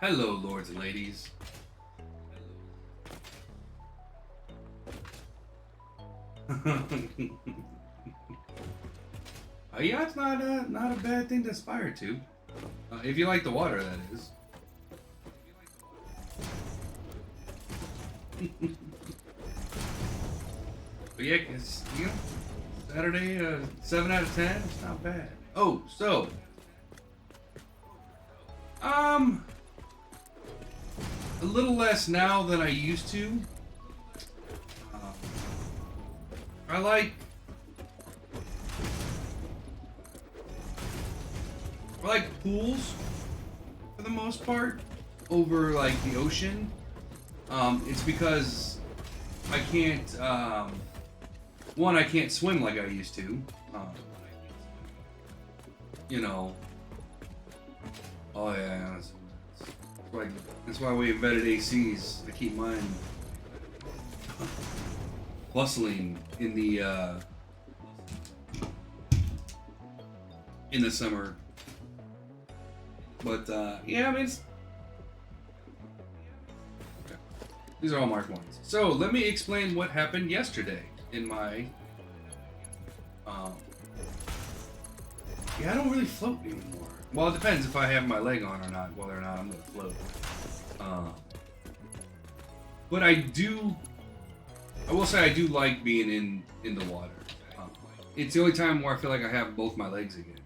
Hello, lords and ladies. Yeah, it's not a bad thing to aspire to. If you like the water, that is. But yeah, it's, Saturday, 7 out of 10. It's not bad. Oh, so um, a little less now than I used to. Um, I like pools for the most part over like the ocean. It's because I can't. One, I can't swim like I used to. Um, you know. Oh yeah. That's why we invented ACs to keep mine bustling in the summer. But yeah, I mean, these are all marked ones. So let me explain what happened yesterday in my. Yeah, I don't really float anymore. Well, it depends if I have my leg on or not, whether or not I'm gonna float. But I do. I will say I do like being in the water. It's the only time where I feel like I have both my legs again.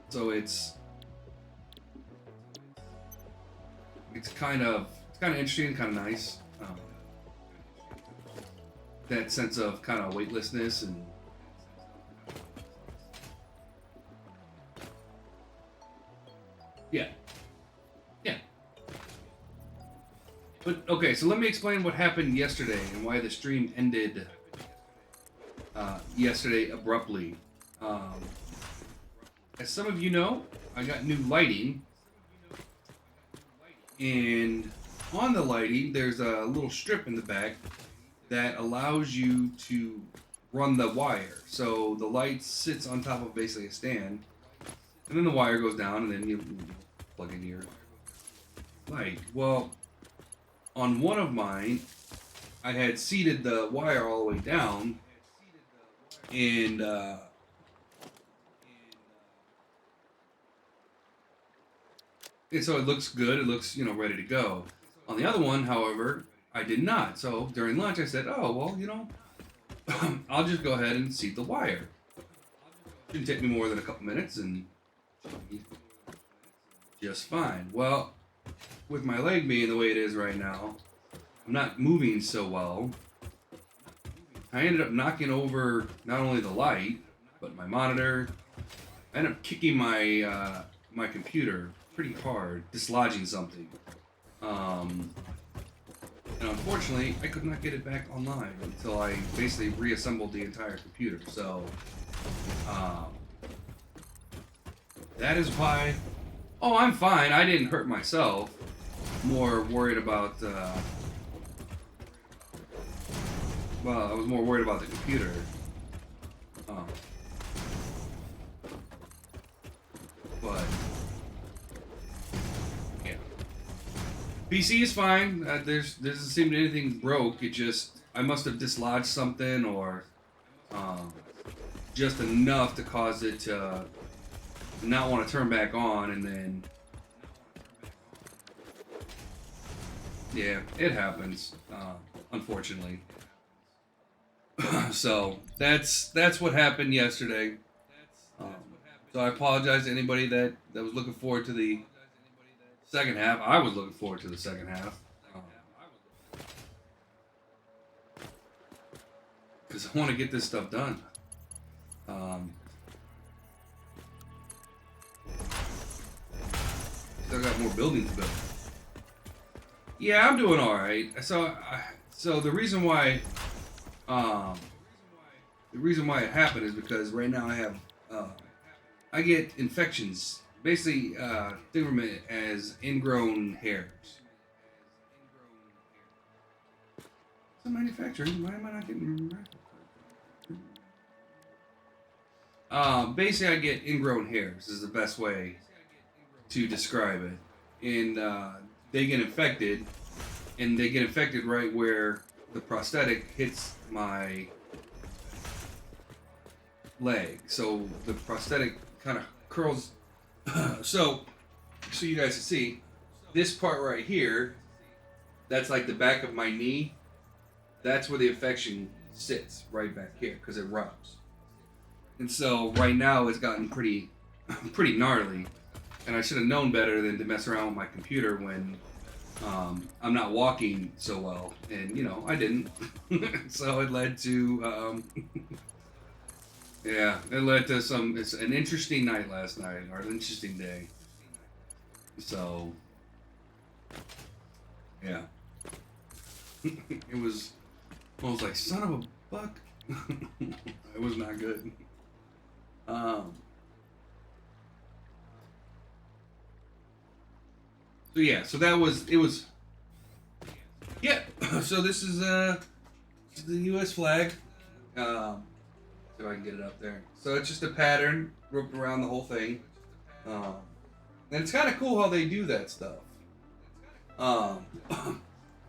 So it's kind of interesting, kind of nice. That sense of kind of weightlessness and yeah. But okay, so let me explain what happened yesterday and why the stream ended yesterday abruptly. As some of you know, I got new lighting, and on the lighting, there's a little strip in the back that allows you to run the wire. So the light sits on top of basically a stand, and then the wire goes down, and then you plug in your light. Well, on one of mine, I had seated the wire all the way down, and so it looks good. It looks, ready to go. On the other one, however, I did not. So during lunch, I said, "Oh well, I'll just go ahead and seat the wire. Didn't take me more than a couple minutes, and just fine." Well, with my leg being the way it is right now, I'm not moving so well. I ended up knocking over not only the light, but my monitor. I ended up kicking my computer pretty hard, dislodging something. And unfortunately, I could not get it back online until I basically reassembled the entire computer. So, that is why. Oh, I'm fine. I didn't hurt myself. More worried about. Well, I was more worried about the computer. But yeah, PC is fine. There doesn't seem to be anything broke. It just I must have dislodged something or just enough to cause it to not want to turn back on, and then yeah, it happens. Unfortunately. So that's what happened yesterday. So I apologize to anybody that was looking forward to the second half. I was looking forward to the second half because I want to get this stuff done. Still got more buildings to build. Yeah, I'm doing all right. So the reason why it happened is because right now I have I get infections. Basically, think of it as ingrown hairs. So manufacturing. Why am I not getting? Basically, I get ingrown hairs. Is the best way to describe it. and they get infected, and they get infected right where the prosthetic hits my leg. So the prosthetic kind of curls. so you guys can see this part right here. That's like the back of my knee. That's where the infection sits, right back here, because it rubs. And so right now it's gotten pretty gnarly, and I should have known better than to mess around with my computer when I'm not walking so well, and I didn't. So it led to yeah, it led to it's an interesting night last night, or an interesting day. So yeah. I was like, son of a buck. It was not good. So yeah, so it was yeah. So this is the U.S. flag. See if I can get it up there. So it's just a pattern roped around the whole thing. And it's kind of cool how they do that stuff.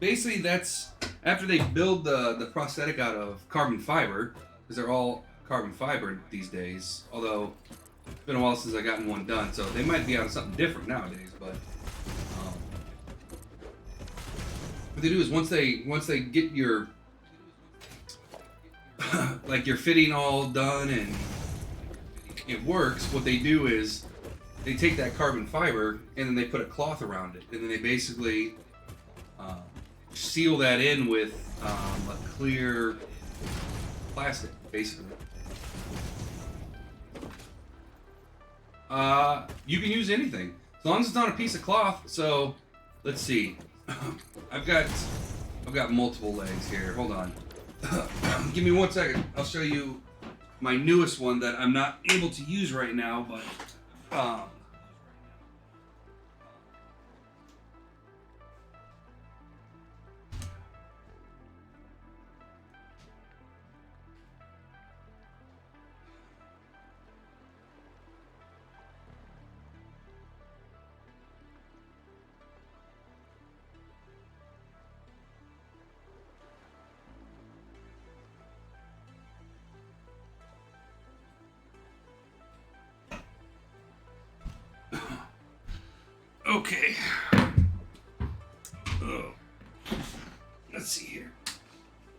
Basically, that's after they build the prosthetic out of carbon fiber, because they're all carbon fiber these days. Although it's been a while since I gotten one done, so they might be out of something different nowadays. But what they do is once they get your like your fitting all done and it works, what they do is they take that carbon fiber and then they put a cloth around it, and then they basically seal that in with a clear plastic, basically. You can use anything as long as it's on a piece of cloth. So let's see. I've got multiple legs here. Hold on. Give me 1 second. I'll show you my newest one that I'm not able to use right now, but okay. Let's see here.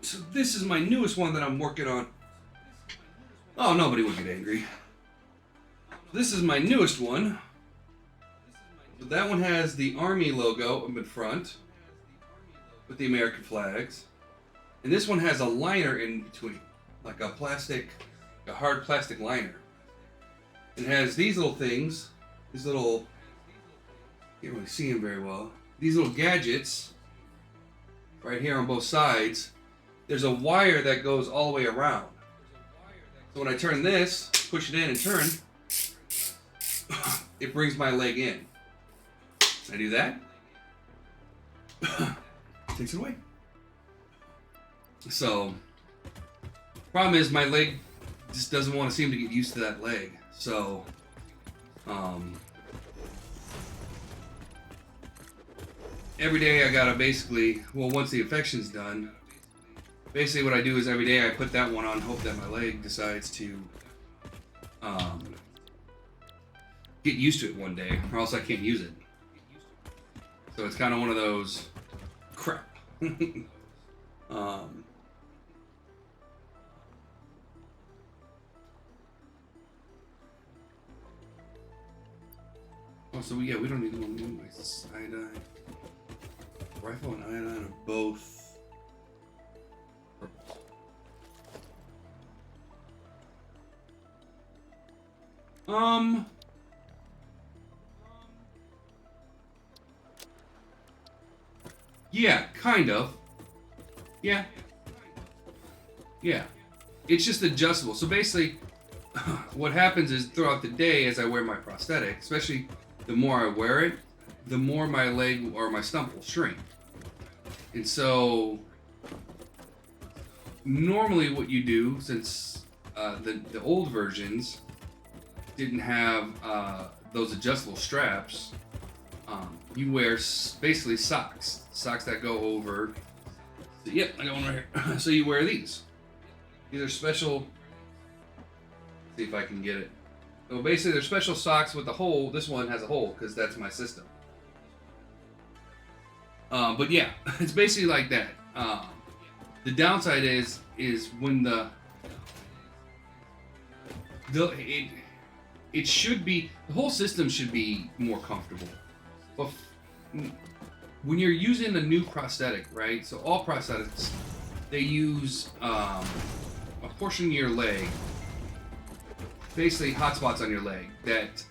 So this is my newest one that I'm working on. Oh, nobody would get angry. This is my newest one. So that one has the Army logo up in front with the American flags. And this one has a liner in between, like a hard plastic liner. It has these little things, these little, can't really see them very well. These little gadgets right here on both sides. There's a wire that goes all the way around. So when I turn this, push it in and turn, it brings my leg in. I do that. Takes it away. So, problem is my leg just doesn't want to seem to get used to that leg. So, every day I gotta basically, once the infection's done, basically what I do is every day I put that one on, hope that my leg decides to get used to it one day, or else I can't use it. So it's kind of one of those crap. Oh, so we don't need one new iodine. Rifle and iodine are both purple. Yeah, kind of. Yeah. Yeah. It's just adjustable. So basically, what happens is throughout the day as I wear my prosthetic, especially the more I wear it, the more my leg or my stump will shrink. And so, normally what you do, since the old versions didn't have those adjustable straps, you wear basically socks that go over. Yep, I got one right here. So you wear these. These are special. Let's see if I can get it. So basically, they're special socks with a hole. This one has a hole because that's my system. But yeah, it's basically like that. The downside is when it should be, the whole system should be more comfortable. But when you're using a new prosthetic, right? So all prosthetics, they use a portion of your leg, basically hot spots on your leg that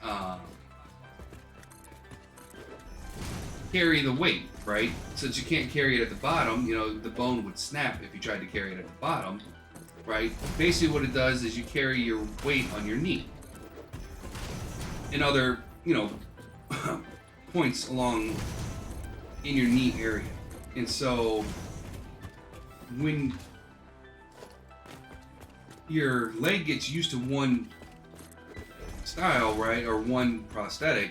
carry the weight, right? Since you can't carry it at the bottom, you know, the bone would snap if you tried to carry it at the bottom, right? Basically what it does is you carry your weight on your knee and other, you know, points along in your knee area. And so when your leg gets used to one style, right, or one prosthetic,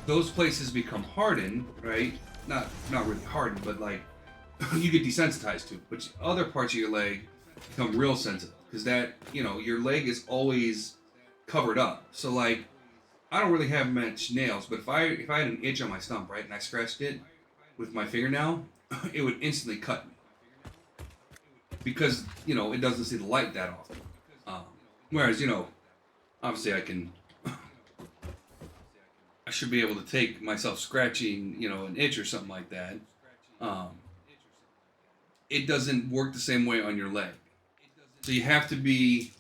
those places become hardened, right? Not really hardened, but like you get desensitized to it. But other parts of your leg become real sensitive because that, you know, your leg is always covered up. So like, I don't really have much nails, but if I had an itch on my stump, right, and I scratched it with my fingernail, it would instantly cut me because, you know, it doesn't see the light that often. Whereas, you know, obviously I should be able to take myself scratching, you know, an itch or something like that. It doesn't work the same way on your leg. So you have to be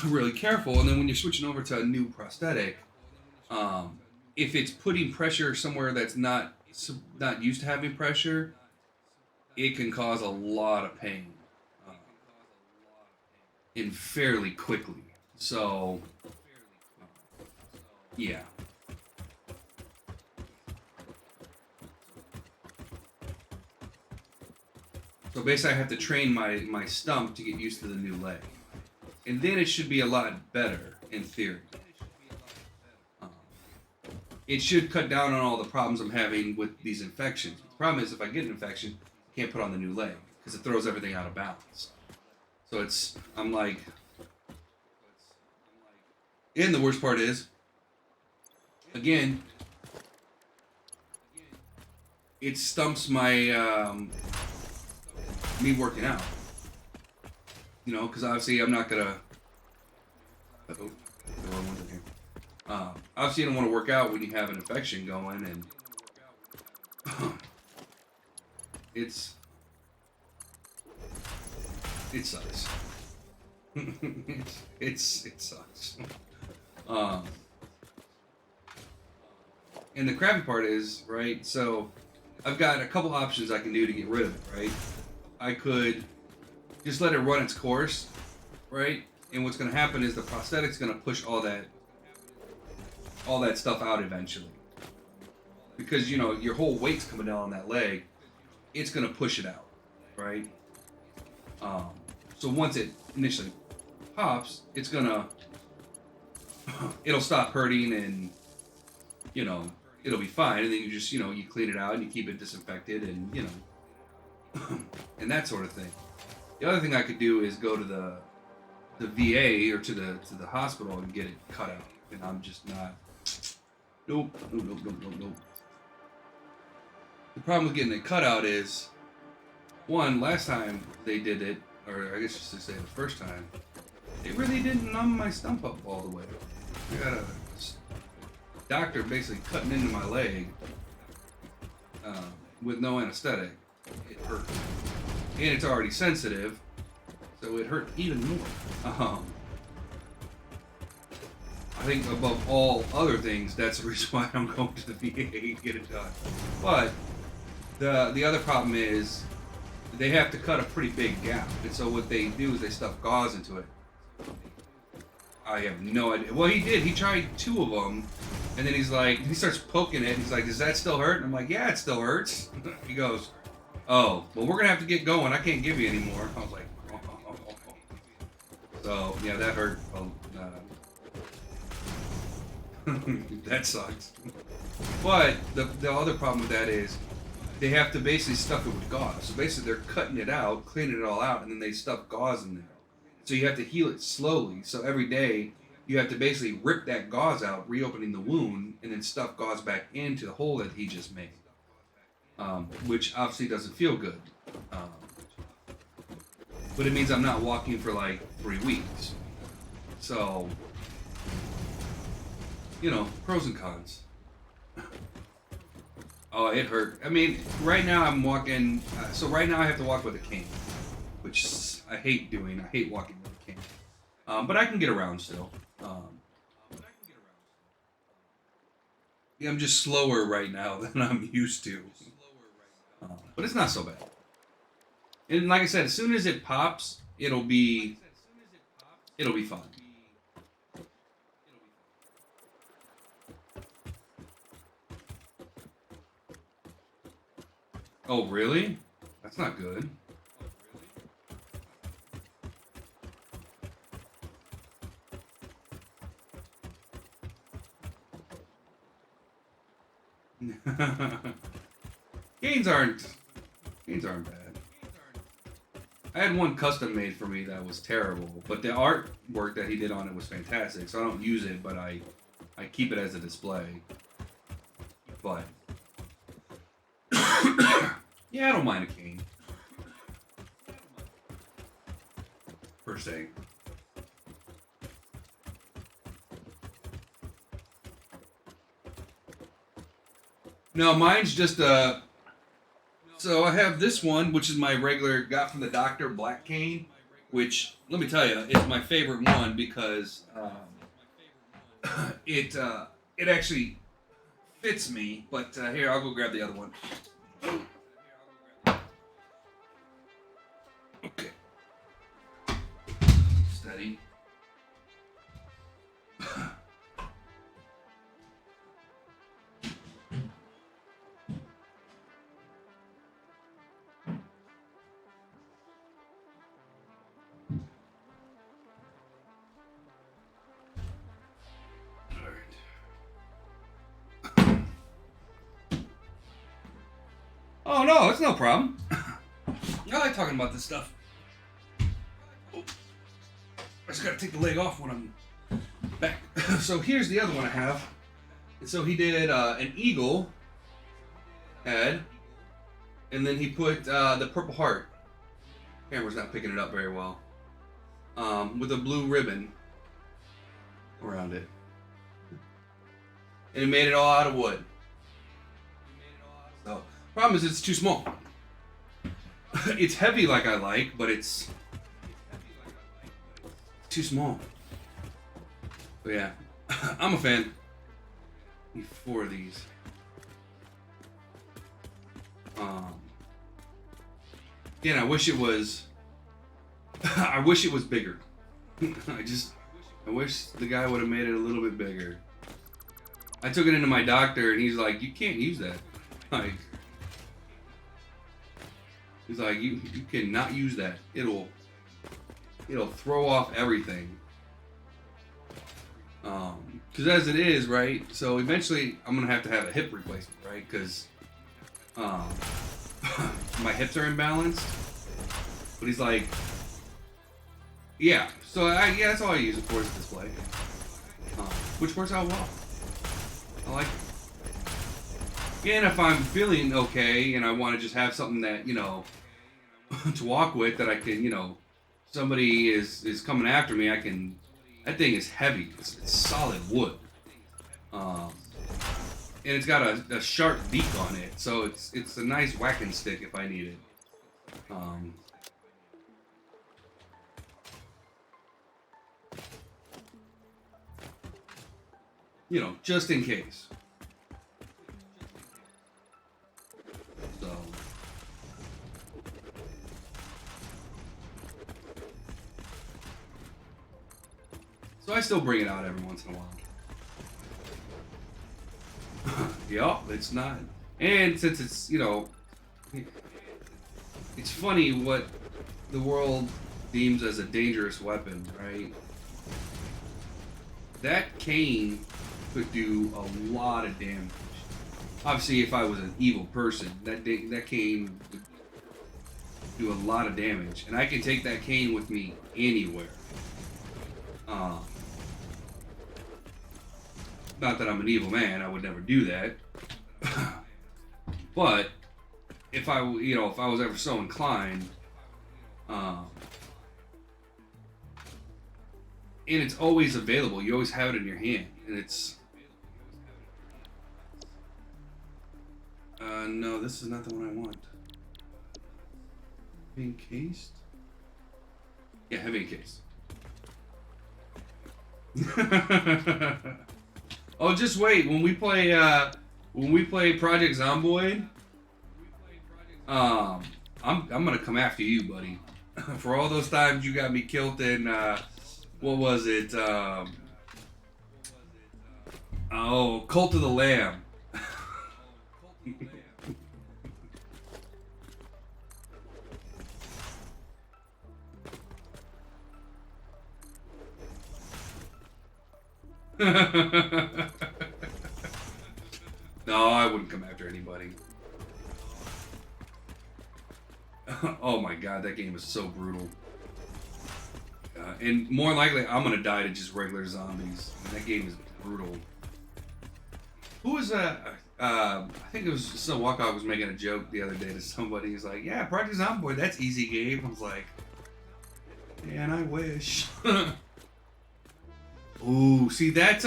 really careful. And then when you're switching over to a new prosthetic, if it's putting pressure somewhere that's not used to having pressure, it can cause a lot of pain and fairly quickly. So, yeah. So basically I have to train my stump to get used to the new leg. And then it should be a lot better, in theory. It should cut down on all the problems I'm having with these infections. The problem is if I get an infection, I can't put on the new leg because it throws everything out of balance. So I'm like, and the worst part is, again, it stumps my, me working out. You know, because obviously I'm not gonna. Obviously, you don't want to work out when you have an infection going, and it sucks. it sucks. And the crappy part is, right? So I've got a couple options I can do to get rid of it, right? I could just let it run its course, right? And what's going to happen is the prosthetic's going to push all that stuff out eventually. Because, you know, your whole weight's coming down on that leg, it's going to push it out, right? So once it initially pops, it'll stop hurting and, you know, it'll be fine. And then you just, you know, you clean it out and you keep it disinfected and, you know, and that sort of thing. The other thing I could do is go to the VA or to the hospital and get it cut out. And I'm just not. Nope. The problem with getting it cut out is, one, last time they did it, or I guess just to say the first time, it really didn't numb my stump up all the way. I got a doctor basically cutting into my leg with no anesthetic. It hurt. And it's already sensitive, so it hurt even more. I think above all other things, that's the reason why I'm going to the VA to get it done. But the other problem is they have to cut a pretty big gap, and so what they do is they stuff gauze into it. I have no idea. Well, he did. He tried 2 of them, and then he's like, he starts poking it. He's like, "Does that still hurt?" And I'm like, "Yeah, it still hurts." He goes, "Oh, well, we're gonna have to get going. I can't give you any more." I was like, oh. So yeah, that hurt. That sucks. But the other problem with that is they have to basically stuff it with gauze. So basically they're cutting it out, cleaning it all out, and then they stuff gauze in there. So you have to heal it slowly. So every day you have to basically rip that gauze out, reopening the wound, and then stuff gauze back into the hole that he just made, which obviously doesn't feel good. Um, but it means I'm not walking for like 3 weeks. So, you know, pros and cons. Oh, it hurt. I mean, right now I'm walking. So right now I have to walk with a cane, which I hate doing. I hate walking with a cane. But I can get around still. Yeah, I'm just slower right now than I'm used to. But it's not so bad. And like I said, as soon as it pops, it'll be fine. Oh, really? That's not good. Gains aren't bad. I had one custom made for me that was terrible, but the artwork that he did on it was fantastic. So I don't use it, but I keep it as a display. But yeah, I don't mind a cane per se. No, mine's just a. So I have this one, which is my regular, got from the doctor, black cane, which, let me tell you, is my favorite one because it actually fits me. But here, I'll go grab the other one. Okay. Steady. Oh no, it's no problem. I like talking about this stuff. Oh, I just gotta take the leg off when I'm back. So here's the other one I have. And so he did an eagle head, and then he put the Purple Heart. Camera's not picking it up very well. With a blue ribbon around it. And he made it all out of wood. So, problem is it's too small. It's heavy like I like, but it's too small. But yeah, I'm a fan. Need 4 of these. Again, I wish it was. I wish it was bigger. I wish the guy would have made it a little bit bigger. I took it into my doctor, and he's like, "You can't use that." Like, he's like, "You cannot use that. It'll throw off everything." Because as it is, right? So eventually, I'm gonna have to have a hip replacement, right? Because my hips are imbalanced. But he's like, yeah. So yeah, that's all I use it for, is display, which works out well. I like it. And if I'm feeling okay and I want to just have something that, you know, to walk with, that I can, you know, somebody is coming after me, I can. That thing is heavy. It's solid wood. And it's got a sharp beak on it, so it's a nice whacking stick if I need it. You know, just in case. So I still bring it out every once in a while. Yup, it's not. And since it's, you know, it's funny what the world deems as a dangerous weapon, right? That cane could do a lot of damage. Obviously, if I was an evil person, that cane would do a lot of damage, and I can take that cane with me anywhere. Um, Not that I'm an evil man, I would never do that. But if I was ever so inclined, um, and it's always available. You always have it in your hand, and it's. No, this is not the one I want. Heavy encased? Yeah, heavy encased. Oh, just wait. When we play Project Zomboid, I'm gonna come after you, buddy. For all those times you got me killed in what was it? Cult of the Lamb. No, I wouldn't come after anybody. Oh my god, that game is so brutal. And more likely, I'm gonna die to just regular zombies. That game is brutal. Who was that? I think it was some Walkout was making a joke the other day to somebody. He's like, "Yeah, Project Zomboid, that's easy game." I was like, "Man, I wish." Ooh, see that's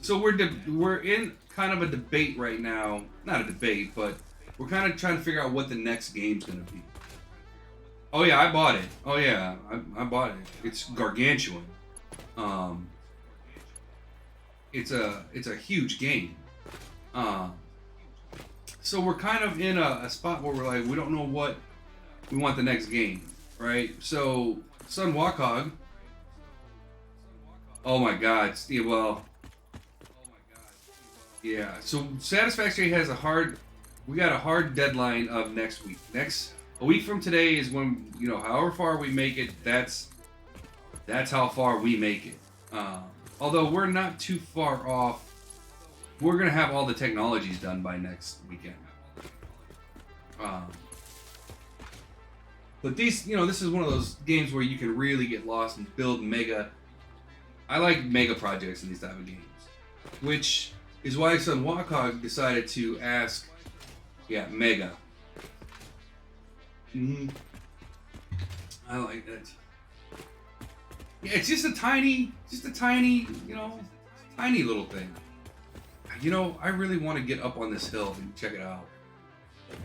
So we're in kind of a debate right now. Not a debate, but we're kind of trying to figure out what the next game's gonna be. Oh yeah, I bought it. Oh yeah, I bought it. It's gargantuan. It's a huge game. So we're kind of in a spot where we're like, we don't know what we want the next game, right? So Sun Wokog. Oh my God, Steve. Well, yeah. So Satisfactory has we got a hard deadline of next week. A week from today is when, however far we make it, that's how far we make it. Although we're not too far off. We're going to have all the technologies done by next weekend. But this is one of those games where you can really get lost and build mega. I like mega projects in these type of games. Which is why Sun Wokog decided to ask, mega. Mm-hmm. I like that. Yeah, it's just a tiny, tiny little thing. I really want to get up on this hill and check it out. I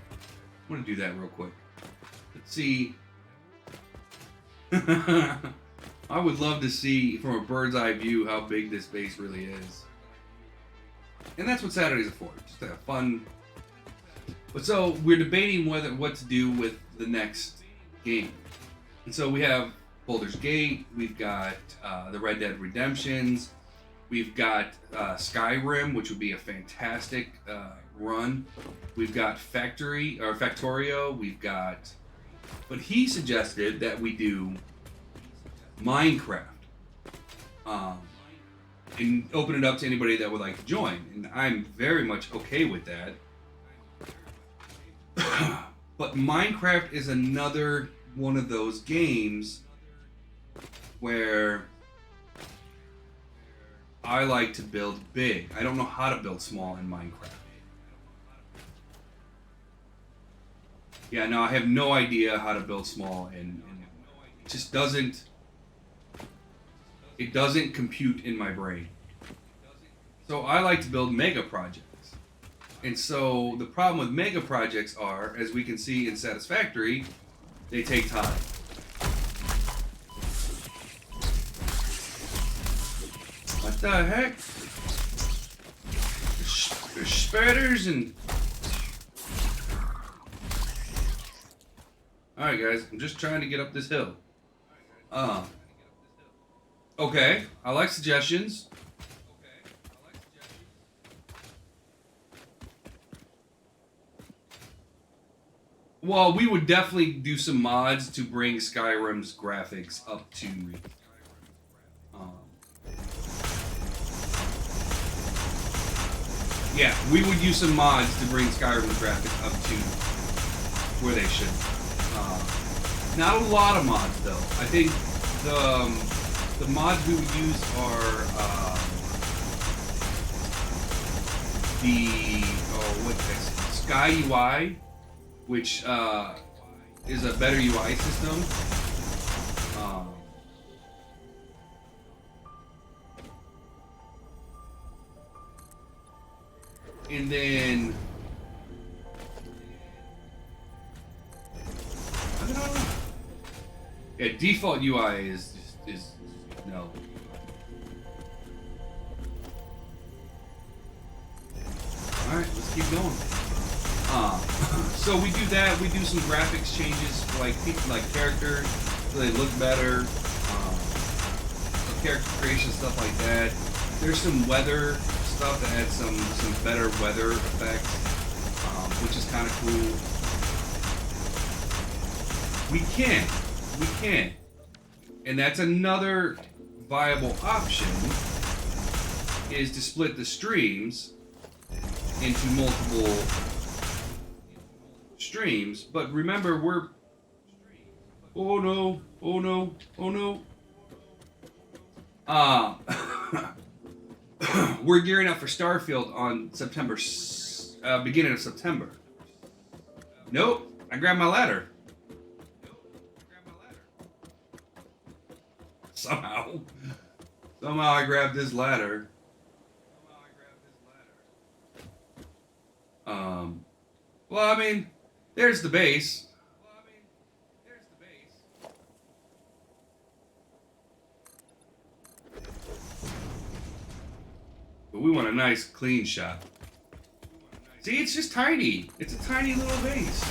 want to do that real quick. Let's see. I would love to see from a bird's eye view how big this base really is. And that's what Saturdays are for. Just to have fun. But so we're debating what to do with the next game. And so we have Baldur's Gate, we've got the Red Dead Redemptions, we've got Skyrim, which would be a fantastic run. We've got Factorio, but he suggested that we do Minecraft. And open it up to anybody that would like to join. And I'm very much okay with that. But Minecraft is another one of those games where I like to build big. I don't know how to build small in Minecraft. Yeah, no, I have no idea how to build small, and it just doesn't compute in my brain. So I like to build mega projects. And so the problem with mega projects are, as we can see in Satisfactory, they take time. What the heck? There's spiders and... Alright guys, I'm just trying to get up this hill. Okay, I like suggestions. Well, we would definitely do some mods to bring Skyrim's graphics up to... Yeah, we would use some mods to bring Skyrim graphics up to where they should. Not a lot of mods though. I think the mods we would use are Sky UI, which is a better UI system. And then I don't know. Yeah, default UI is no. All right, let's keep going. So we do that. We do some graphics changes, like characters, so they look better. Character creation stuff like that. There's some weather stuff that adds some better weather effects, which is kind of cool. We can, and that's another viable option, is to split the streams into multiple streams. But remember, oh no, we're gearing up for Starfield on beginning of September. Nope, I grabbed my ladder. Somehow I grabbed this ladder. Well, I mean, there's the base. But we want a nice, clean shot. See, it's just tiny. It's a tiny little base.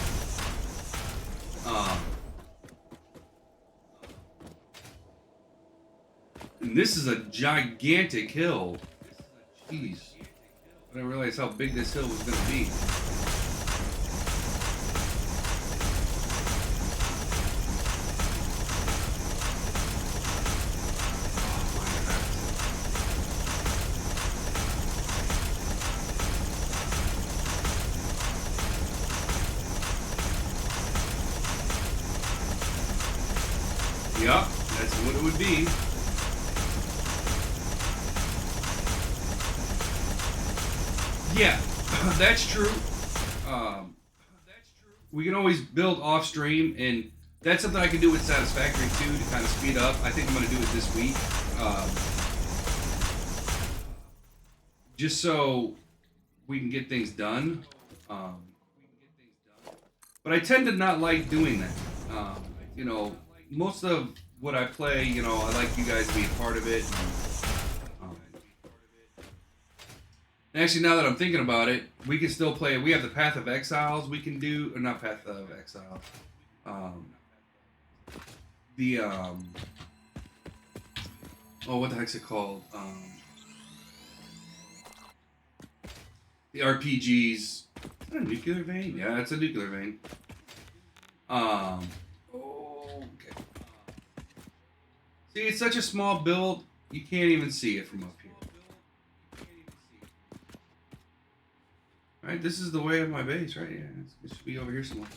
And this is a gigantic hill. Jeez. I didn't realize how big this hill was going to be. Yup, that's what it would be. Yeah, that's true. We can always build off stream, and that's something I can do with Satisfactory too to kind of speed up. I think I'm going to do it this week, just so we can get things done. But I tend to not like doing that. You know, most of what I play, you know, I like you guys being part of it. And actually, now that I'm thinking about it, we can still play. We have the Path of Exiles we can do, or not Path of Exile. Oh, what the heck's it called? The RPGs. Is that a nuclear vein? Yeah, it's a nuclear vein. Okay. See, it's such a small build, you can't even see it from up here. Alright, this is the way of my base, right? Yeah, it should be over here somewhere.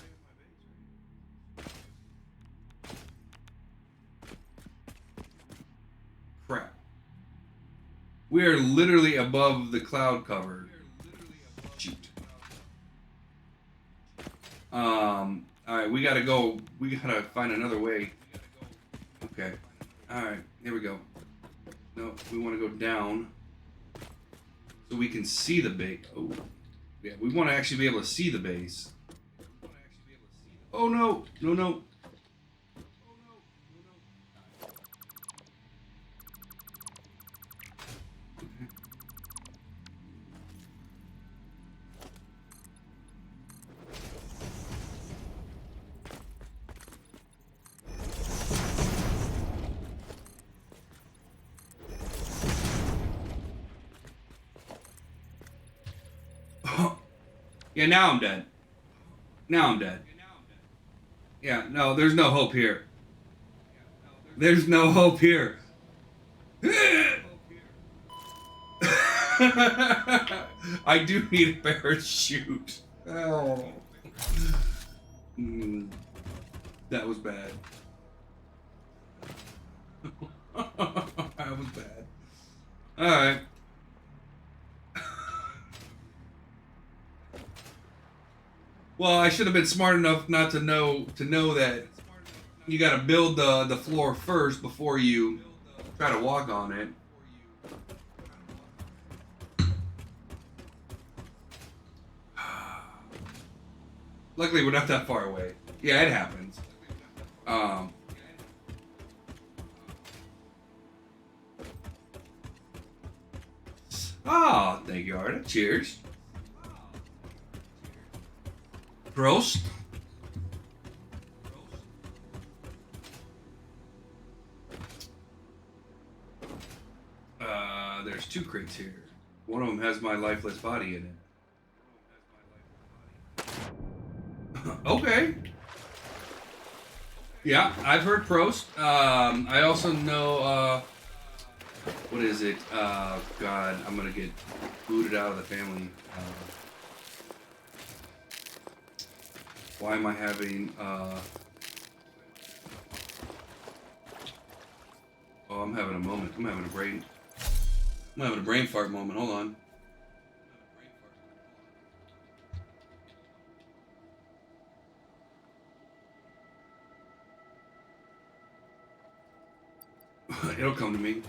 Crap. We are literally above the cloud cover. Shoot. Alright, we gotta go. We gotta find another way. Okay. Alright, here we go. No, we want to go down so we can see the base. Oh. Yeah, we want to actually be able to see the base. Oh no, no. Yeah, now I'm dead. Now I'm dead. Yeah, no, there's no hope here. There's no hope here. I do need a parachute. Oh. That was bad. That was bad. Alright. Well, I should have been smart enough not to know that you got to build the floor first before you try to walk on it. Luckily, we're not that far away. Yeah, it happens. Oh, thank you, Arda. Cheers. Prost. There's 2 crates here. One of them has my lifeless body in it. Okay. Yeah, I've heard Prost. I also know, what is it? God, I'm gonna get booted out of the family. Why am I having, oh, I'm having a moment. I'm having a brain fart moment. Hold on. It'll come to me.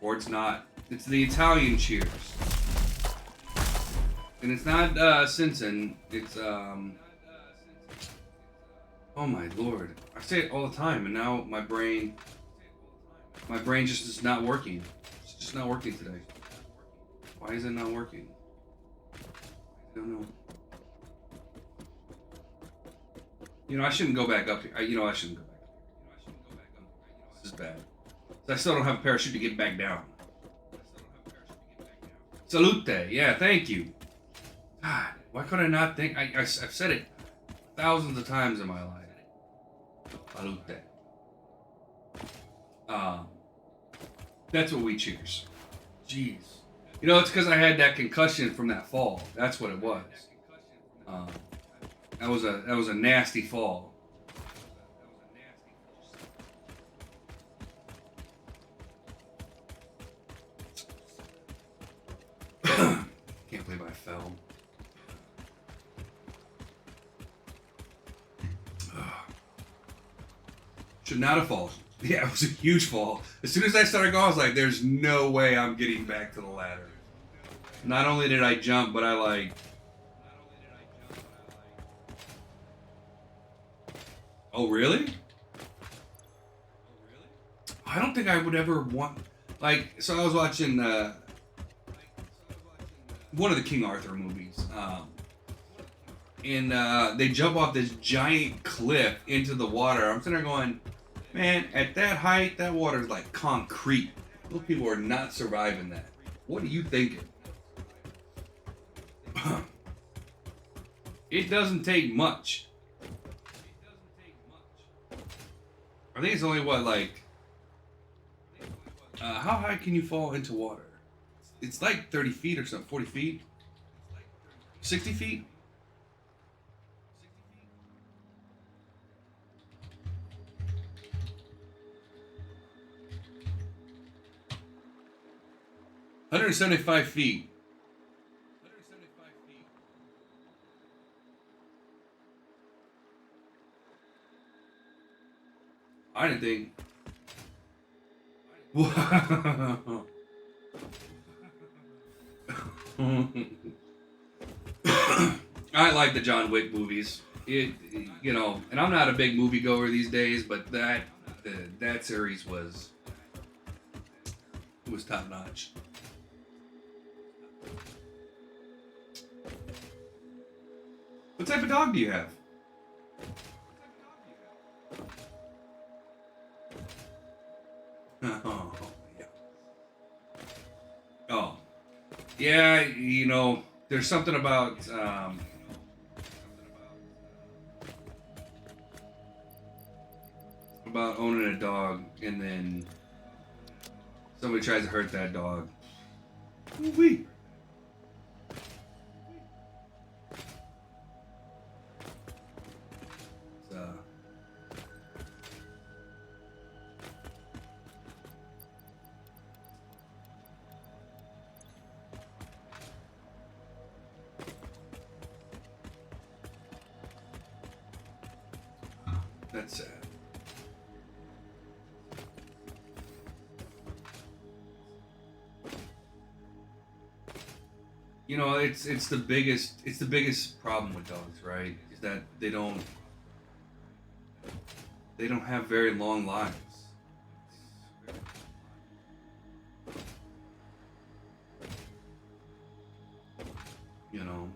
Or it's not. It's the Italian cheers. And it's not Simpson. It's oh my lord. I say it all the time and now my brain just is not working. It's just not working today. Why is it not working? I don't know. You know, I shouldn't go back up here. I shouldn't go back up here. This is bad. I still don't have a parachute to get back down. Salute. Yeah, thank you. God, why could I not think? I've said it thousands of times in my life. Salute. That's what we cheers. Jeez. You know, it's because I had that concussion from that fall. That's what it was. That was a nasty fall. Can't believe I fell. Should not have fallen. Yeah, it was a huge fall. As soon as I started going, I was like, there's no way I'm getting back to the ladder. Not only did I jump, but I Oh, really? I don't think I would ever want... so I was watching one of the King Arthur movies. And they jump off this giant cliff into the water. I'm sitting there going, man, at that height, that water is like concrete. Those people are not surviving that. What are you thinking? It doesn't take much. I think it's only how high can you fall into water? It's like 30 feet or something, 40 feet, 60 feet. $175 feet. I didn't think. I like the John Wick movies. And I'm not a big moviegoer these days, but that series was top notch. What type of dog do you have? Oh, yeah. Oh, yeah. There's something about about owning a dog and then somebody tries to hurt that dog. Woo-wee. That's sad. You know, it's the biggest problem with dogs, right? Is that they don't have very long lives. You know.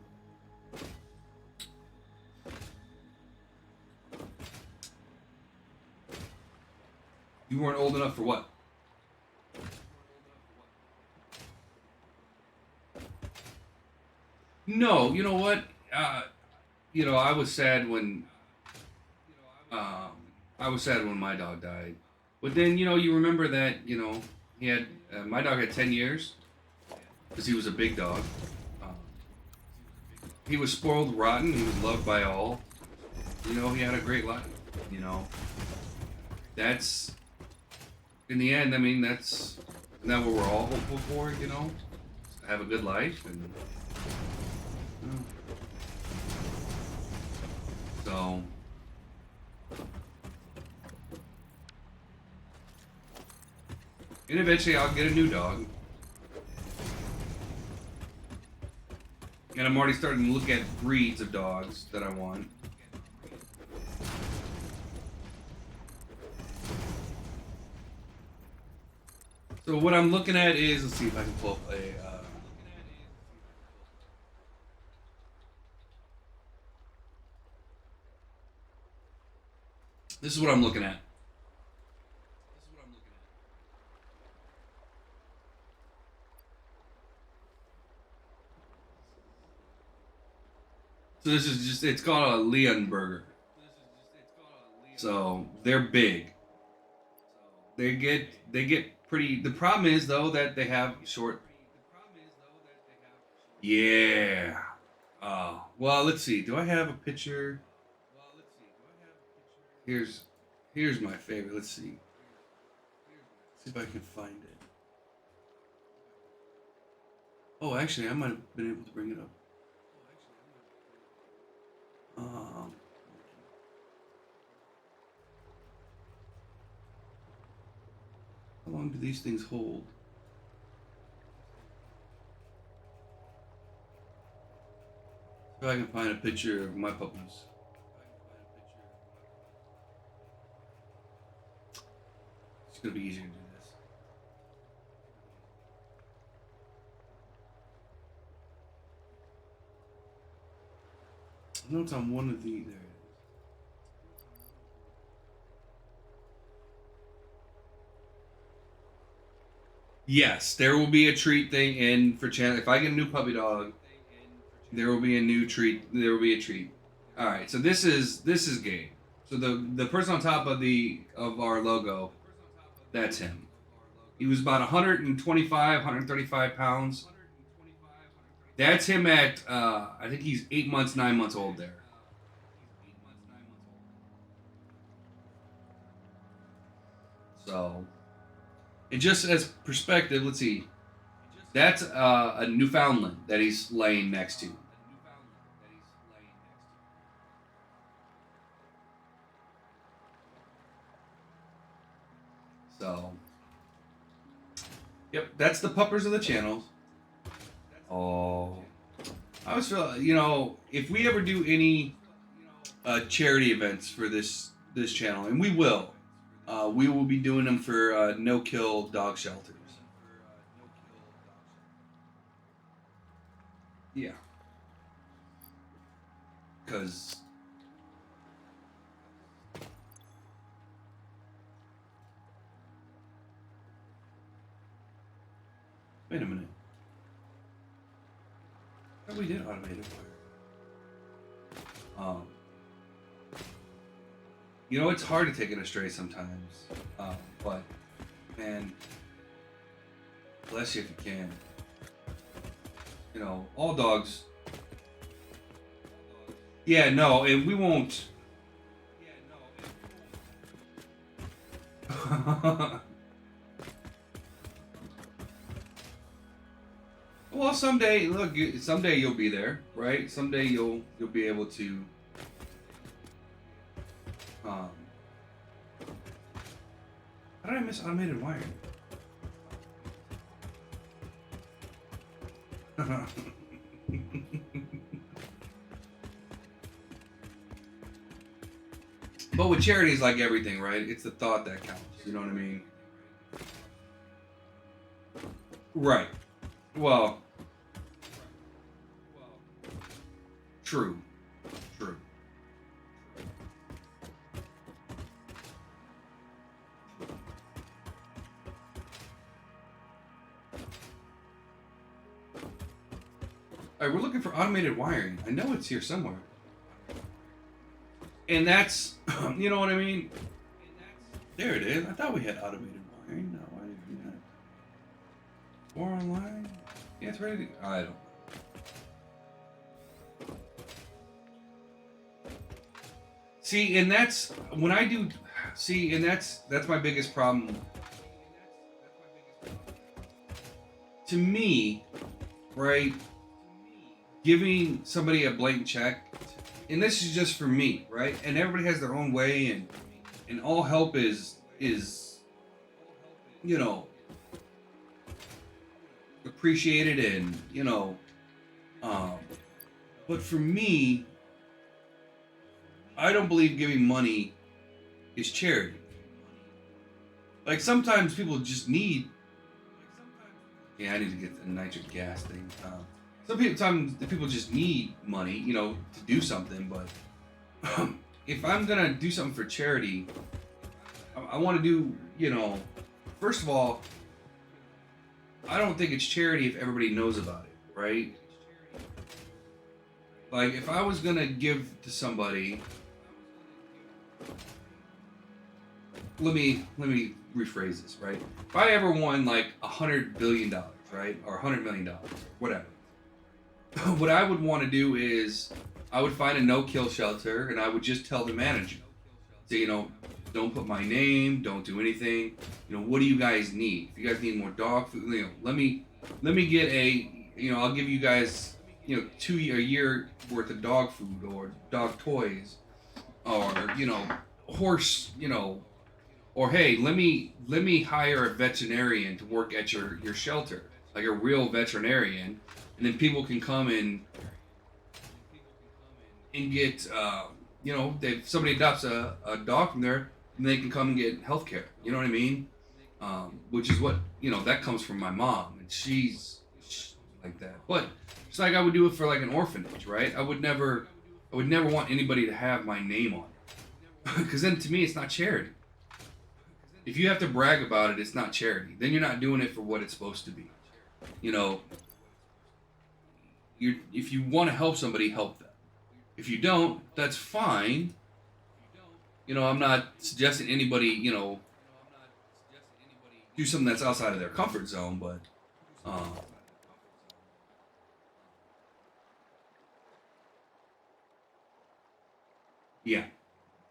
You weren't old enough for what? No, you know what? I was sad when um, I was sad when my dog died. But then, you remember that, he had my dog had 10 years because he was a big dog. Um, he was spoiled rotten. He was loved by all. He had a great life. You know, that's in the end. I mean, that's isn't that what we're all hopeful for? Have a good life and. So, and eventually I'll get a new dog. And I'm already starting to look at breeds of dogs that I want. So what I'm looking at is, let's see if I can pull up a. This is what I'm looking at. So this is it's called a Leonberger. So they're big. They get pretty. The problem is though that they have short. Yeah. Well, let's see. Do I have a picture? Here's here's my favorite. Let's see. See if I can find it. Oh, actually, I might have been able to bring it up. Um, how long do these things hold? If I can find a picture of my puppies. It's gonna be easier to do this. I know it's on one of the. There it is. Yes, there will be a treat thing in for channel. If I get a new puppy dog, there will be a new treat. There will be a treat. All right, so this is Gabe. So the person on top of our logo, that's him. He was about 125, 135 pounds. That's him at I think he's 8 months, 9 months old there. So, and just as perspective, let's see. That's a Newfoundland that he's laying next to. So, yep, that's the puppers of the channel. Oh, I always feel if we ever do any charity events for this channel, and we will be doing them for no kill dog shelters. Yeah, because wait a minute. Oh, we did automated fire. You know, it's hard to take it astray sometimes. But man, bless you if you can. You know, all dogs. Yeah, no, and we won't. Well, someday, look, someday you'll be there, right? Someday you'll be able to. Um, how did I miss automated wiring? But with charities, like everything, right? It's the thought that counts. You know what I mean? Right. Well, true. True. All right, we're looking for automated wiring. I know it's here somewhere. And that's, you know what I mean? There it is. I thought we had automated wiring. No, why did we not? Or online? Yeah, it's ready. I don't. See, and that's when I do. See, and that's my biggest problem. To me, right? Giving somebody a blank check, and this is just for me, right? And everybody has their own way, and all help is you know appreciated, and um, but for me, I don't believe giving money is charity. Like sometimes people just need. Yeah, I need to get the nitric gas thing. Sometimes the people just need money, to do something. But if I'm gonna do something for charity, I want to do, first of all, I don't think it's charity if everybody knows about it, right? Like if I was gonna give to somebody, let me rephrase this, right? If I ever won like $100 billion, right, or $100 million, whatever, what I would want to do is I would find a no-kill shelter and I would just tell the manager, say, don't put my name, don't do anything. What do you guys need? If you guys need more dog food, let me get I'll give you guys, a year worth of dog food or dog toys, or horse, or hey, let me hire a veterinarian to work at your shelter, like a real veterinarian, and then people can come and get if somebody adopts a dog from there, and they can come and get health care. You know what I mean? Which is what that comes from my mom, and she's like that. But it's like I would do it for like an orphanage, right? I would never want anybody to have my name on it, because then to me it's not charity. If you have to brag about it, it's not charity. Then you're not doing it for what it's supposed to be. You know, if you want to help somebody, help them. If you don't, that's fine. I'm not suggesting anybody, do something that's outside of their comfort zone, but yeah,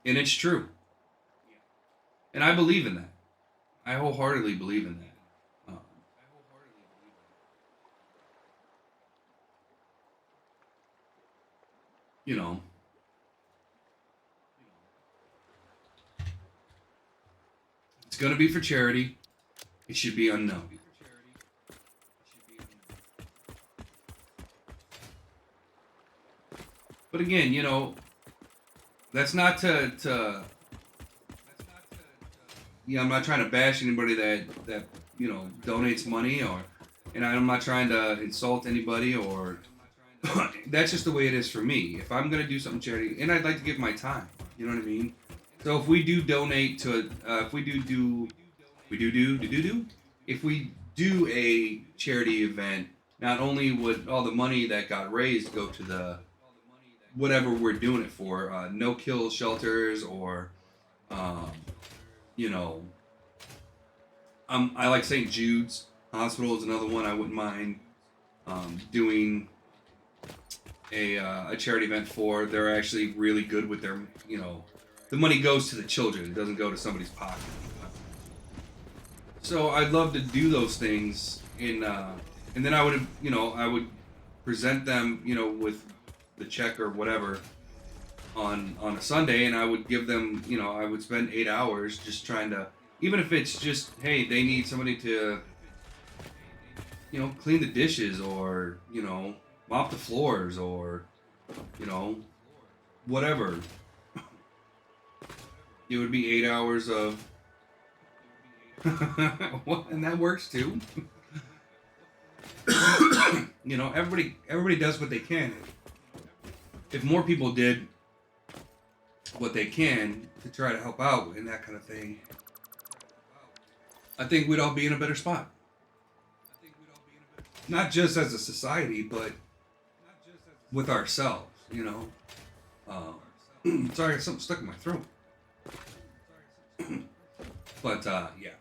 and it's true, and I believe in that. I wholeheartedly believe in that. You know, it's gonna be for charity. It should be unknown. But again, that's not to I'm not trying to bash anybody that donates money, and I'm not trying to insult anybody, or that's just the way it is for me. If I'm gonna do something charity, and I'd like to give my time, you know what I mean. So if we do donate to, if if we do a charity event, not only would all the money that got raised go to the whatever we're doing it for, no kill shelters, or Um, you know, I like St. Jude's Hospital is another one I wouldn't mind doing a charity event for. They're actually really good with their, the money goes to the children. It doesn't go to somebody's pocket. So I'd love to do those things and then I would present them, with the check or whatever on a Sunday, and I would give them, I would spend 8 hours just trying to, even if it's just, hey, they need somebody to, clean the dishes or, mop the floors or, whatever. It would be 8 hours of, and that works too. Everybody does what they can. If more people did what they can to try to help out and that kind of thing, I think we'd all be in a better spot. Not just as a society, but with ourselves, Sorry, I got something stuck in my throat. But, yeah.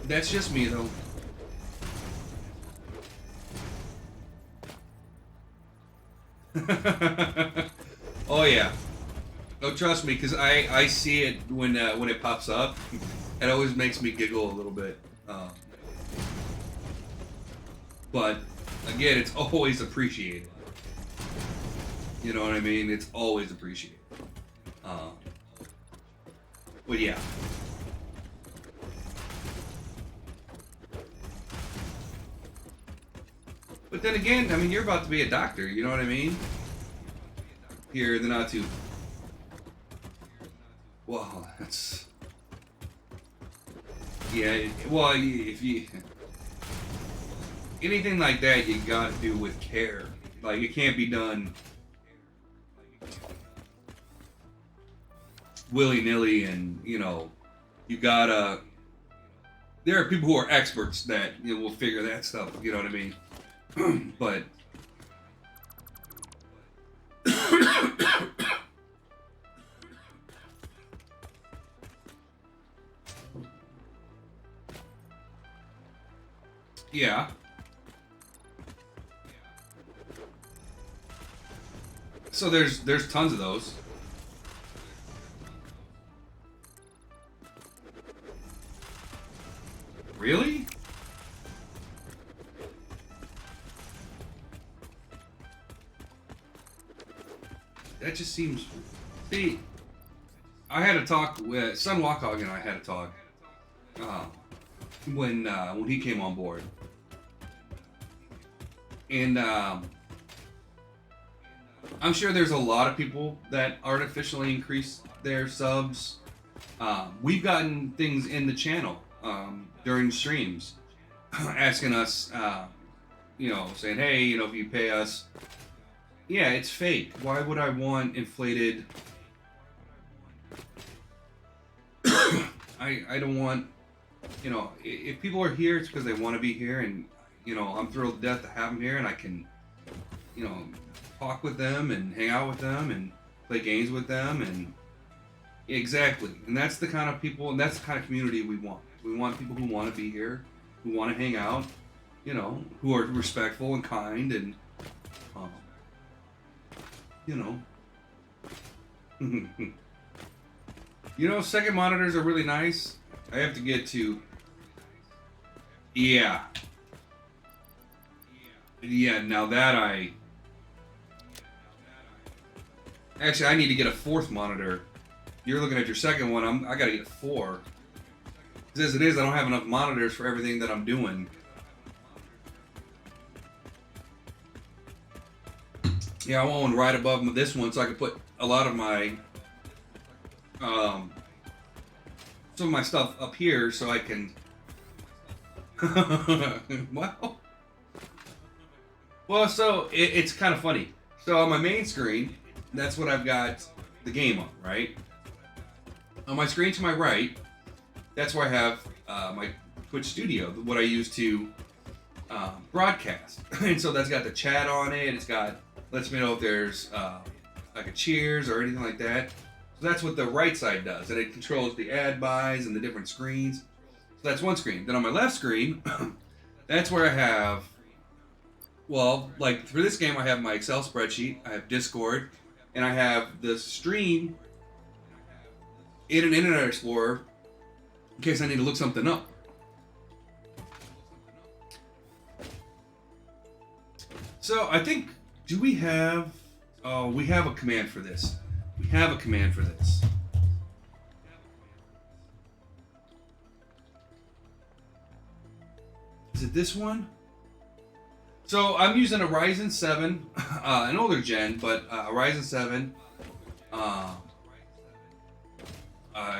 That's just me, though. Oh, yeah. Oh, trust me, because I see it when it pops up. It always makes me giggle a little bit. But, again, it's always appreciated. You know what I mean? It's always appreciated. But, yeah. But then again, I mean, you're about to be a doctor, you know what I mean? Here, the not too. Well, that's. Yeah, well, if you. Anything like that, you gotta do with care. Like, it can't be done willy-nilly, and, you gotta. There are people who are experts that, will figure that stuff, you know what I mean? But yeah. So there's tons of those. Really? That just seems. See, I had a talk with Son Walkhog, and I had a talk when he came on board, and I'm sure there's a lot of people that artificially increase their subs. We've gotten things in the channel during streams asking us, saying, hey, if you pay us. Yeah, it's fake. Why would I want inflated? I don't want, if people are here, it's because they want to be here, and, I'm thrilled to death to have them here, and I can, talk with them and hang out with them and play games with them, and exactly. And that's the kind of people, and that's the kind of community we want. We want people who want to be here, who want to hang out, who are respectful and kind, and, second monitors are really nice. I have to get to. Yeah. Yeah, now that Actually, I need to get a fourth monitor. You're looking at your second one. I gotta get 4. Because as it is, I don't have enough monitors for everything that I'm doing. Yeah, I want one right above this one so I can put a lot of my some of my stuff up here so I can so it's kind of funny. So on my main screen, that's what I've got the game on, right? On my screen to my right, that's where I have my Twitch studio, what I use to broadcast. And so that's got the chat on it. It's got lets me know if there's like a cheers or anything like that. So that's what the right side does, and it controls the ad buys and the different screens. So that's one screen. Then on my left screen, that's where I have, well, like for this game, I have my Excel spreadsheet, I have Discord, and I have the stream in an Internet Explorer in case I need to look something up. So I think, do we have, oh, we have a command for this. We have a command for this. Is it this one? So I'm using a Ryzen 7, an older gen, but a Ryzen 7. I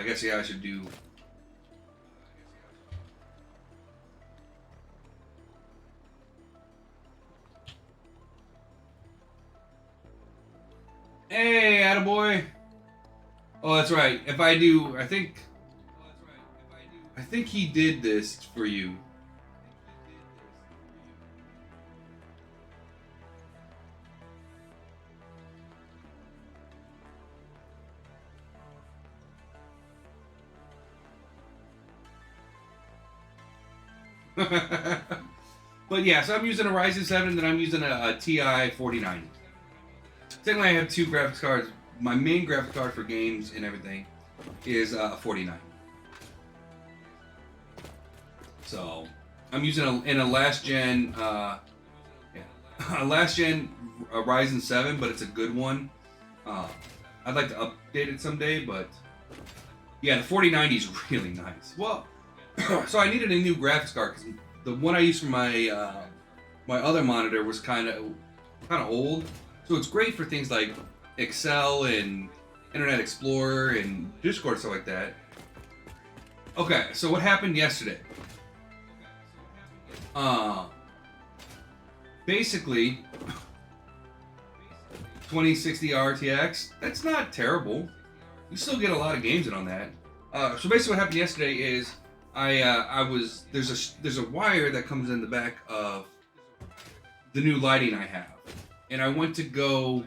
guess, yeah, I should do. Hey, attaboy. Oh, that's right. If I do, I think he did this for you. But yeah, so I'm using a Ryzen 7, then I'm using a TI 4090. Technically, I have two graphics cards. My main graphics card for games and everything is a 4090. So I'm using a last gen, a last gen Ryzen 7, but it's a good one. I'd like to update it someday, but yeah, the 4090 is really nice. Well, so I needed a new graphics card because the one I used for my my other monitor was kind of old. So it's great for things like Excel and Internet Explorer and Discord, stuff like that. Okay, so what happened yesterday? Basically, 2060 RTX. That's not terrible. You still get a lot of games in on that. So basically, what happened yesterday is there's a wire that comes in the back of the new lighting I have, and I went to go.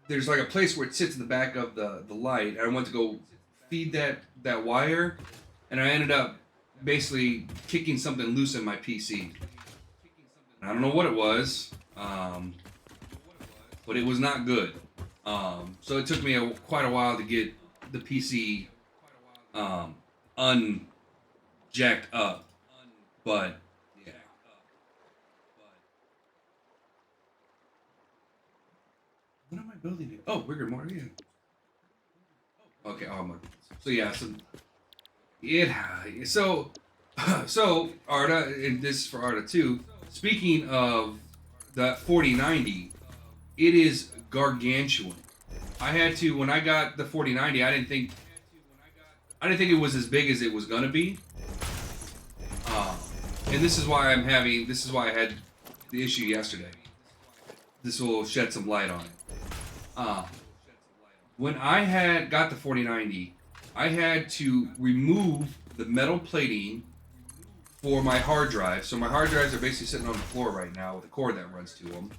There's like a place where it sits in the back of the light, and I went to go feed that wire, and I ended up basically kicking something loose in my PC. I don't know what it was, but it was not good. So it took me quite a while to get the PC unjacked up, but yeah. What am I building? Oh, rigor mortar. Yeah. Okay. So yeah. So Arda, and this is for Arda too. Speaking of that 4090, it is gargantuan. I had to, when I got the 4090, I didn't think it was as big as it was gonna be. And this is why I had the issue yesterday. This will shed some light on it. When I got the 4090, I had to remove the metal plating for my hard drive. So my hard drives are basically sitting on the floor right now with a cord that runs to them.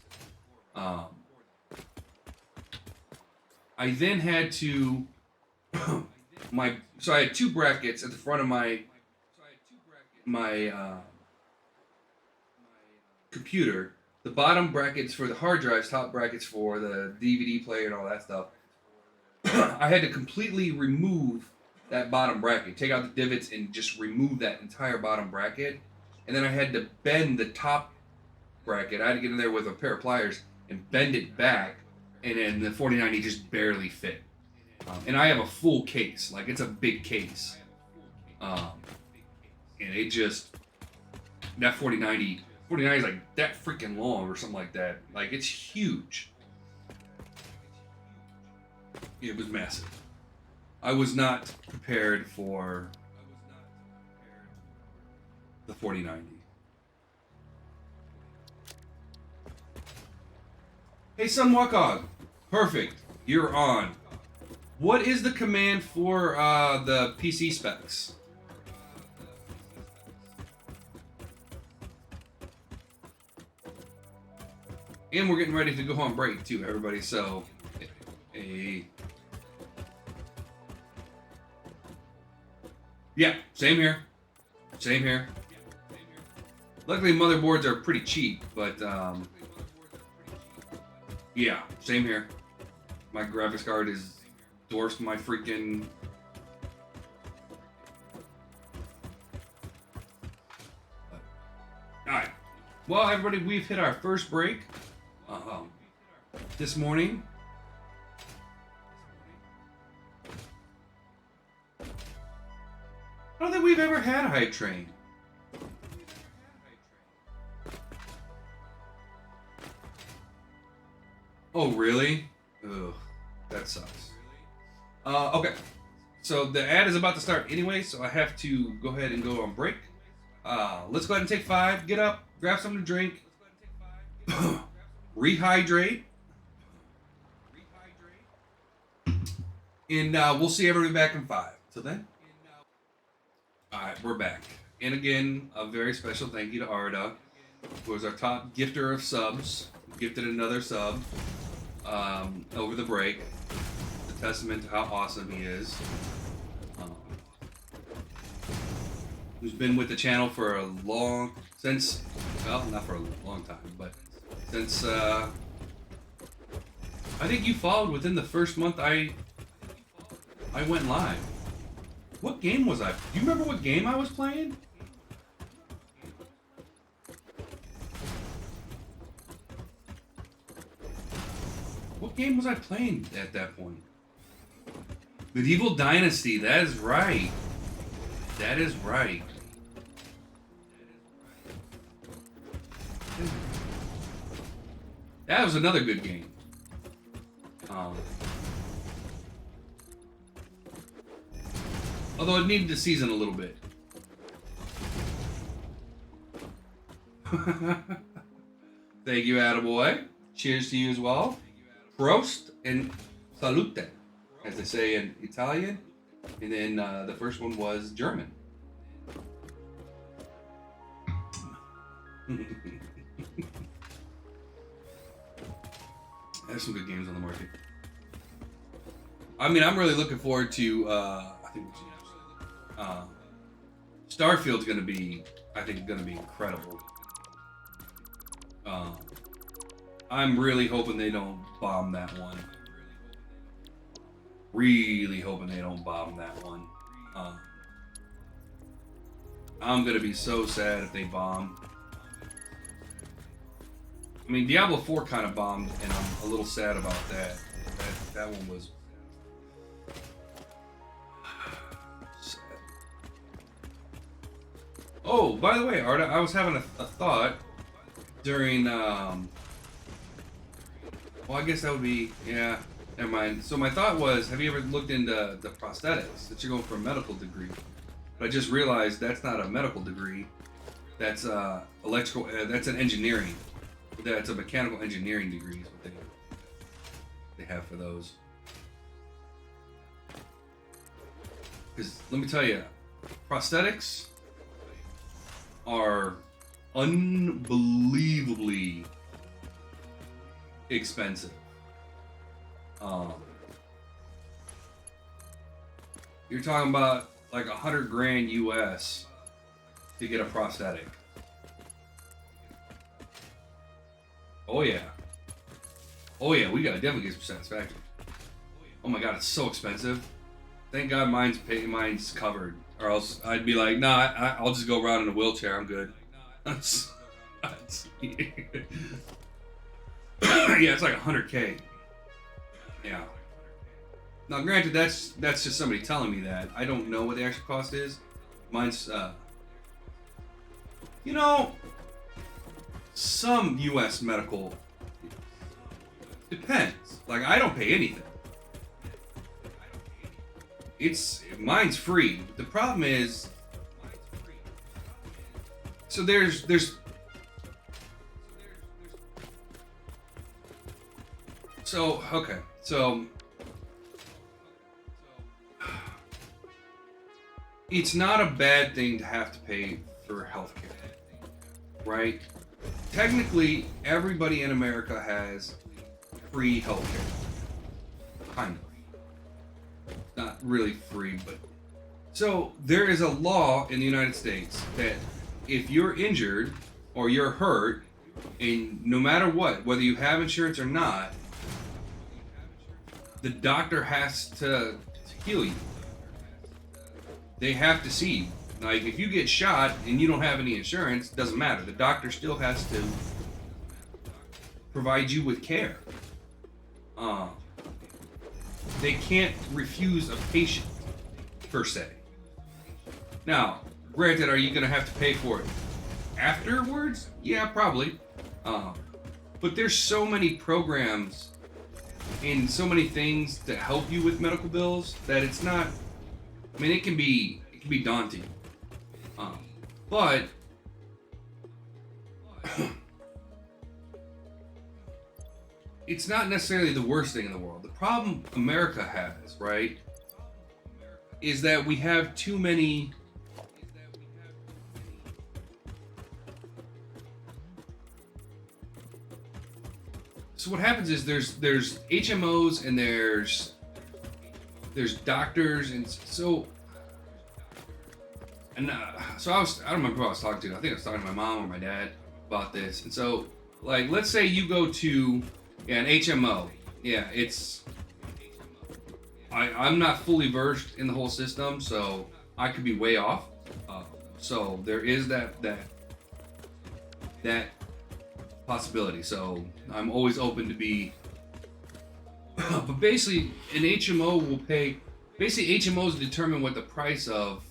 I then had to so I had two brackets at the front of my computer. The bottom brackets for the hard drives, top brackets for the DVD player and all that stuff. I had to completely remove that bottom bracket, take out the divots and just remove that entire bottom bracket. And then I had to bend the top bracket. I had to get in there with a pair of pliers and bend it back, and then the 4090 just barely fit. And I have a full case, like it's a big case. And it just, that 4090 is like that freaking long or something like that. Like it's huge. It was massive. I was not prepared for the 4090. Hey, Sunwalkog. Perfect. You're on. What is the command for the PC specs? And we're getting ready to go on break too, everybody. So, yeah, same here. Same here. Luckily, motherboards are pretty cheap, but yeah, same here. My graphics card is dwarfs my freaking. Alright. Well, everybody, we've hit our first break this morning. I don't think we've ever had a hype train. Oh, really? Ugh, that sucks. Okay. So the ad is about to start anyway, so I have to go ahead and go on break. Let's go ahead and take 5. Get up, grab something to drink, rehydrate, and we'll see everybody back in 5. Till then. Alright, we're back. And again, a very special thank you to Arda, who was our top gifter of subs. Gifted another sub over the break. It's a testament to how awesome he is. Who's been with the channel for a long, well, not for a long time, but since, I think you followed within the first month I went live. What game was I? Do you remember what game I was playing? What game was I playing at that point? Medieval Dynasty, that is right. That is right. That was another good game. Although it needed to season a little bit. Thank you, attaboy. Cheers to you as well. Prost and salute, as they say in Italian. And then the first one was German. There's some good games on the market. I mean, I'm really looking forward to, I think Starfield's going to be, I think, going to be incredible. I'm really hoping they don't bomb that one. Really hoping they don't bomb that one. I'm going to be so sad if they bomb. I mean, Diablo 4 kind of bombed, and I'm a little sad about that. That one was sad. Oh, by the way, Arda, I was having a thought during, well, I guess that would be, yeah, never mind. So my thought was, have you ever looked into the prosthetics that you're going for a medical degree? But I just realized that's not a medical degree. That's electrical, that's an engineering. That's a mechanical engineering degree is what they have for those. Because let me tell you, prosthetics are unbelievably expensive. You're talking about like $100,000 US to get a prosthetic. Oh yeah. Oh yeah, we gotta definitely get some Satisfactory. Oh my god, it's so expensive. Thank God mine's covered. Or else I'd be like, nah, I'll just go around in a wheelchair, I'm good. Yeah, it's like $100K. Yeah. Now granted, that's just somebody telling me that. I don't know what the actual cost is. Mine's, you know, some U.S. medical depends. Like, I don't pay anything. Mine's free. The problem is, so there's so okay, so it's not a bad thing to have to pay for healthcare, right? technically everybody in America has free healthcare. Kind of. Not really free, but so there is a law in the United States that if you're injured or you're hurt, and no matter what, whether you have insurance or not, the doctor has to heal you. They have to see you. Like if you get shot and you don't have any insurance, it doesn't matter. The doctor still has to provide you with care. They can't refuse a patient, per se. Now, granted, are you going to have to pay for it afterwards? Yeah, probably. But there's so many programs and so many things to help you with medical bills that it's not. I mean, it can be daunting. But it's not necessarily the worst thing in the world. The problem America has, right, is that we have too many. So what happens is there's HMOs and there's doctors, and so I don't remember who I was talking to. I think I was talking to my mom or my dad about this. And so, like, let's say you go to an HMO. Yeah, I'm not fully versed in the whole system, so I could be way off. So there is that possibility. So I'm always open to be. But basically, an HMO will pay. Basically, HMOs determine what the price of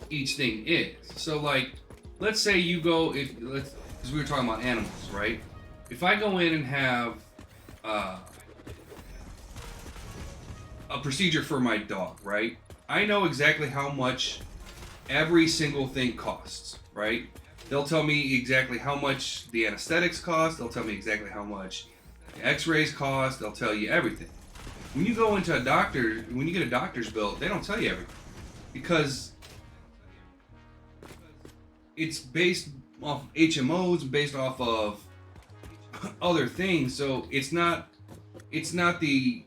each thing is. So, like, let's say you go because we were talking about animals, right? If I go in and have a procedure for my dog, right? I know exactly how much every single thing costs, right? They'll tell me exactly how much the anesthetics cost. They'll tell me exactly how much the x-rays cost. They'll tell you everything. When you go into a doctor, when you get a doctor's bill, they don't tell you everything. Because it's based off HMOs, based off of other things. So it's not the,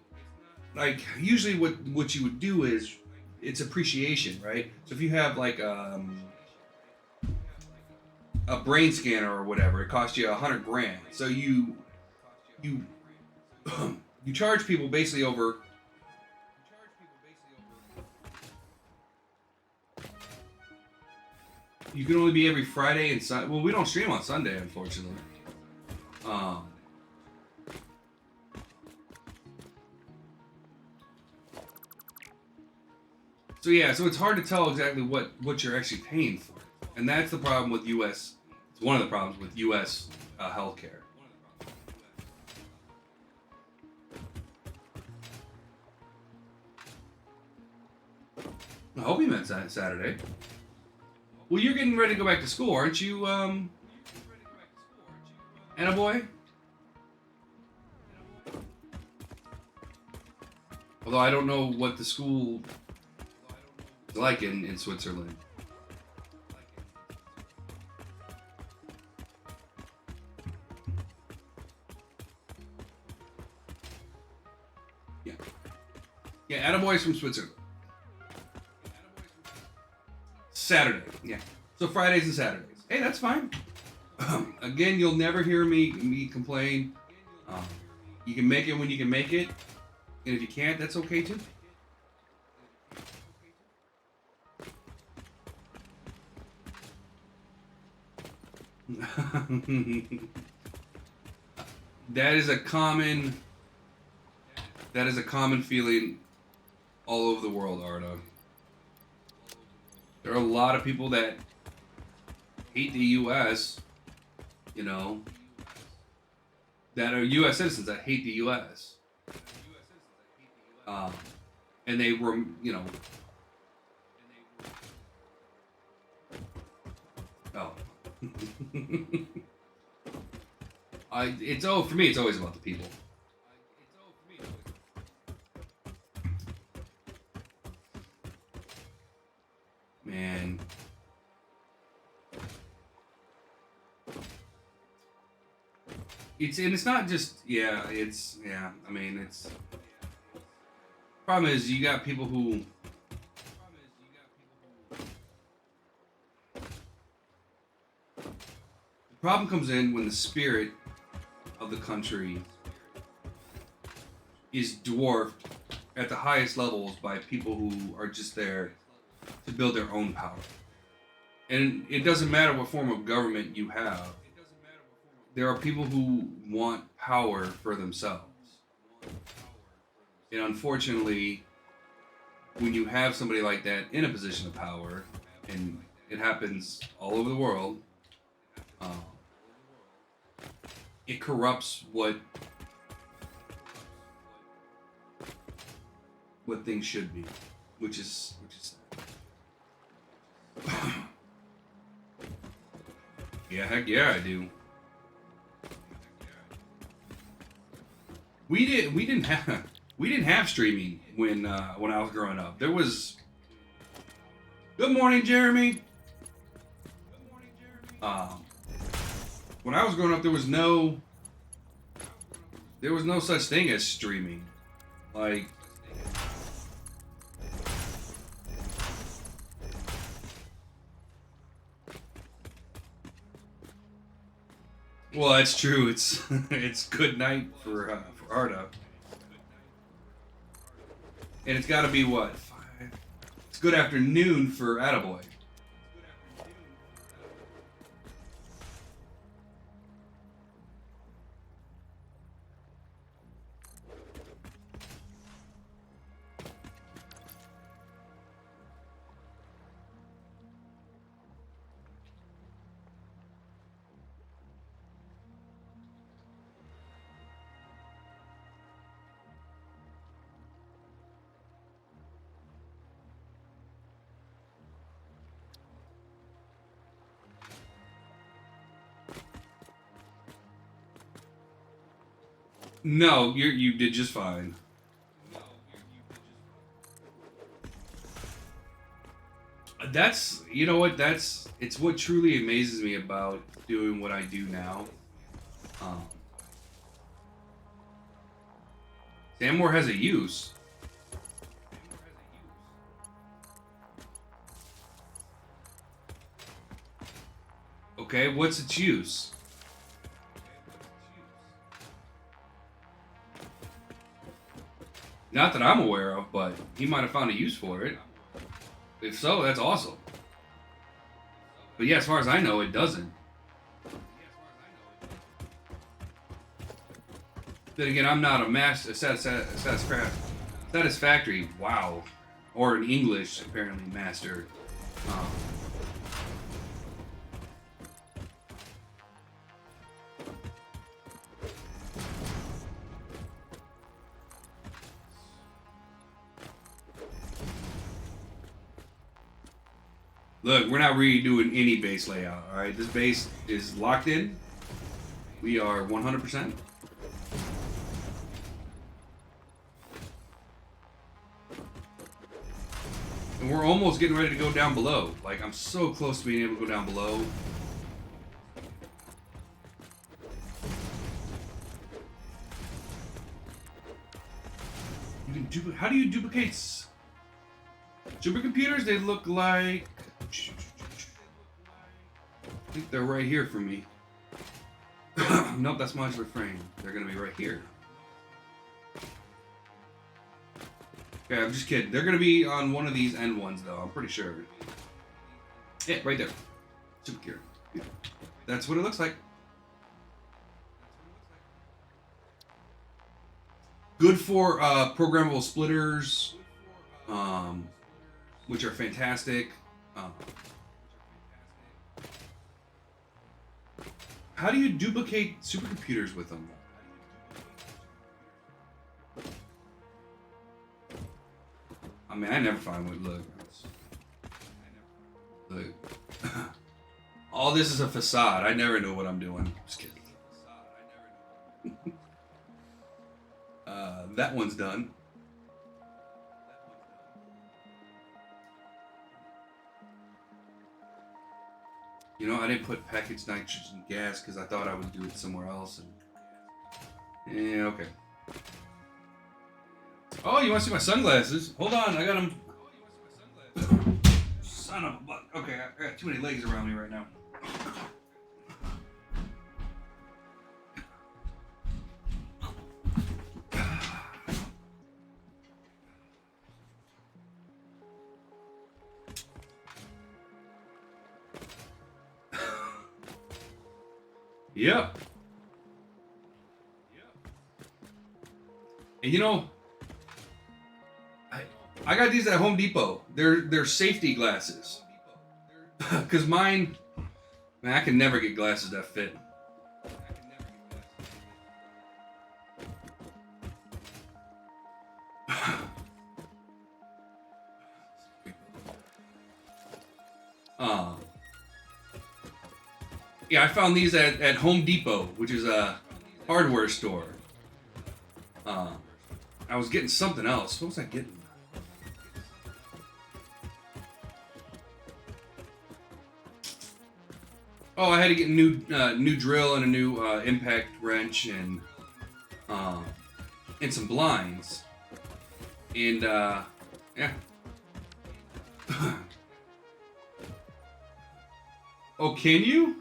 like, usually what you would do is it's appreciation, right? So if you have like a brain scanner or whatever, it costs you $100,000. So you you charge people basically over. You can only be every Friday and Sunday. Well, we don't stream on Sunday, unfortunately. So yeah, so it's hard to tell exactly what you're actually paying for, and that's the problem with U.S. It's one of the problems with U.S. Healthcare. I hope you meant Saturday. Well, you're getting ready to go back to school, aren't you, Anna boy? Although I don't know what the school is like in Switzerland. Yeah. Yeah, Anna boy's from Switzerland. Saturday, yeah. So Fridays and Saturdays. Hey, that's fine. Again, you'll never hear me complain. You can make it when you can make it, and if you can't, that's okay too. That is a common feeling all over the world, Arda. There are a lot of people that hate the U.S., you know, that are U.S. citizens that hate the U.S. And they were, you know, oh. For me, it's always about the people. Man. it's not just yeah. I mean, it's problem is you got people who the problem comes in when the spirit of the country is dwarfed at the highest levels by people who are just there to build their own power. And it doesn't matter what form of government you have. There are people who want power for themselves. And unfortunately, when you have somebody like that in a position of power, and it happens all over the world, um, it corrupts what things should be, which is sad. Yeah, heck yeah, I do. We didn't have streaming when I was growing up. There was Good morning, Jeremy. Um, when I was growing up, there was no such thing as streaming. Like, well, that's true. It's it's good night for Arda, and it's got to be what 5. It's good afternoon for Attaboy. No, you did just fine. That's you know what that's it's what truly amazes me about doing what I do now. Um, Sammore has a use. Okay, what's its use? Not that I'm aware of, but he might have found a use for it. If so, that's awesome. But yeah, as far as I know, it doesn't. Then again, I'm not a master satisfactory. Wow, or an English apparently master. Um, Look, we're not redoing any base layout. All right, this base is locked in. We are 100%. And we're almost getting ready to go down below. Like, I'm so close to being able to go down below. How do you duplicate supercomputers? They look like... I think they're right here for me. Nope, that's modular frame. They're gonna be right here. Okay, I'm just kidding. They're gonna be on one of these end ones, though. I'm pretty sure. Yeah, right there. Supercure. Yeah. That's what it looks like. Good for programmable splitters, which are fantastic. How do you duplicate supercomputers with them? I mean, I never find one. Look. All this is a facade. I never know what I'm doing. Just kidding. That one's done. You know, I didn't put packaged nitrogen gas because I thought I would do it somewhere else. And Yeah, okay. Oh, you want to see my sunglasses? Hold on, I got them. Son of a buck. Okay, I got too many legs around me right now. Yep. And you know, I got these at Home Depot. They're safety glasses. Cause mine, man, I can never get glasses that fit. Yeah, I found these at Home Depot, which is a hardware store. I was getting something else. What was I getting? Oh, I had to get a new drill and a new impact wrench and some blinds. And yeah. Oh, can you?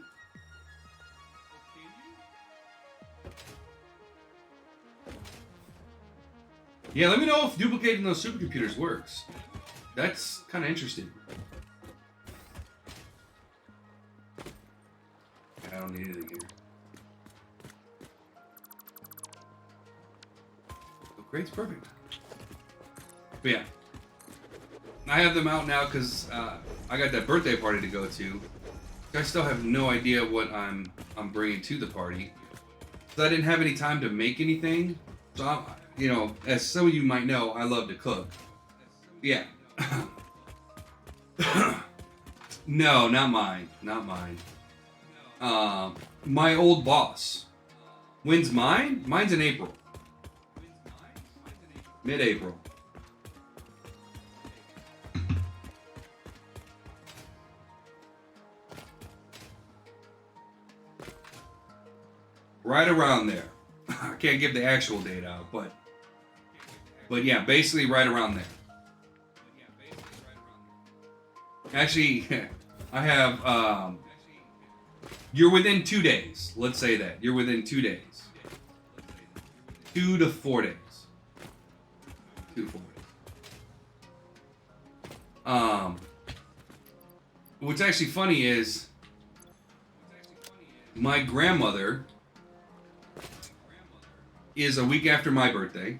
Yeah, let me know if duplicating those supercomputers works. That's kind of interesting. I don't need anything here. Oh, great, it's perfect. But yeah, I have them out now because I got that birthday party to go to. I still have no idea what I'm bringing to the party. So I didn't have any time to make anything. So I'm, you know, as some of you might know, I love to cook. Yeah. No, not mine. Not mine. My old boss. When's mine? Mine's in April. Mid-April. Right around there. I can't give the actual date out, but yeah, basically right around there. Actually, I have you're within 2 days. Let's say that. You're within 2 days. 2 to 4 days. 2 to 4 days. What's actually funny is my grandmother is a week after my birthday.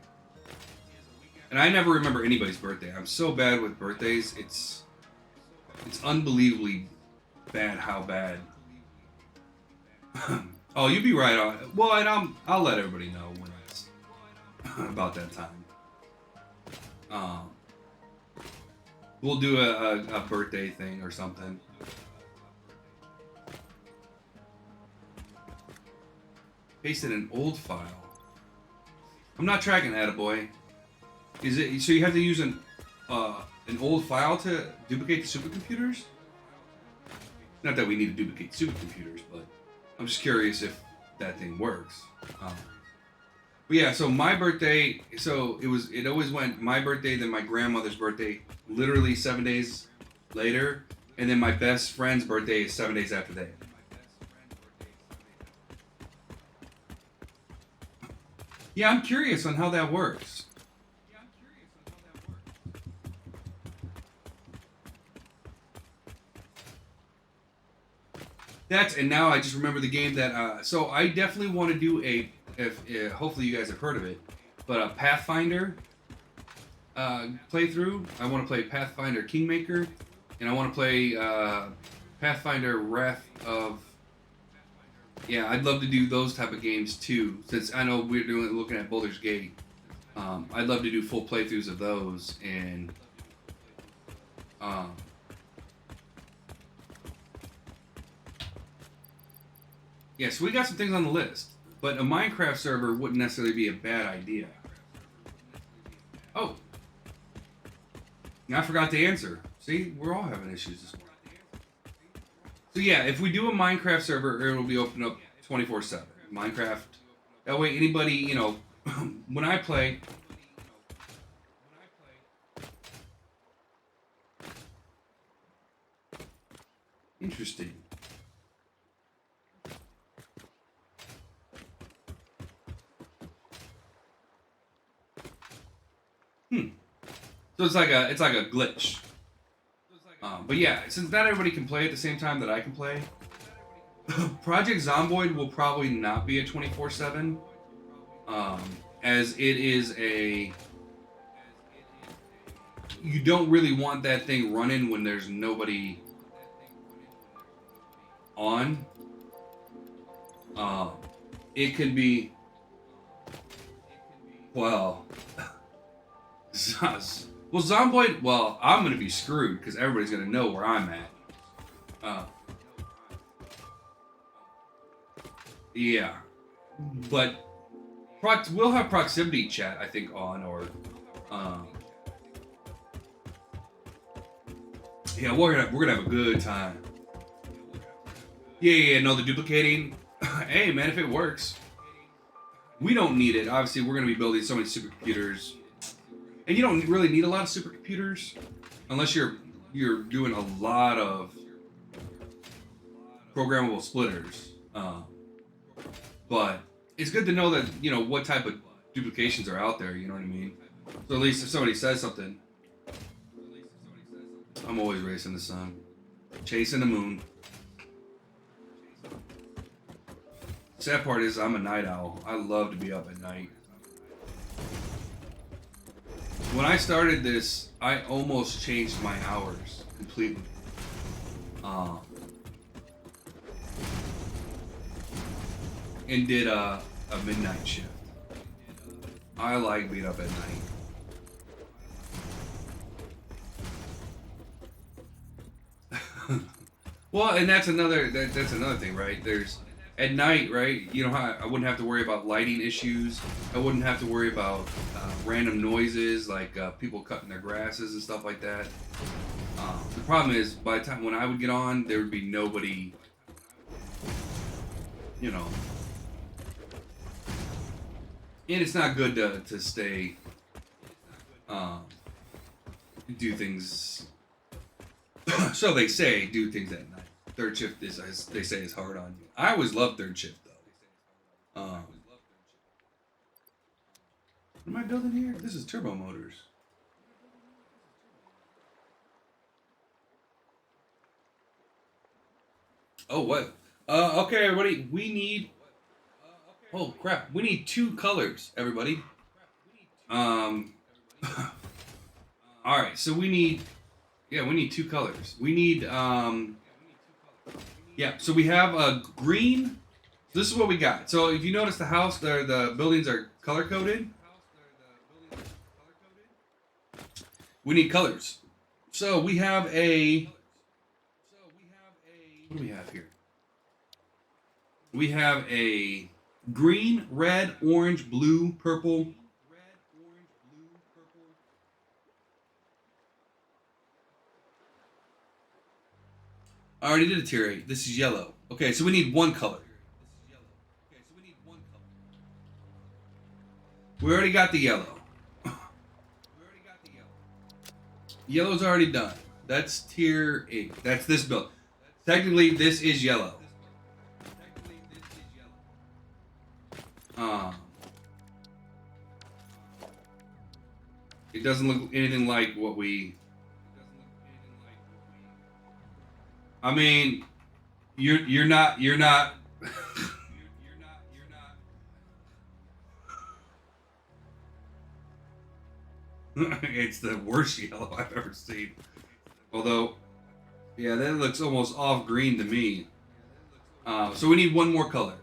And I never remember anybody's birthday. I'm so bad with birthdays. It's unbelievably bad how bad. Oh, you'd be right on. Well, and I'll let everybody know when it's about that time. We'll do a birthday thing or something. Pasted an old file. I'm not tracking that, boy. Is it so? You have to use an old file to duplicate the supercomputers? Not that we need to duplicate supercomputers, but I'm just curious if that thing works. But yeah, so my birthday. So it always went my birthday, then my grandmother's birthday, literally 7 days later, and then my best friend's birthday is 7 days after that. Yeah, I'm curious on how that works. And now I just remember the game that, so I definitely want to do hopefully you guys have heard of it, but a Pathfinder playthrough. I want to play Pathfinder Kingmaker, and I want to play Pathfinder Wrath of... Yeah, I'd love to do those type of games too, since I know we're looking at Baldur's Gate. I'd love to do full playthroughs of those, and yeah, so we got some things on the list, but a Minecraft server wouldn't necessarily be a bad idea. Oh, I forgot to answer. See, we're all having issues this morning. So yeah, if we do a Minecraft server, it'll be open up 24/7. Minecraft That way, anybody, you know, when I play, interesting. So it's like a glitch. But yeah, since not everybody can play at the same time that I can play, Project Zomboid will probably not be a 24/7, as it is a. You don't really want that thing running when there's nobody on. Um, it can be, well, Zomboid. Well, I'm gonna be screwed because everybody's gonna know where I'm at. Uh, yeah, but we'll have proximity chat, I think, on or. Um, yeah, we're gonna have a good time. Yeah, no, the duplicating. Hey, man, if it works, we don't need it. Obviously, we're gonna be building so many supercomputers, and you don't really need a lot of supercomputers unless you're doing a lot of programmable splitters. But it's good to know that what type of duplications are out there. You know what I mean? So at least if somebody says something, I'm always racing the sun, chasing the moon. Sad part is I'm a night owl. I love to be up at night. When I started this, I almost changed my hours completely. And did a midnight shift. I like being up at night. Well, and that's another thing, right? There's at night, right? You know how I wouldn't have to worry about lighting issues. I wouldn't have to worry about random noises like people cutting their grasses and stuff like that. The problem is, by the time when I would get on, there would be nobody. And it's not good to stay, do things. So they say, do things at night. Third shift is, as they say, is hard on you. I always loved third shift though. What am I building here? This is turbo motors. Oh, what? Okay, everybody. We need. Oh crap! We need 2 colors, everybody. All right. So we need. Yeah, we need 2 colors. We need. Yeah. So we have a green. This is what we got. So if you notice, the house, the buildings are color coded. We need colors. So we have a. What do we have here? We have a green, red, orange, blue, purple. I already did a tier 8. This is yellow. Okay, so we need 1 color. We already got the yellow. Yellow's already done. That's tier 8. That's this build. Technically, this is yellow. It doesn't look anything like what we. I mean, you're not. It's the worst yellow I've ever seen. Although, yeah, that looks almost off green to me. So we need 1 more color.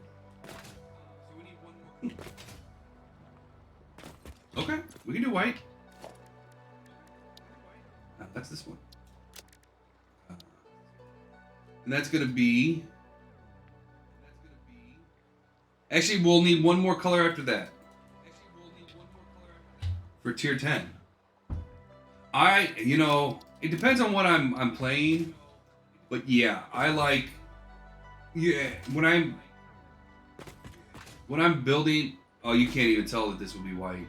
Okay, we can do white. No, that's this one. And that's gonna be. Actually, we'll need 1 more color after that. For tier 10. It depends on what I'm playing, but yeah, I like. Yeah, when When I'm building, oh, you can't even tell that this would be white.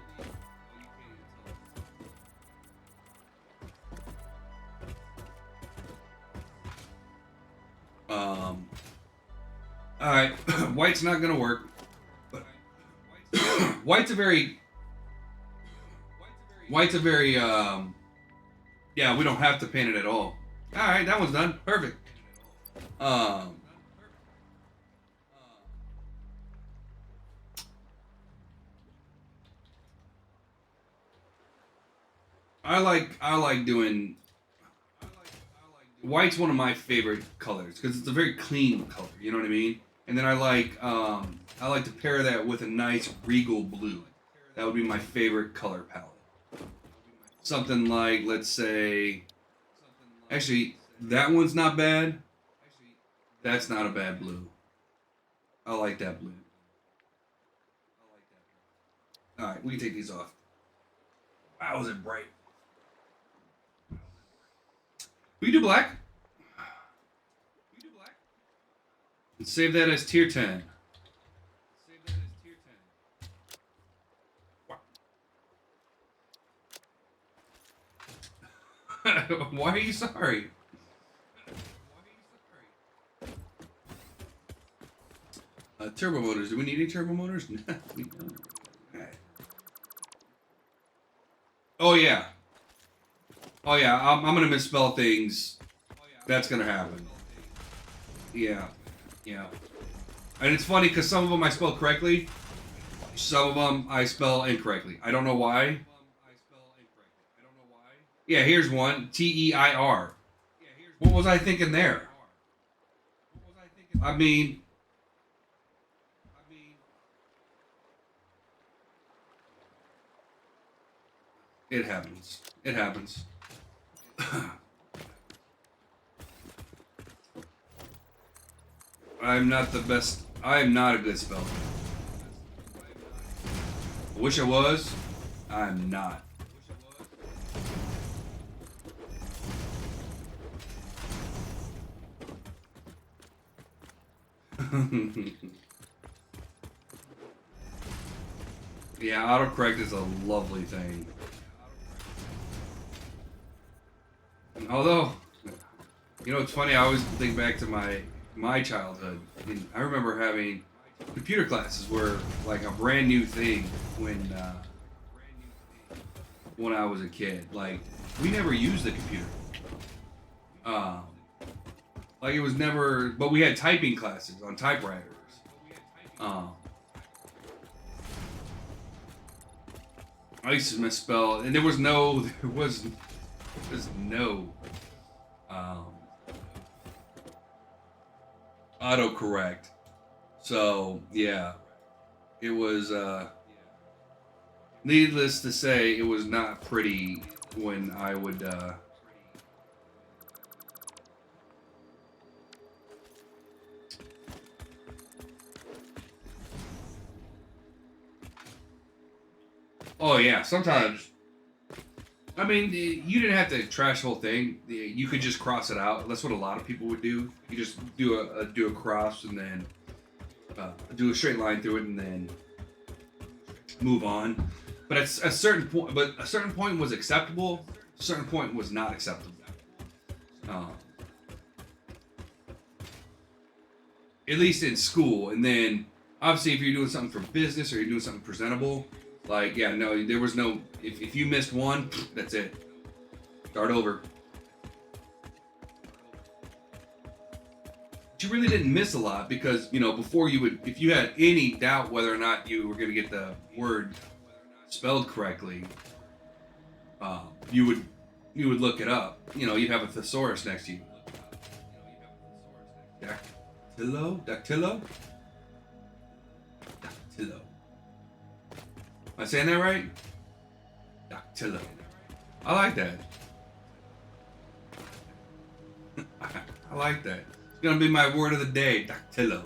All right, white's not gonna work. But white's a very, yeah, we don't have to paint it at all. All right, that one's done. Perfect. Um, I like doing white's one of my favorite colors because it's a very clean color. You know what I mean? And then I like to pair that with a nice regal blue. That would be my favorite color palette. Something like, let's say, actually, that one's not bad. That's not a bad blue. I like that blue. All right, we can take these off. Wow, was it bright? We can do black. And save that as tier 10. Why are you sorry? Turbo motors. Do we need any turbo motors? We don't. Right. Oh yeah. Oh yeah. I'm gonna misspell things. That's gonna happen. Yeah. Yeah. And it's funny because some of them I spell correctly. Some of them I spell incorrectly. I don't know why. Yeah, here's one. Teir. What was I thinking there? I mean, it happens. It happens. I'm not the best. I am not a good speller. I wish I was. I'm not. Yeah, autocorrect is a lovely thing. Although, you know, it's funny. I always think back to my childhood. And I remember having computer classes were like a brand new thing when I was a kid. Like we never used the computer. Um, like it was never. But we had typing classes on typewriters. Um, I used to misspell, and there was no um, autocorrect. So yeah, it was. Needless to say, it was not pretty when I would. Oh yeah, sometimes. I mean, you didn't have to trash the whole thing. You could just cross it out. That's what a lot of people would do. You just do a cross and then do a straight line through it and then move on. But at a certain point, was acceptable. A certain point was not acceptable. Um, at least in school, and then obviously if you're doing something for business or you're doing something presentable, like yeah, no, there was no. If you missed one, that's it. Start over. But you really didn't miss a lot because you know before you would, if you had any doubt whether or not you were going to get the word spelled correctly, you would look it up. You know, you'd have a thesaurus next to you. Dactylo. Am I saying that right? Dactylo. I like that. I like that. It's gonna be my word of the day, dactylo.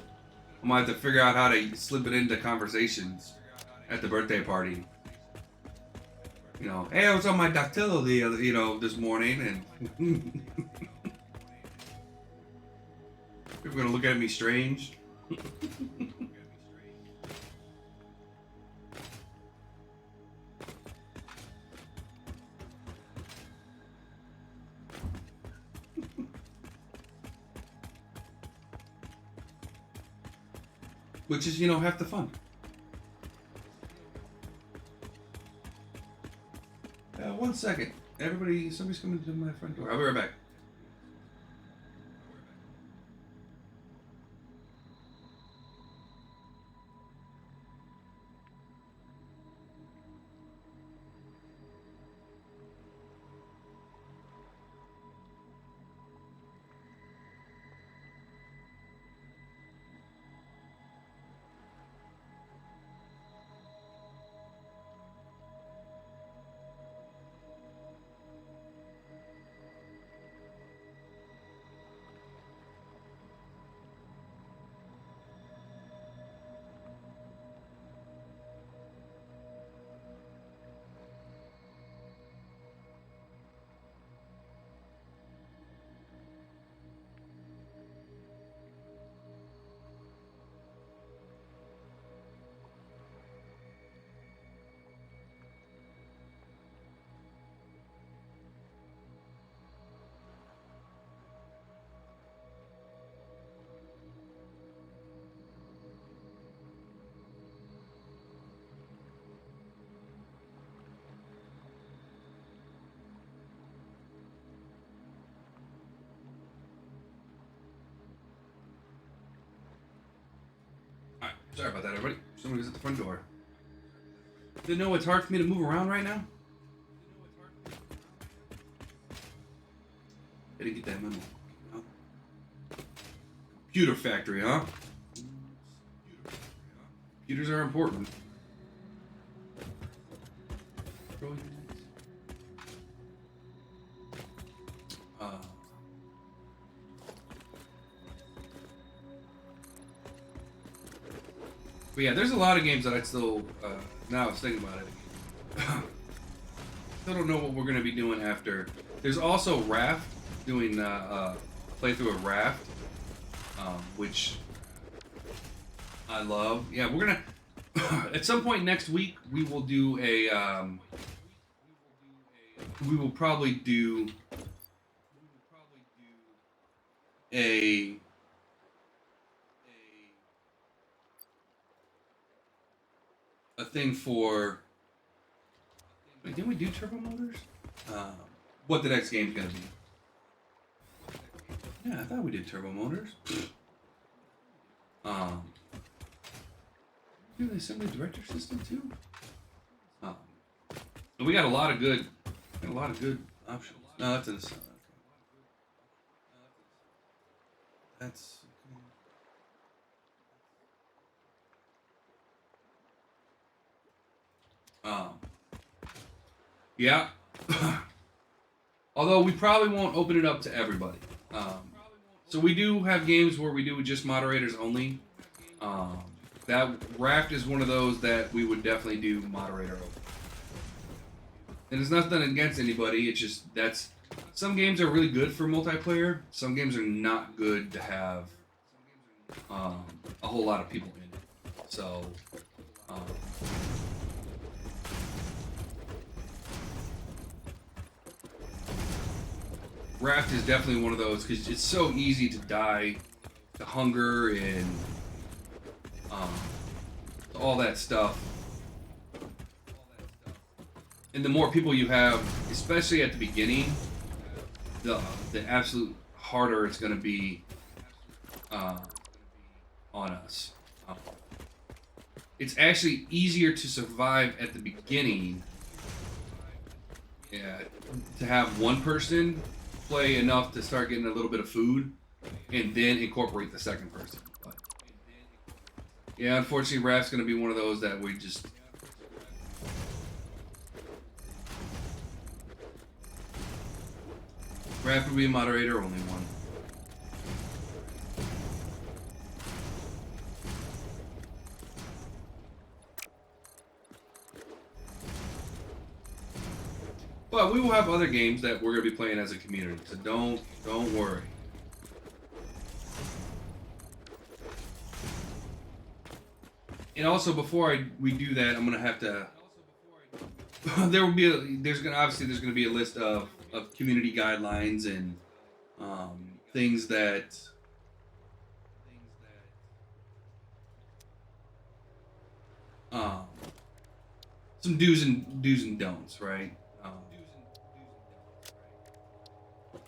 I'm gonna have to figure out how to slip it into conversations at the birthday party. You know, hey, I was on my dactylo this morning, and people are gonna look at me strange. which is, half the fun. One second. Everybody, somebody's coming to my front door. I'll be right back. Alright, sorry about that, everybody. Somebody's at the front door. Didn't know it's hard for me to move around right now? I didn't get that memo. Huh? Computer factory, huh? Computers are important. But yeah, there's a lot of games that I'd still, now I was thinking about it. Still don't know what we're going to be doing after. There's also Raft, doing a playthrough of Raft, which I love. Yeah, we're going to, at some point next week, we will do a, we will probably do a thing for. Wait, didn't we do turbo motors? What the next game's gonna be? Yeah, I thought we did turbo motors. Do the assembly director system too? We got a lot of good, options. No, that's in the. Okay. That's. Yeah. Although we probably won't open it up to everybody. So we do have games where we do just moderators only. That Raft is one of those that we would definitely do moderator only. And it's nothing against anybody. It's just that's some games are really good for multiplayer. Some games are not good to have a whole lot of people in it. So. Raft is definitely one of those because it's so easy to die to hunger and all that stuff. And the more people you have, especially at the beginning, the absolute harder it's going to be on us. It's actually easier to survive at the beginning. Yeah, to have one person play enough to start getting a little bit of food, and then incorporate the second person. But yeah, unfortunately, Raft's going to be one of those that we just. Raft will be a moderator, only one. But we will have other games that we're going to be playing as a community, so don't worry. And also, before we do that, I'm going to have to. There's going to be a list of community guidelines and things that Um, some do's and don'ts, right?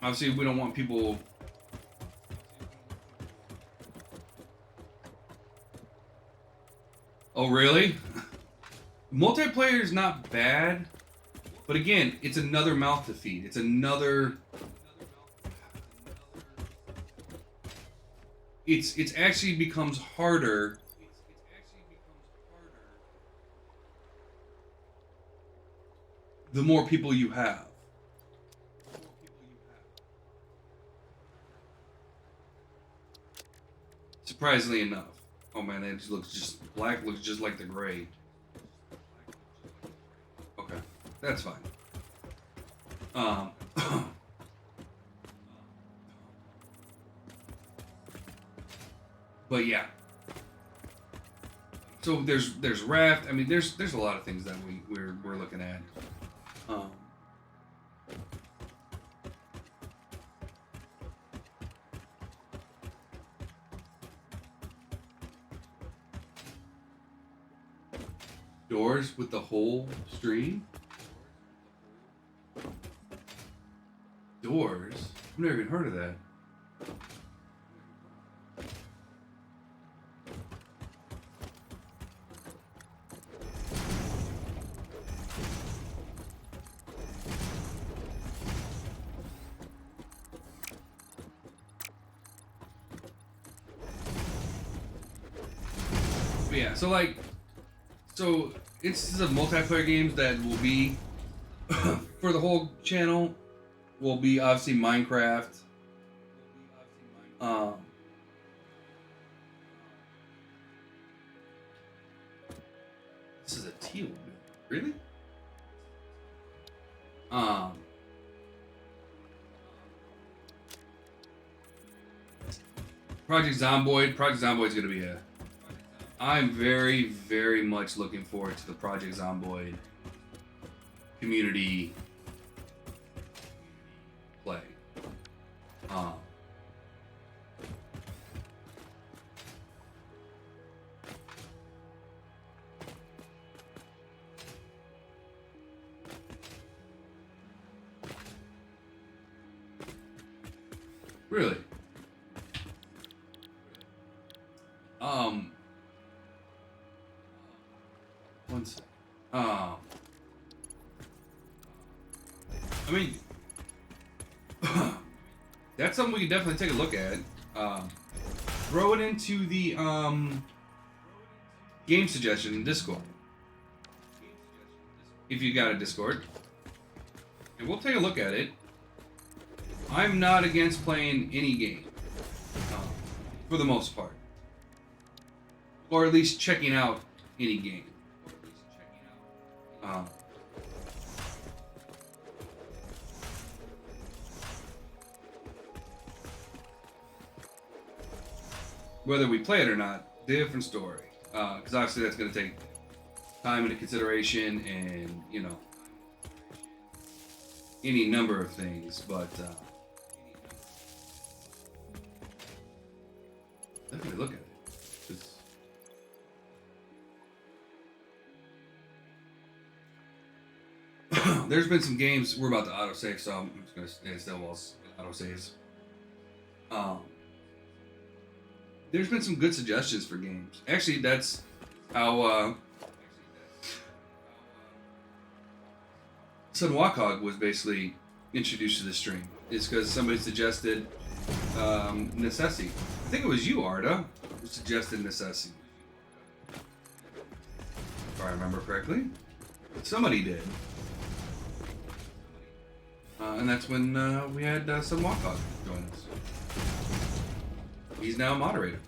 Obviously, we don't want people. Oh, really? Multiplayer is not bad, but again, it's another mouth to feed. It's another. It's actually becomes harder. The more people you have. Surprisingly enough. Oh man, that just looks just black. Looks just like the gray. Okay, that's fine. Um, but yeah. So there's raft. I mean, there's a lot of things that we're looking at. Um, doors with the whole stream. Doors. I've never even heard of that. But yeah, so instances of multiplayer games that will be for the whole channel will be obviously Minecraft. Um, this is a teal, really? Project Zomboid. Project Zomboid is going to be a. I'm very, very much looking forward to the Project Zomboid community play. Um, really. One sec. I mean, that's something we can definitely take a look at. Throw it into the game suggestion in Discord. If you got a Discord. And we'll take a look at it. I'm not against playing any game. For the most part. Or at least checking out any game. Whether we play it or not, different story. Because obviously that's going to take time into consideration and, you know, any number of things. But definitely look at it. There's been some games we're about to autosave, so I'm just going to stay still while autosaves. There's been some good suggestions for games. Actually, that's how Sun Wakog was basically introduced to the stream. It's because somebody suggested Necessity. I think it was you, Arda, who suggested Necessity. If I remember correctly. Somebody did. And that's when we had Sun Wakog join us. He's now a moderator.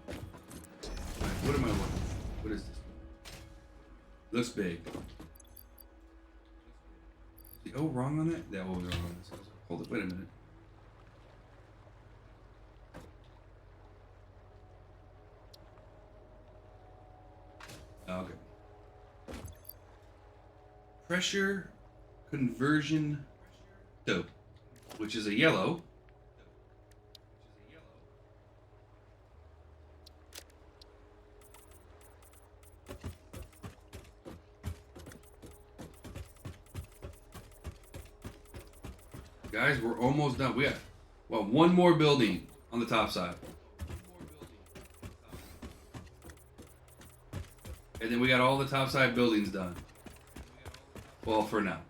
Right, what am I looking at? What is this? Looks big. The O wrong on that? Yeah, what was wrong on this? Hold it, wait a minute. Okay. Pressure conversion dope, which is a yellow. Guys, we're almost done. We got, well, one more building on the top side. And then we got all the top side buildings done. Well, for now.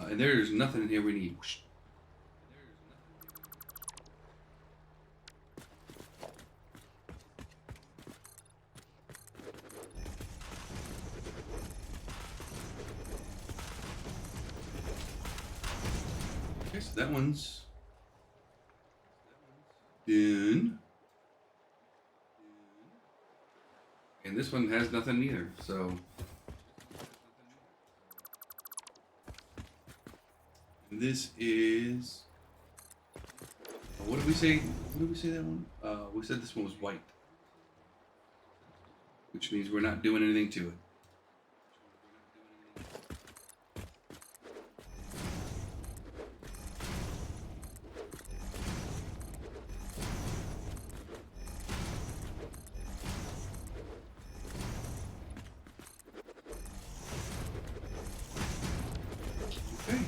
And there's nothing in here we need. Okay, so that one's done. And this one has nothing either, so. This is. What did we say? What did we say that one? We said this one was white, which means we're not doing anything to it. Okay.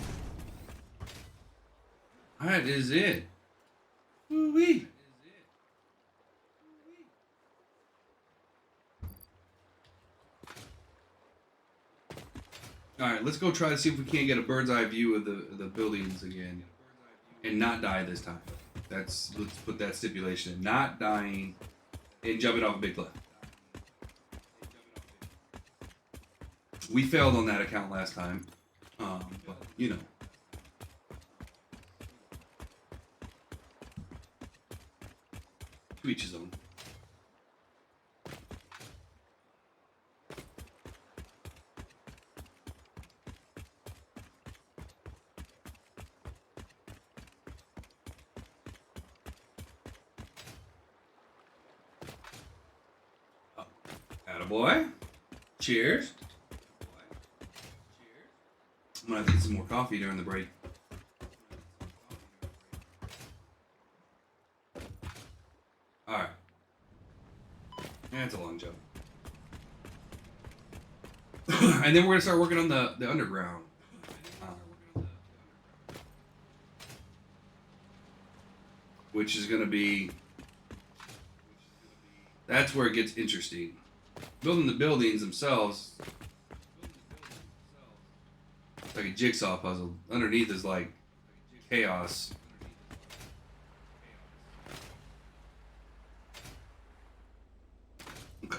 That is it. Woo-wee. All right, let's go try to see if we can't get a bird's eye view of the buildings again, and not die this time. Let's put that stipulation in: not dying and jumping off a big cliff. We failed on that account last time, but you know. To each his own. Oh, attaboy. Cheers. I'm gonna have to get some more coffee during the break. Alright. That's a long jump. And then we're gonna start working on the underground. Which is gonna be, that's where it gets interesting. Building the buildings themselves, it's like a jigsaw puzzle. Underneath is like chaos. Okay.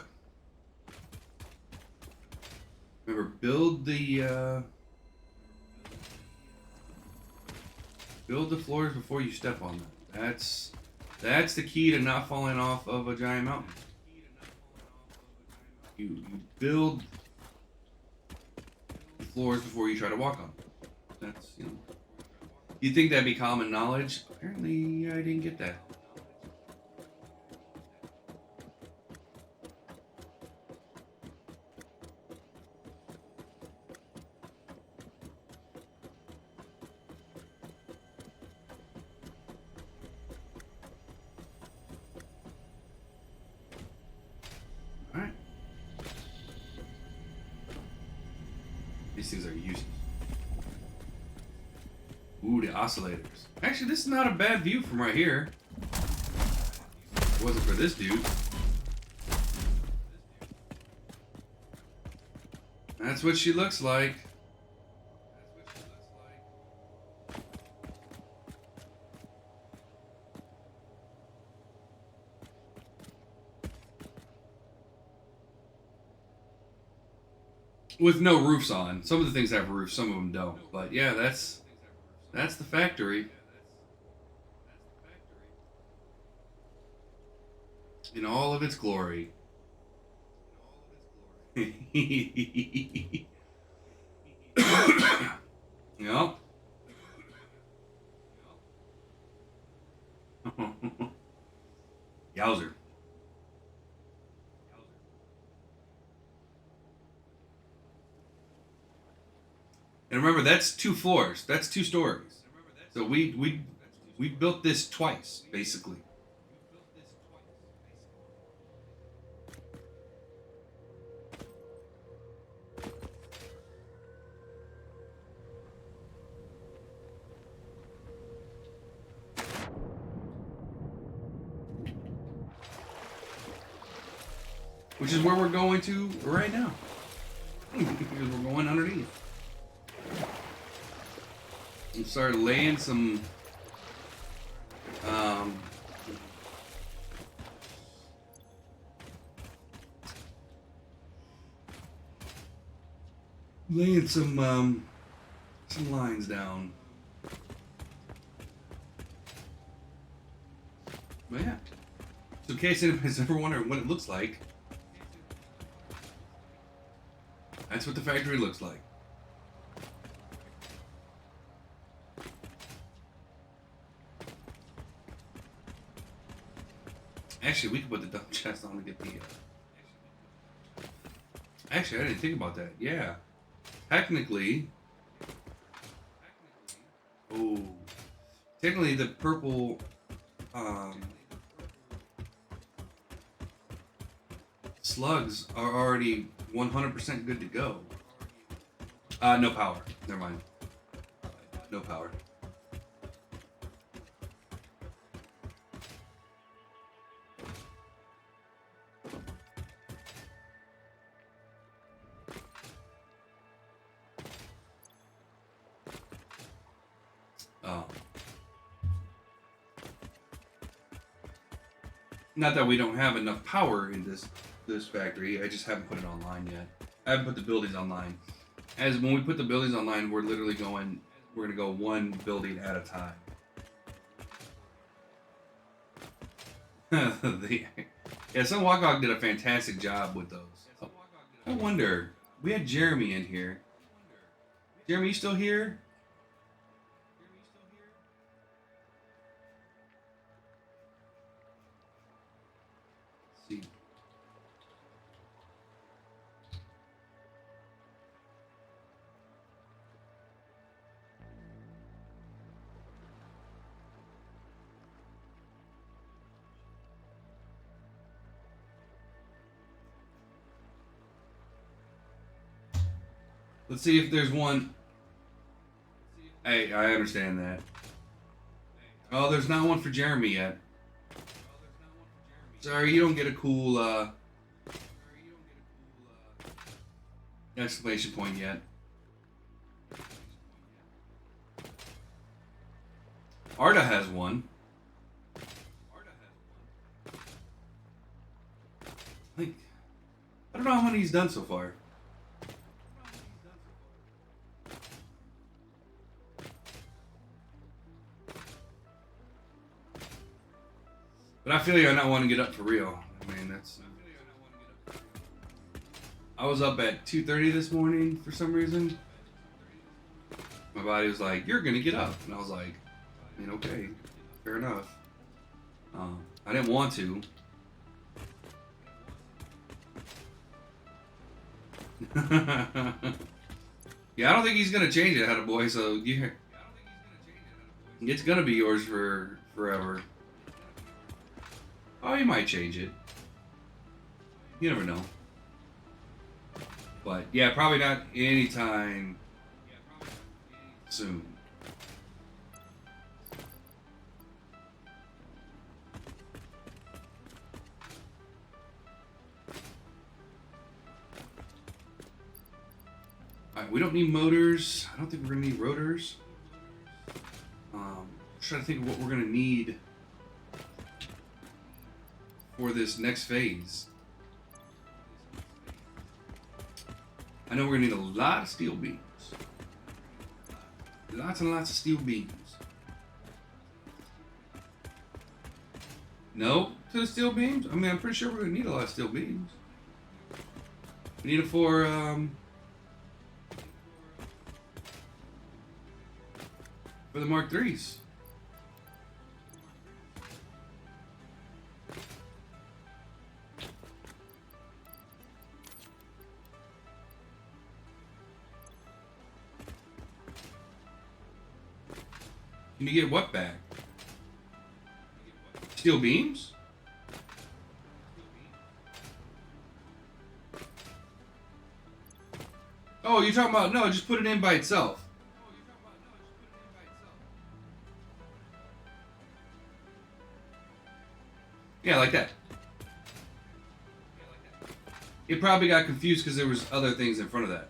Remember, build the floors before you step on them. That's the key to not falling off of a giant mountain. You build the floors before you try to walk on them. That's, you know. You'd think that'd be common knowledge. Apparently, I didn't get that. Alright. These things are useless. Ooh, the oscillators. Actually, this is not a bad view from right here. If it wasn't for this dude. That's what she looks like. With no roofs on. Some of the things have roofs, some of them don't. But yeah, that's the factory. In all of its glory. Yep. Yowzer. And remember, that's 2 floors. That's 2 stories. So we built this twice, basically. which is where we're going to right now. Because we're going underneath. And start laying some some lines down. But yeah. So in case anybody's ever wondering what it looks like, that's what the factory looks like. Actually, we could put the dump chest on to get the... Actually, I didn't think about that. Yeah. Technically... Oh. Technically, the purple... slugs are already 100% good to go. No power. Never mind. No power. Oh. Not that we don't have enough power in this factory. I just haven't put it online yet. I haven't put the buildings online. As when we put the buildings online, we're literally going. We're gonna go one building at a time. Yeah, some Walkog did a fantastic job with those. I wonder. We had Jeremy in here. Jeremy, you still here? Let's see. Let's see if there's one. Hey, I understand that. Oh, there's not one for Jeremy yet. Sorry, you don't get a cool exclamation point yet. Arda has one. Like, I don't know how many he's done so far. But I feel you on not wanting to get up for real. I mean, that's... I was up at 2:30 this morning for some reason. My body was like, you're going to get up. And I was like, I mean, okay, fair enough. I didn't want to. Yeah, I don't think he's going to change it, Attaboy, so yeah. It's going to be yours for forever. Oh, he might change it. You never know. But yeah, probably not anytime soon. Alright, we don't need motors. I don't think we're going to need rotors. I'm trying to think of what we're going to need for this next phase. I know we're gonna need a lot of steel beams. Lots and lots of steel beams. No to the steel beams? I mean, I'm pretty sure we're gonna need a lot of steel beams. We need it for the Mark IIIs. Can you get what back? Steel beams? Oh, you're talking about... No, just put it in by itself. Yeah, like that. It probably got confused because there was other things in front of that.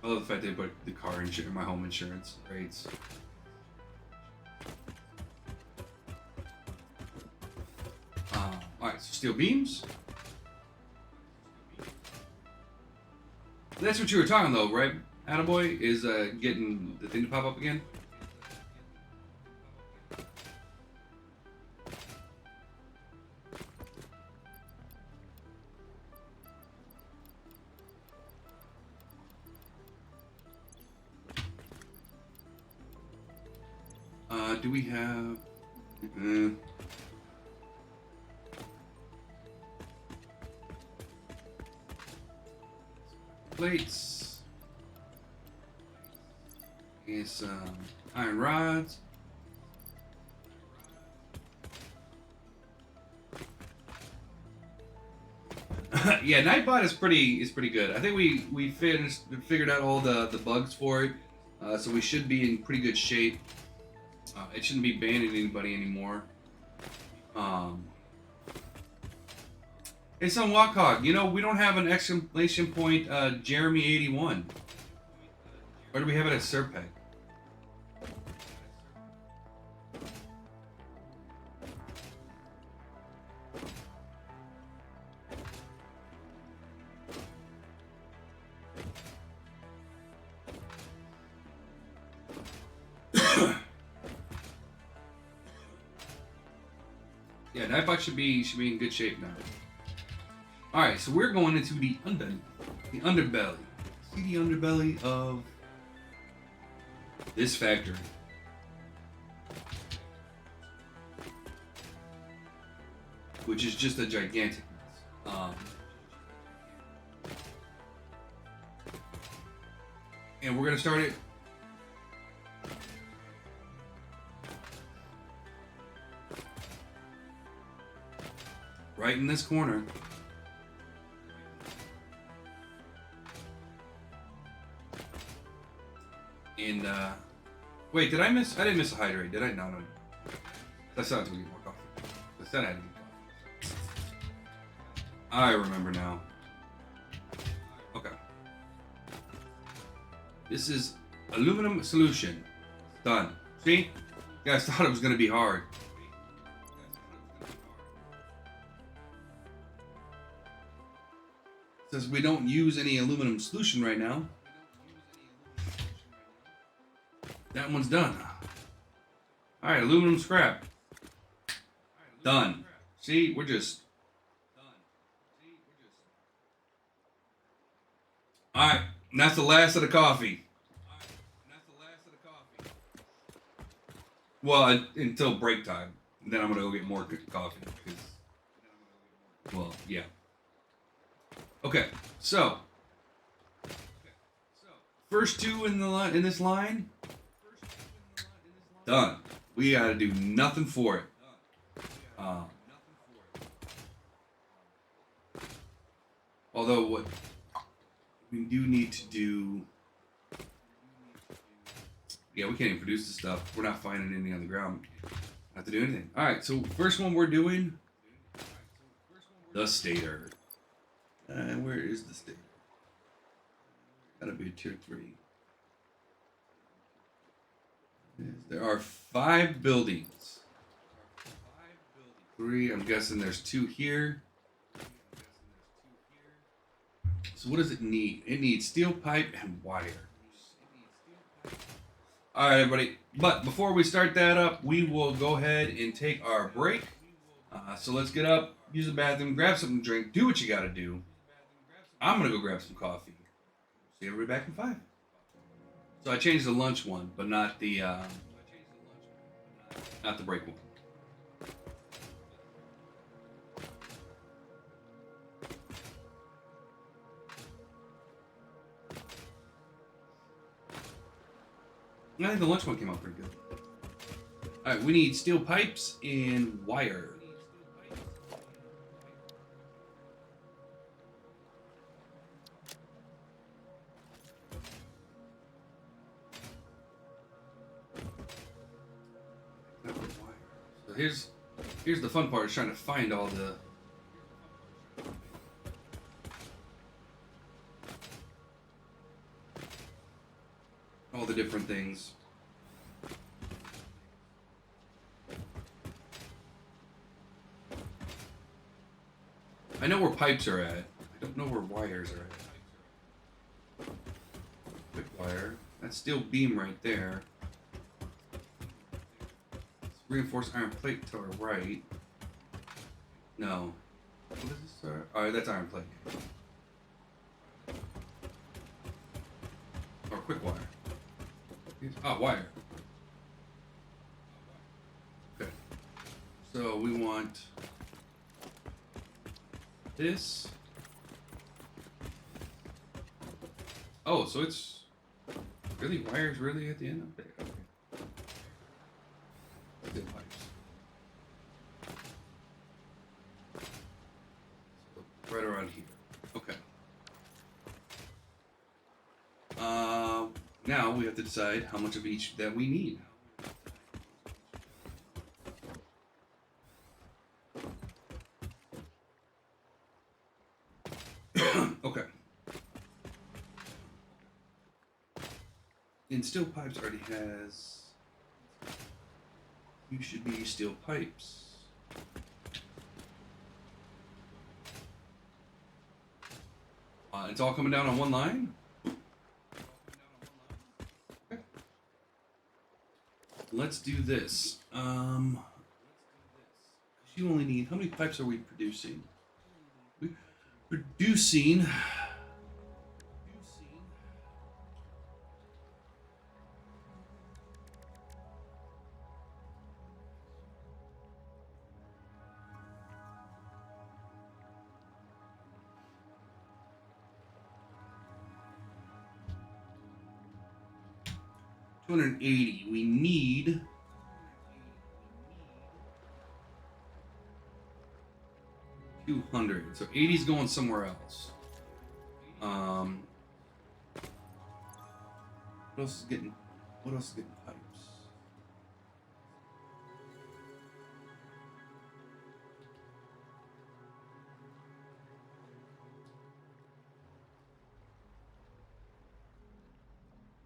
I love the fact they put the car insurance, my home insurance rates. Alright, so steel beams. That's what you were talking though, right? Attaboy is getting the thing to pop up again. Do we have... plates. It's iron rods. Yeah, Nightbot is pretty good. I think we figured out all the bugs for it, so we should be in pretty good shape. It shouldn't be banning anybody anymore. Hey, son, Wakhog, you know, we don't have an exclamation point Jeremy81. Or do we have it at Serpeg? Yeah, Nightbot should be in good shape now. Alright, so we're going into the underbelly. The underbelly. See the underbelly of this factory. Which is just a gigantic mess. And we're gonna start it right in this corner. And wait, did I miss? I didn't miss a hydrate, did I? No. That sounds like we get more coffee. I said I had to get coffee. I remember now. Okay. This is aluminum solution. Done. See? You guys thought it was gonna be hard. Since we don't use any aluminum solution right now, that one's done. Alright, aluminum scrap. Done. See, we're just... Alright, and that's the last of the coffee. Well, until break time. Then I'm gonna go get more coffee. Well, yeah. Okay, so... First two in this line... Done. We gotta do nothing for it. Although what we do need to do... Yeah, we can't even produce this stuff. We're not finding anything on the ground. Not to do anything. Alright, so first one we're doing... The stator. Where is the stator? Gotta be a tier 3. There are 5 buildings. 3, I'm guessing there's 2 here. So what does it need? It needs steel pipe and wire. Alright, everybody. But before we start that up, we will go ahead and take our break. So let's get up, use the bathroom, grab something to drink, do what you gotta do. I'm gonna go grab some coffee. See everybody back in 5. So I changed the lunch one, but not the break one. I think the lunch one came out pretty good. All right, we need steel pipes and wire. So here's the fun part: is trying to find all the different things. I know where pipes are at. I don't know where wires are at. Quick wire. That's steel beam right there. Reinforced iron plate to our right. No. What is this? Alright, that's iron plate. Or quick wire. Wire. Okay. So we want this. Oh, so it's really wires really at the end of it. Okay. Steel pipes. So right around here. Okay. Now we have to decide how much of each that we need. Okay. And steel pipes already has. You should be steel pipes. It's all coming down on one line? Okay. Let's do this. You only need, how many pipes are we producing? We're producing. $280. We need 200. So 80 is going somewhere else. What else is getting? What else is getting pipes?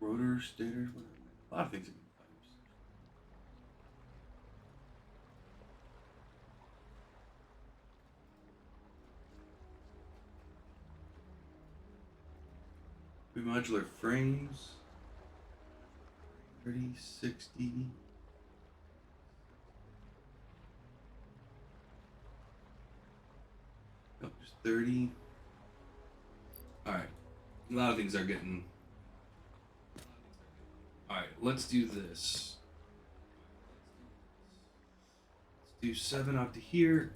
Rotors, stators, whatever. A lot of things are getting pipes. Modular frames. 30, 60. Nope, just 30. Alright. A lot of things are getting. Alright, let's do this. Let's do 7 out to here.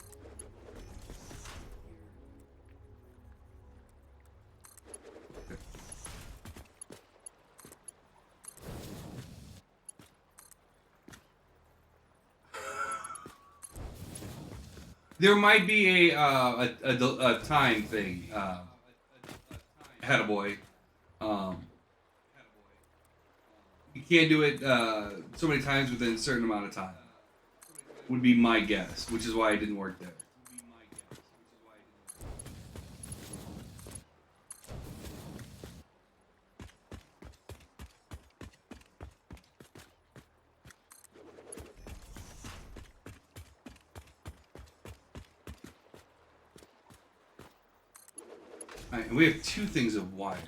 There might be a time thing. Attaboy. You can't do it so many times within a certain amount of time. Would be my guess, which is why it didn't work there. Alright, and we have 2 things of wire.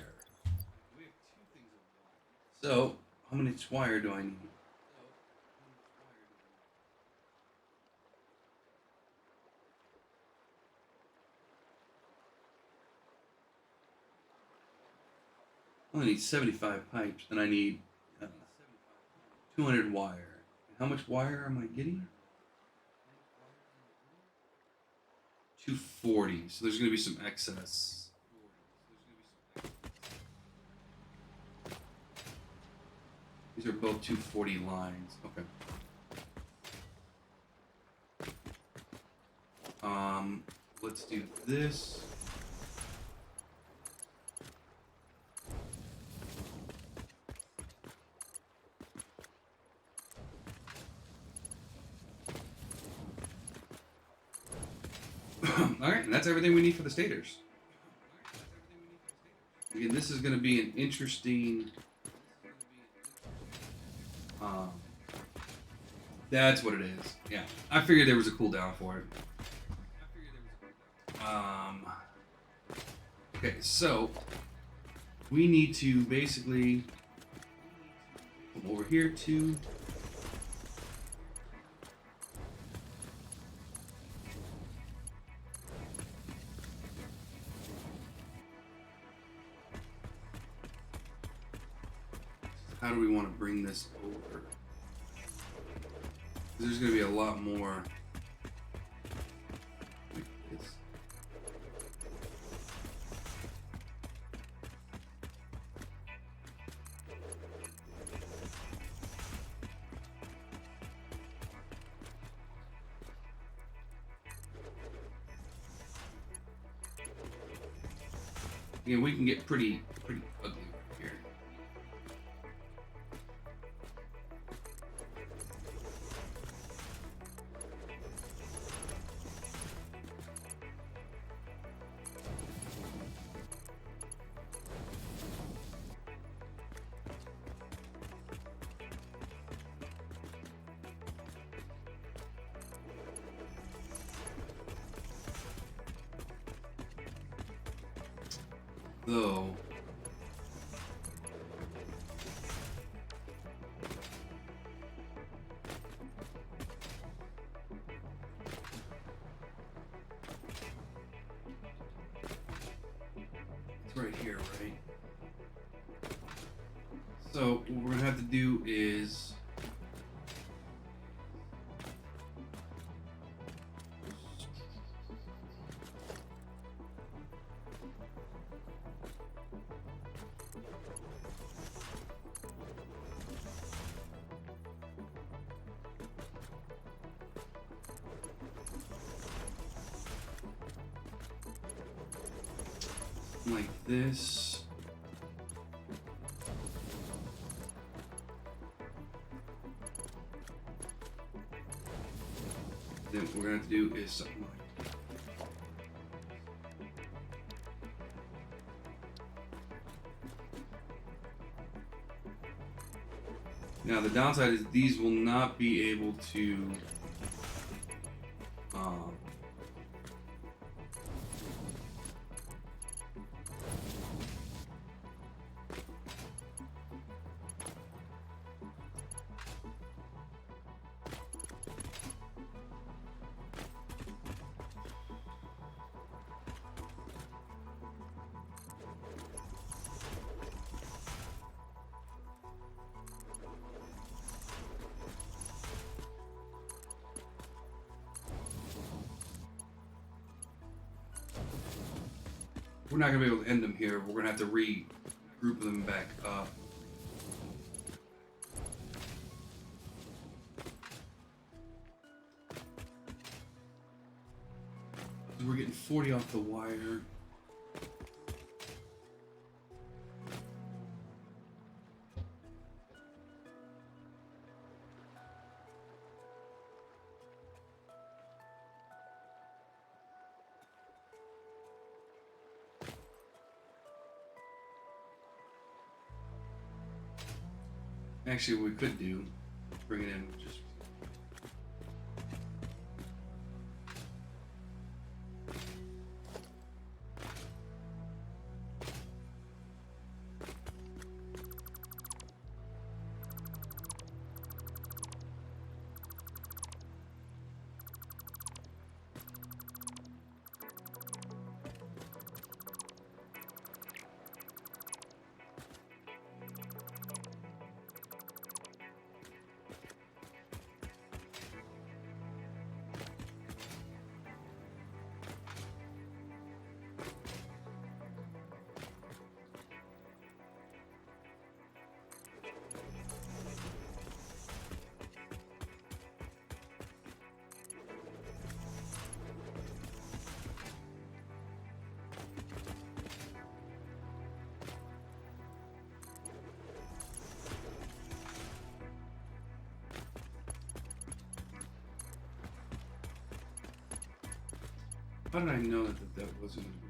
So, how much wire do I need? I only need 75 pipes, and I need 200 wire. How much wire am I getting? 240. So there's going to be some excess. These are both 240 lines. Okay. Let's do this. Alright, and that's everything we need for the stators. Again, this is going to be an interesting... that's what it is. Yeah, I figured there was a cooldown for it. Okay, so we need to basically come over here to... how do we want to bring this over? There's going to be a lot more like this. Again, we can get pretty ugly right here. Though it's right here, right? So what we're gonna have to do is like this. Then what we're gonna have to do is something like now. The downside is these will not be able to we're not gonna be able to end them here. We're gonna have to regroup them back up. So we're getting 40 off the wire. Actually, what we could do, bring it in with just... How did I know that wasn't going to be?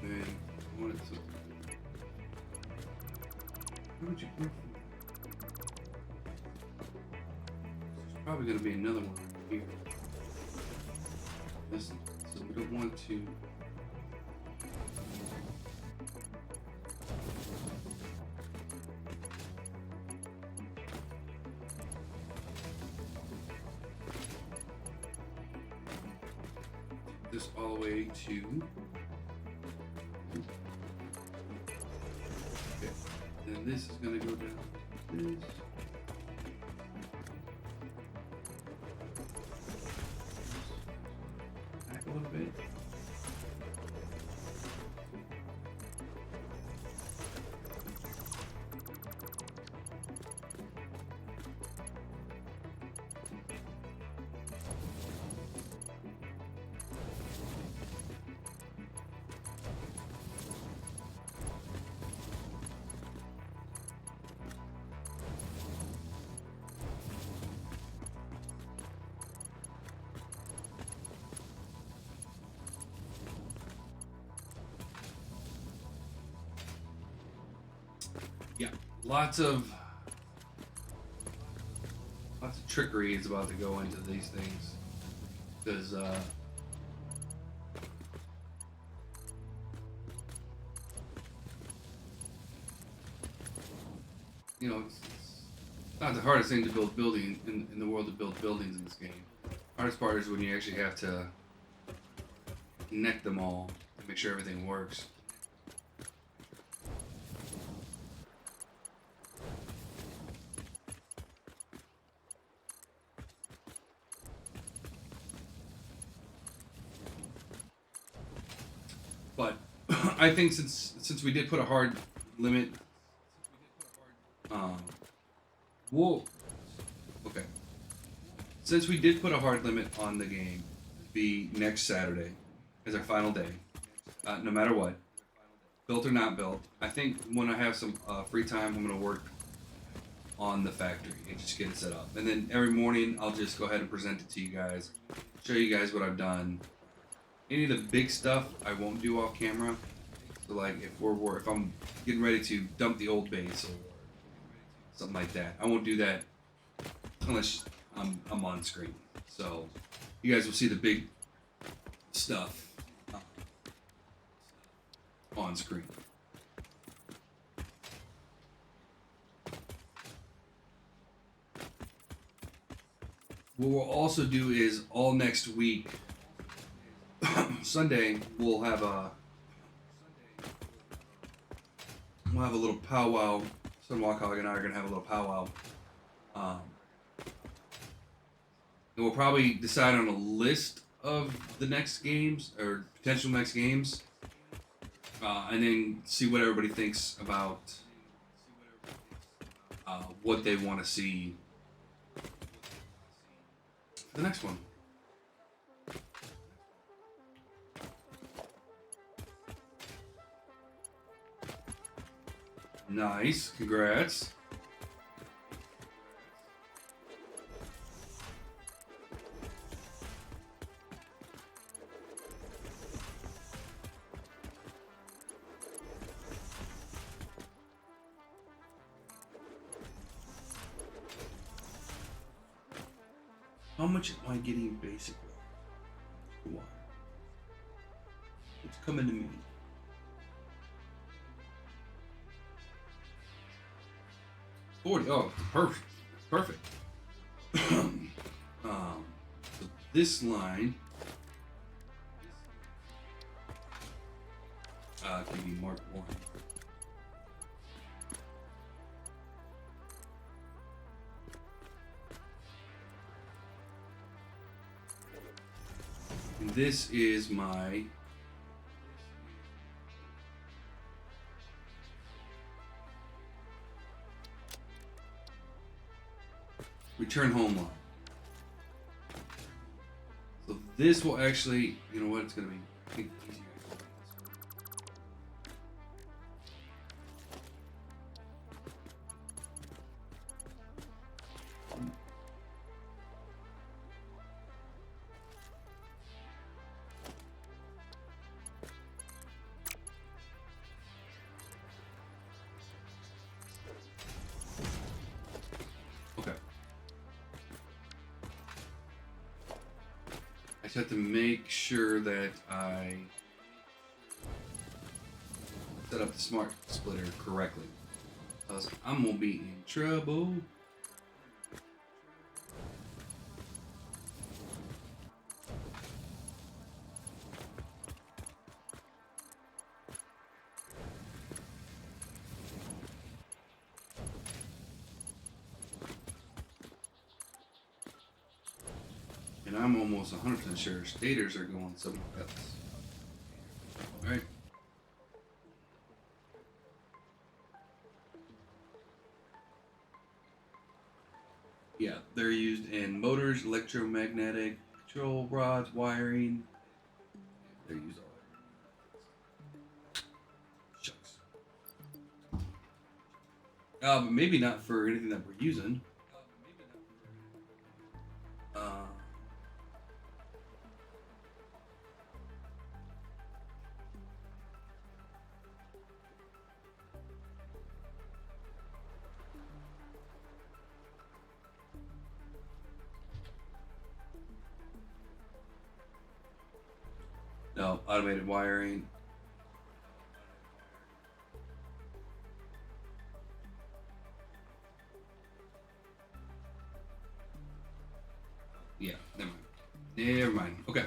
I wanted something. Where would you go from? There's probably going to be another one right here. Listen, so we don't want to. This all the way to. Okay, then this is going to go down like this. Back a little bit. Yeah, lots of trickery is about to go into these things because you know it's not the hardest thing to build building in the world to build buildings in this game. Hardest part is when you actually have to connect them all and make sure everything works. But I think since we did put a hard limit, we'll okay. Since we did put a hard limit on the game, be next Saturday as our final day, no matter what, built or not built. I think when I have some free time, I'm gonna work on the factory and just get it set up. And then every morning, I'll just go ahead and present it to you guys, show you guys what I've done. Any of the big stuff I won't do off camera. So like if I'm getting ready to dump the old base or something like that, I won't do that unless I'm on screen. So you guys will see the big stuff on screen. What we'll also do is all next week, Sunday, we'll have a little powwow. Sunwalkhog and I are gonna have a little powwow. And we'll probably decide on a list of the next games or potential next games, and then see what everybody thinks about what they want to see for the next one. Nice, congrats. How much am I getting basic water? It's coming to me. Oh, perfect. Perfect. So this line can be Mark 1. And this is my return home line. So this will actually, you know what, it's going to be, I think, easier. Okay. I just have to make sure that I set up the smart splitter correctly, because I'm gonna be in trouble. And I'm almost 100% sure stators are going somewhere else. Alright. Yeah, they're used in motors, electromagnetic control rods, wiring. They're used all over. Shucks. But maybe not for anything that we're using. No, automated wiring. Yeah, never mind. Never mind. Okay.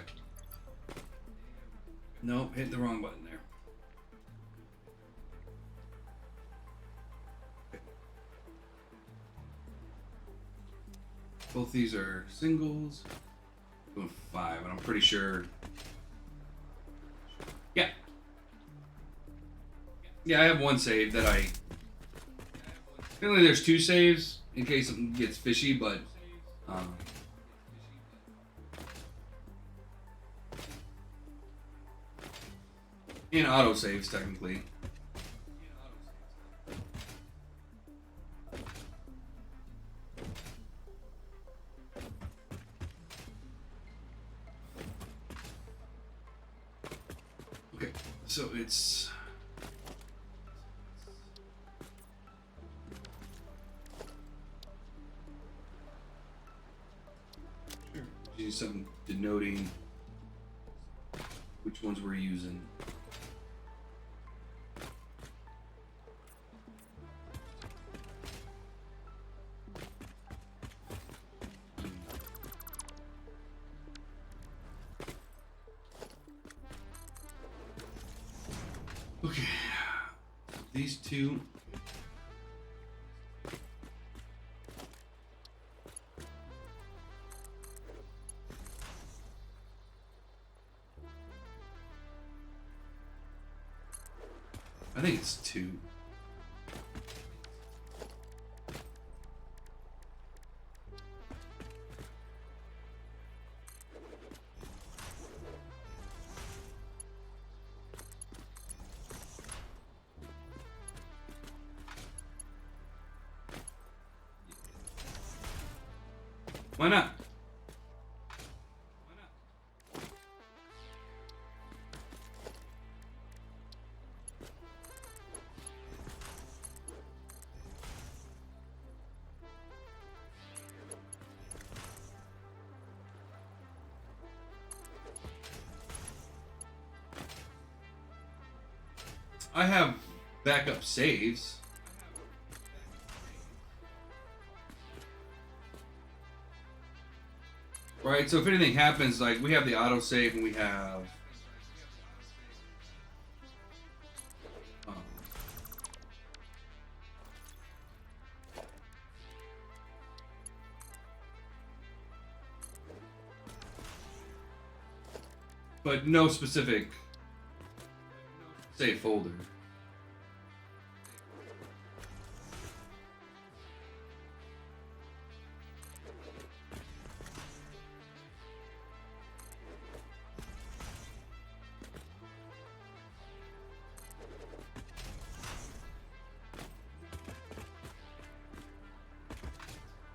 Nope, hit the wrong button there. Okay. Both these are singles. Doing 5, and I'm pretty sure. Yeah. Yeah, I have one save that I. Apparently, there's 2 saves in case something gets fishy, but. And auto saves technically. Okay, so it's. Sure. Use something denoting which ones we're using. Okay, these 2. I think it's 2. Why not? I have backup saves. Right, so if anything happens, like we have the auto save and we have but no specific save folder.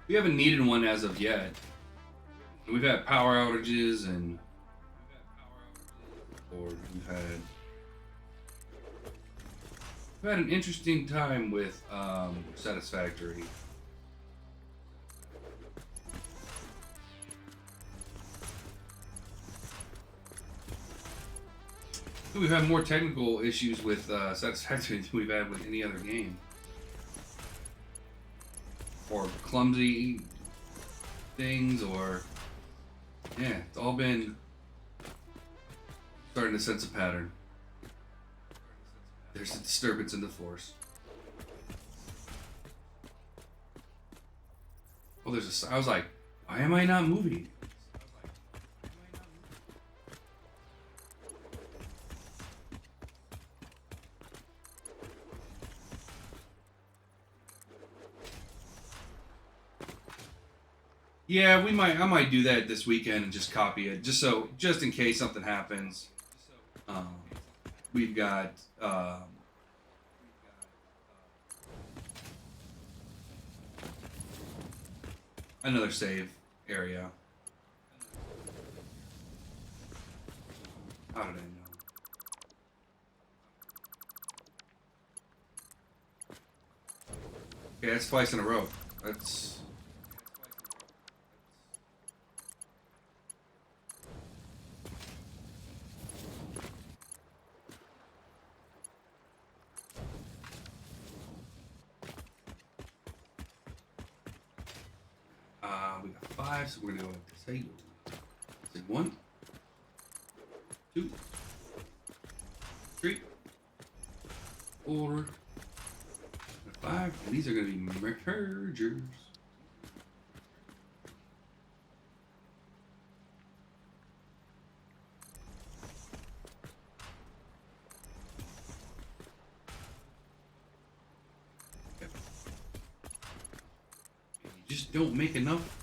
We haven't needed one as of yet. We've had power outages and we've had an interesting time with Satisfactory. We've had more technical issues with Satisfactory than we've had with any other game. Or clumsy things, or yeah, it's all been starting to sense a pattern. There's a disturbance in the force. Oh, there's a. I was like, why am I not moving? Yeah, I might do that this weekend and just copy it, just in case something happens. Um, we've got another save area. How did I know? Okay, that's twice in a row. That's. We got 5, so we're gonna go with this. Say 1, 2, 3, 4, 5. And these are gonna be mergers. Okay. You just don't make enough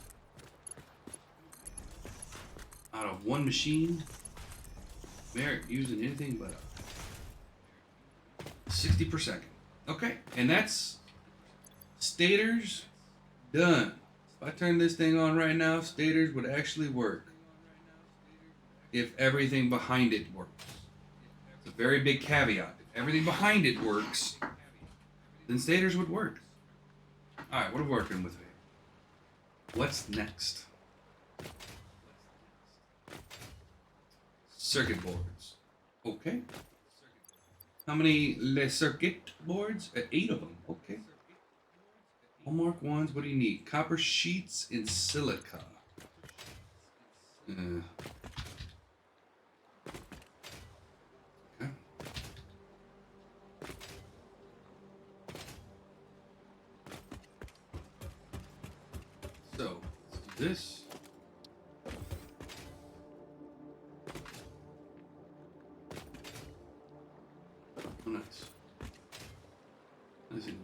out of one machine. Merit using anything but 60 per second. Okay, and that's stators done. If I turn this thing on right now, stators would actually work if everything behind it works. It's a very big caveat. If everything behind it works, then stators would work. Alright, what are we working with here? What's next? Circuit boards. Okay. How many circuit boards? 8 of them. Okay. Hallmark ones. What do you need? Copper sheets and silica. Okay. So, let's do this. Oh, nice. Let's see.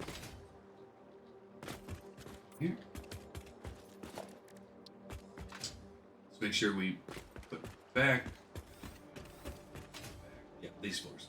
Here. Let's make sure we put back. Yeah, these floors.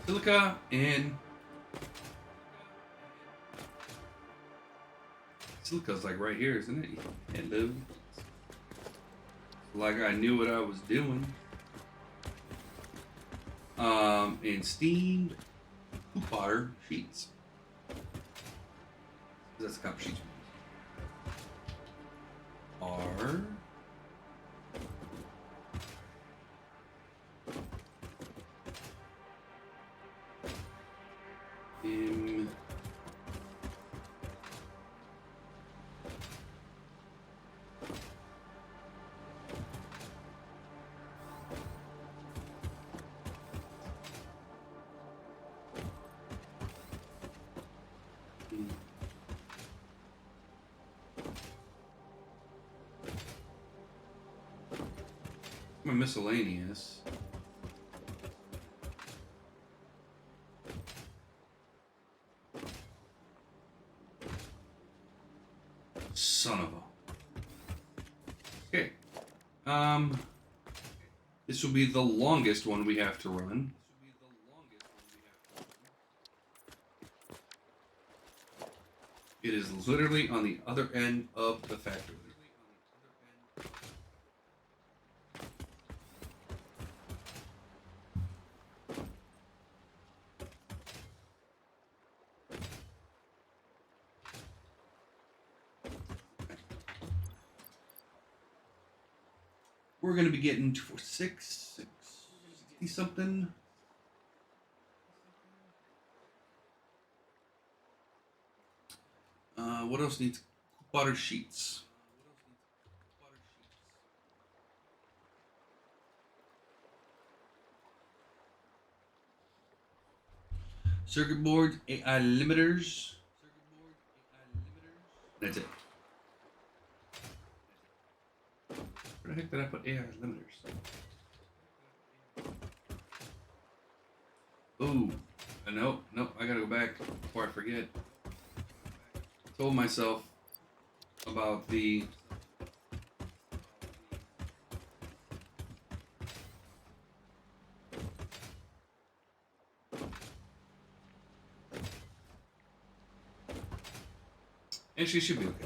Silica and silica's like right here, isn't it? Hello. Like I knew what I was doing. And steamed copper sheets. That's the copper sheets. Are in My miscellaneous. Son of a. Okay. This will be the longest one we have to run. It is literally on the other end of the factory. We're going to be getting for 60 something. What else needs butter sheets? Circuit boards, AI limiters. That's it. Where the heck did I put AI limiters? Ooh, nope, I gotta go back before I forget. I told myself about the and she should be okay.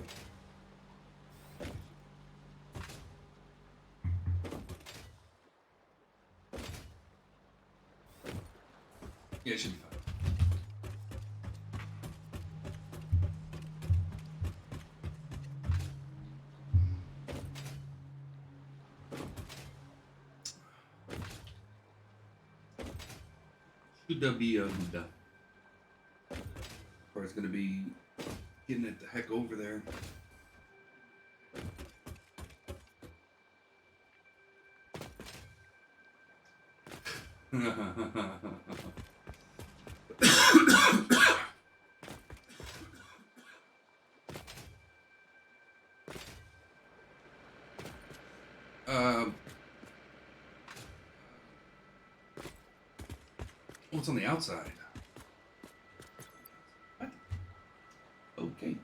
Yeah, it should be fine. Should be good. Or it's gonna be getting it the heck over there. What's on the outside? What? Okay.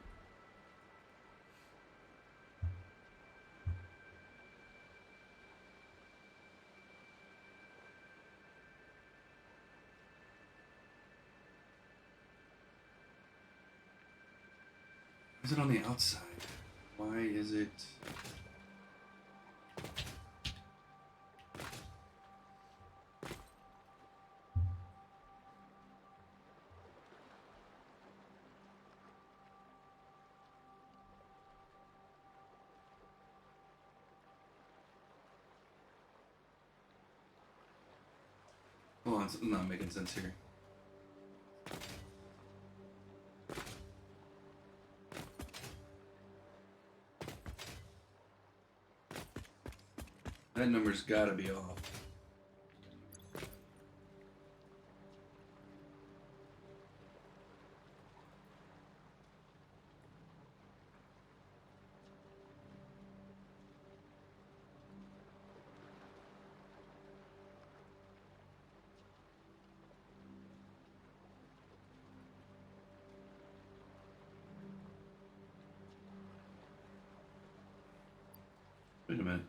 Is it on the outside? Why is it? Hold on, it's not making sense here. That number's gotta be off. Wait a minute.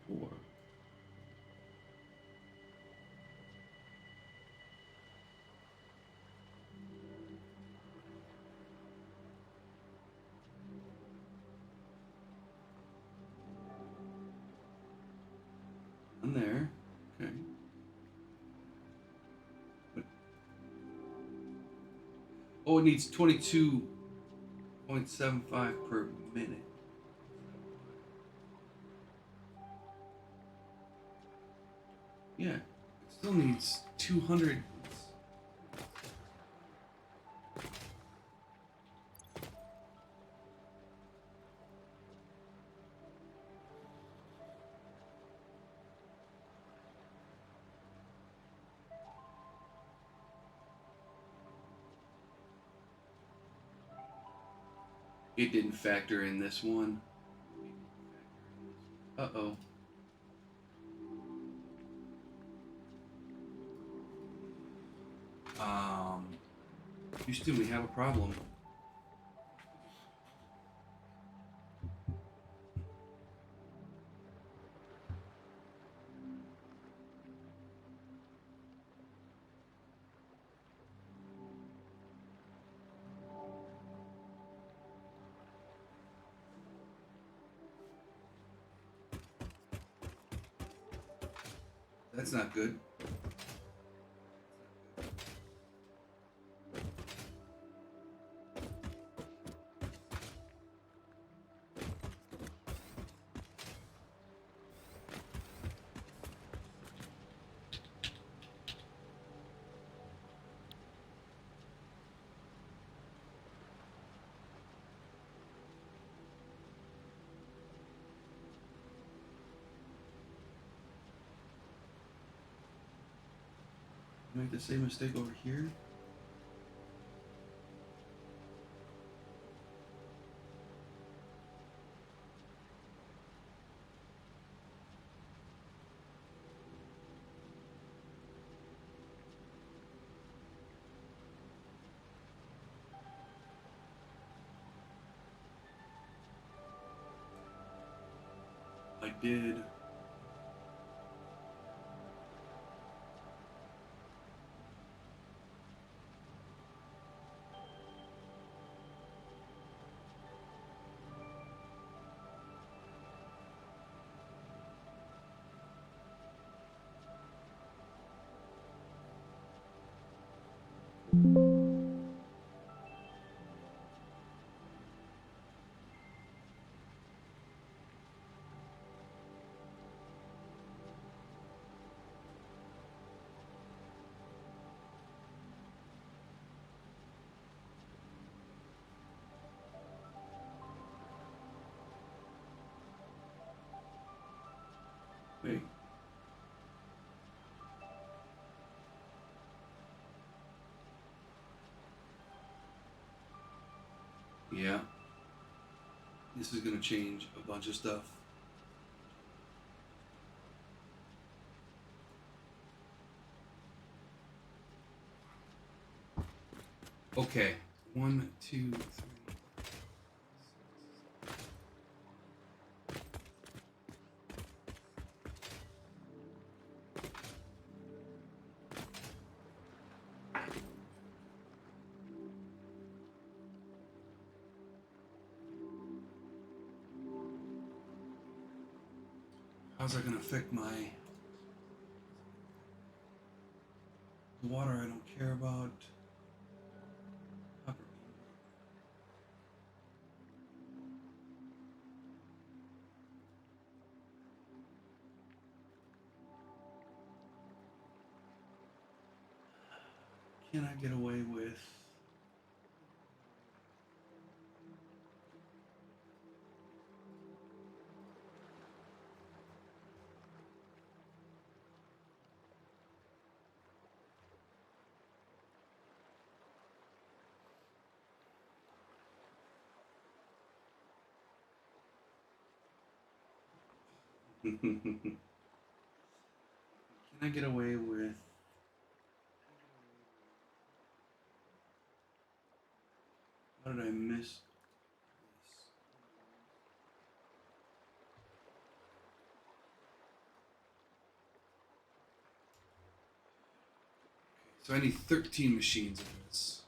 Four. On there. Okay. Oh, it needs 22.75 per minute. Yeah, Still needs 200. It didn't factor in this one. Uh-oh. Houston, we have a problem. That's not good. Make the same mistake over here. I did. Wait. Yeah. This is gonna change a bunch of stuff. Okay. 1, 2, 3. How's that gonna affect my water I don't care about? Can I get away with? Can I get away with? How did I miss this? So I need 13 machines of this.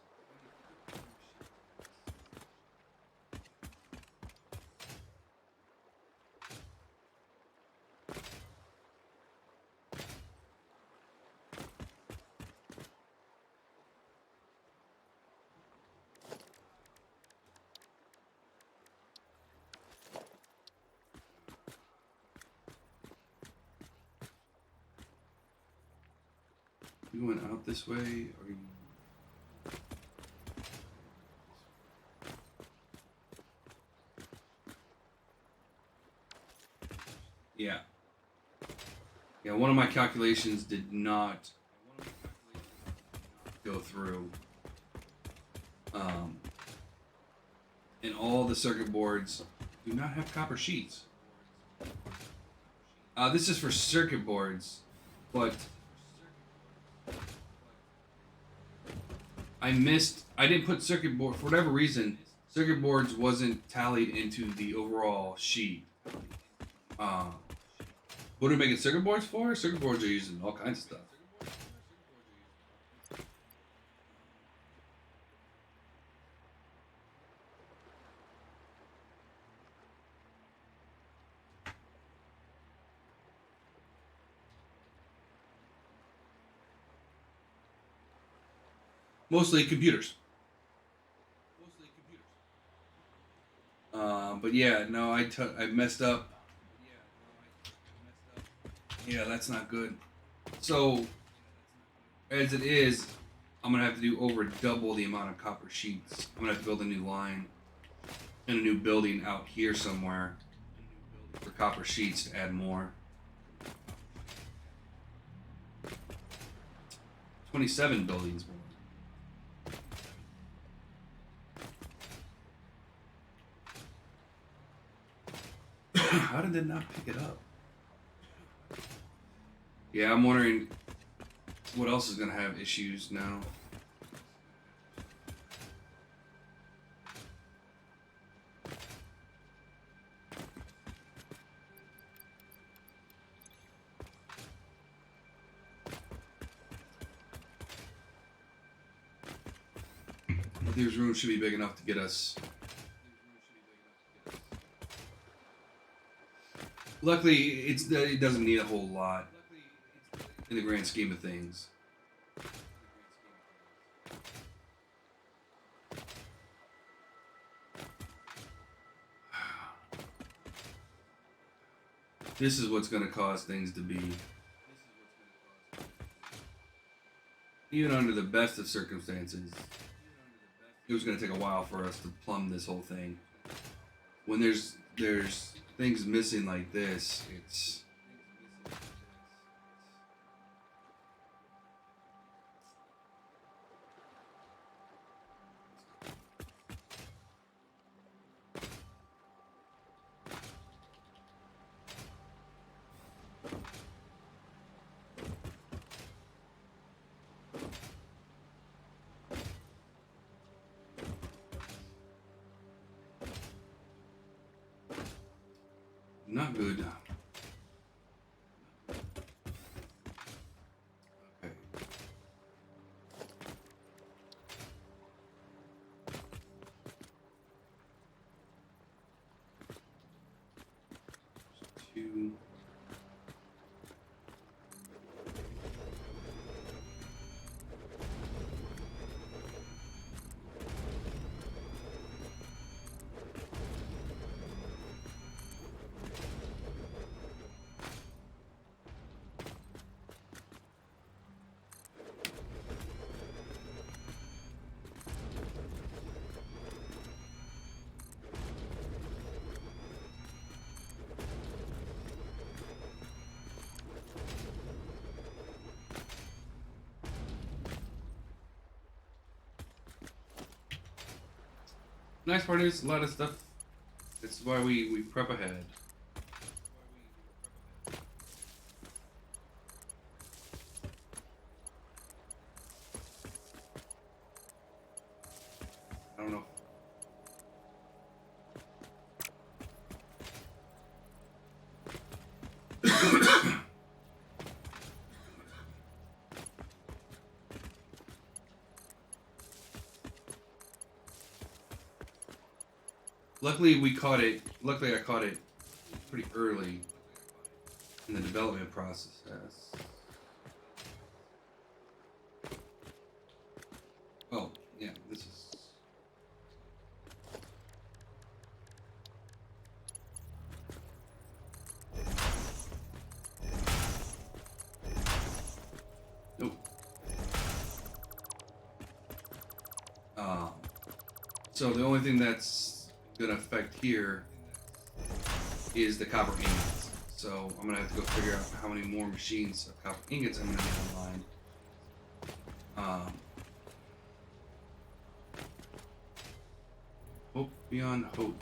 You going out this way, or you? Yeah. Yeah, one of my calculations did not go through. And all the circuit boards do not have copper sheets. This is for circuit boards, but I didn't put circuit board, for whatever reason, circuit boards wasn't tallied into the overall sheet. What are we making circuit boards for? Circuit boards are using all kinds of stuff. Mostly computers. But yeah, no, I messed up. Yeah, that's not good. So, as it is, I'm gonna have to do over double the amount of copper sheets. I'm gonna have to build a new line and a new building out here somewhere for copper sheets to add more. 27 buildings more. How did it not pick it up? Yeah, I'm wondering what else is gonna have issues now. These rooms should be big enough to get us. Luckily, it doesn't need a whole lot in the grand scheme of things. This is what's going to cause things to be. Even under the best of circumstances, it was going to take a while for us to plumb this whole thing. When there's things missing like this, it's not good. Okay. Two. Nice part is a lot of stuff. That's why we prep ahead. I don't know. Luckily, we caught it. Luckily, I caught it pretty early in the development process. Oh, yeah, this is. Nope. So the only thing that's gonna affect here is the copper ingots. So I'm gonna have to go figure out how many more machines of copper ingots I'm gonna need online. Hope beyond hope.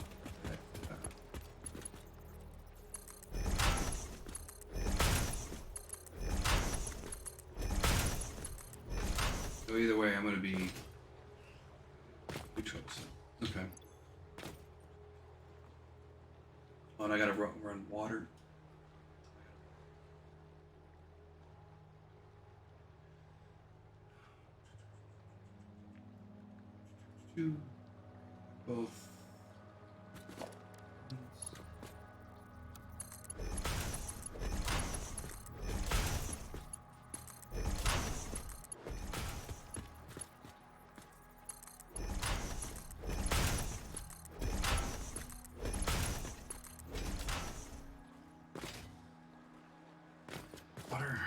So either way, I'm gonna be troublesome. Okay. Oh, and I gotta run water. To both. Water.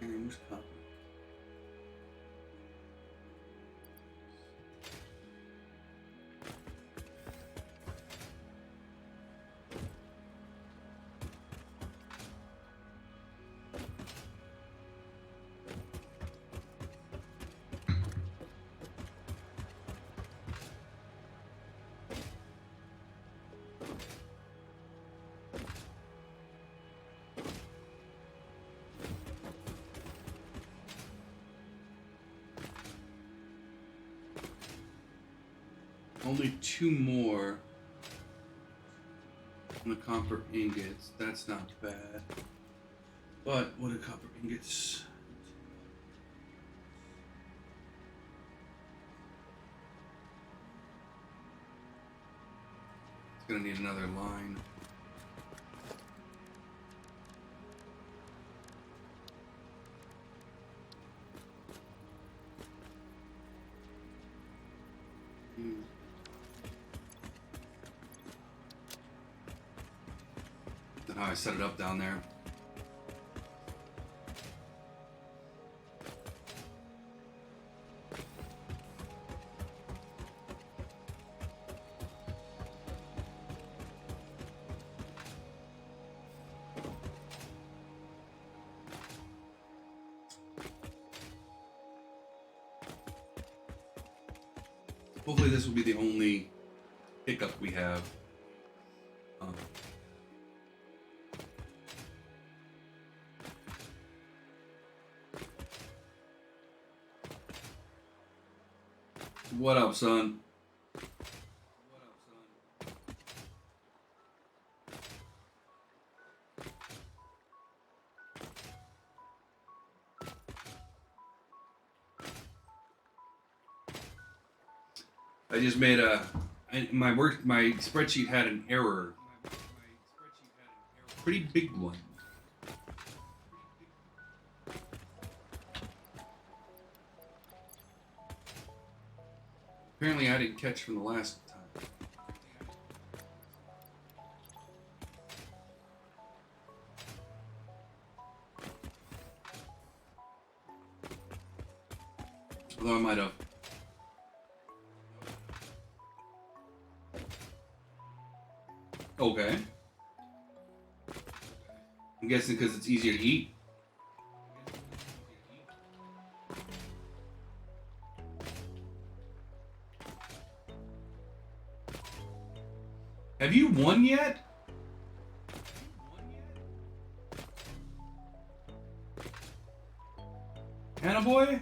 Use copy. Only 2 more on the copper ingots. That's not bad. But what are copper ingots? It's gonna need another line. That's how I set it up down there. Hopefully this will be the only hiccup we have. What up, son? I just made my spreadsheet had an error. Pretty big one. Apparently I didn't catch from the last time. Although I might have. Okay. I'm guessing because it's easier to eat. Have you won yet? Hannah boy?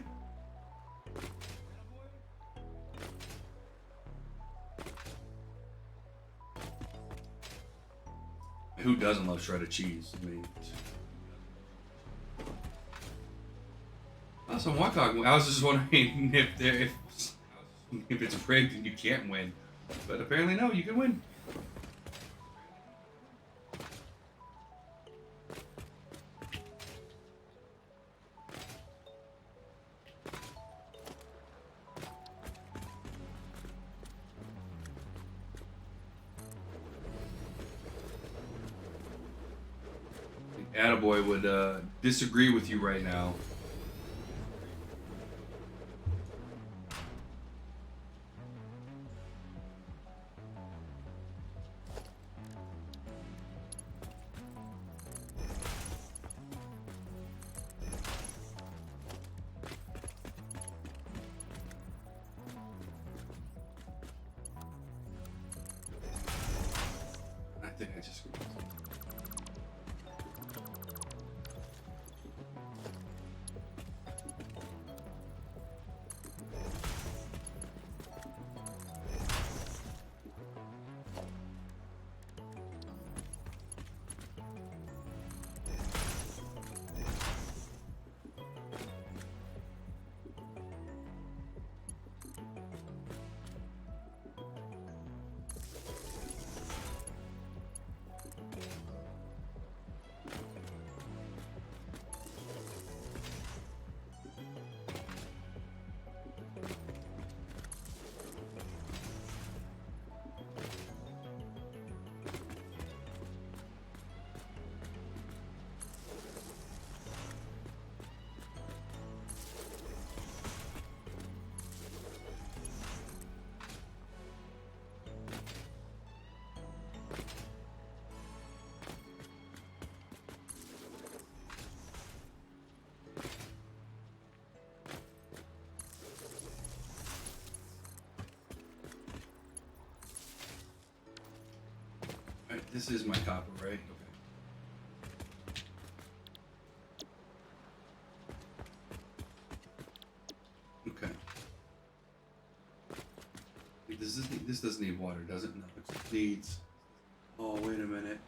Who doesn't love shredded cheese? I mean, oh, some white cock. I was just wondering if it's rigged and you can't win, but apparently no, you can win. Attaboy would disagree with you right now. I think I just... This is my copper, right? Okay. Okay. This doesn't need water, does it? No, it just needs... Oh, wait a minute.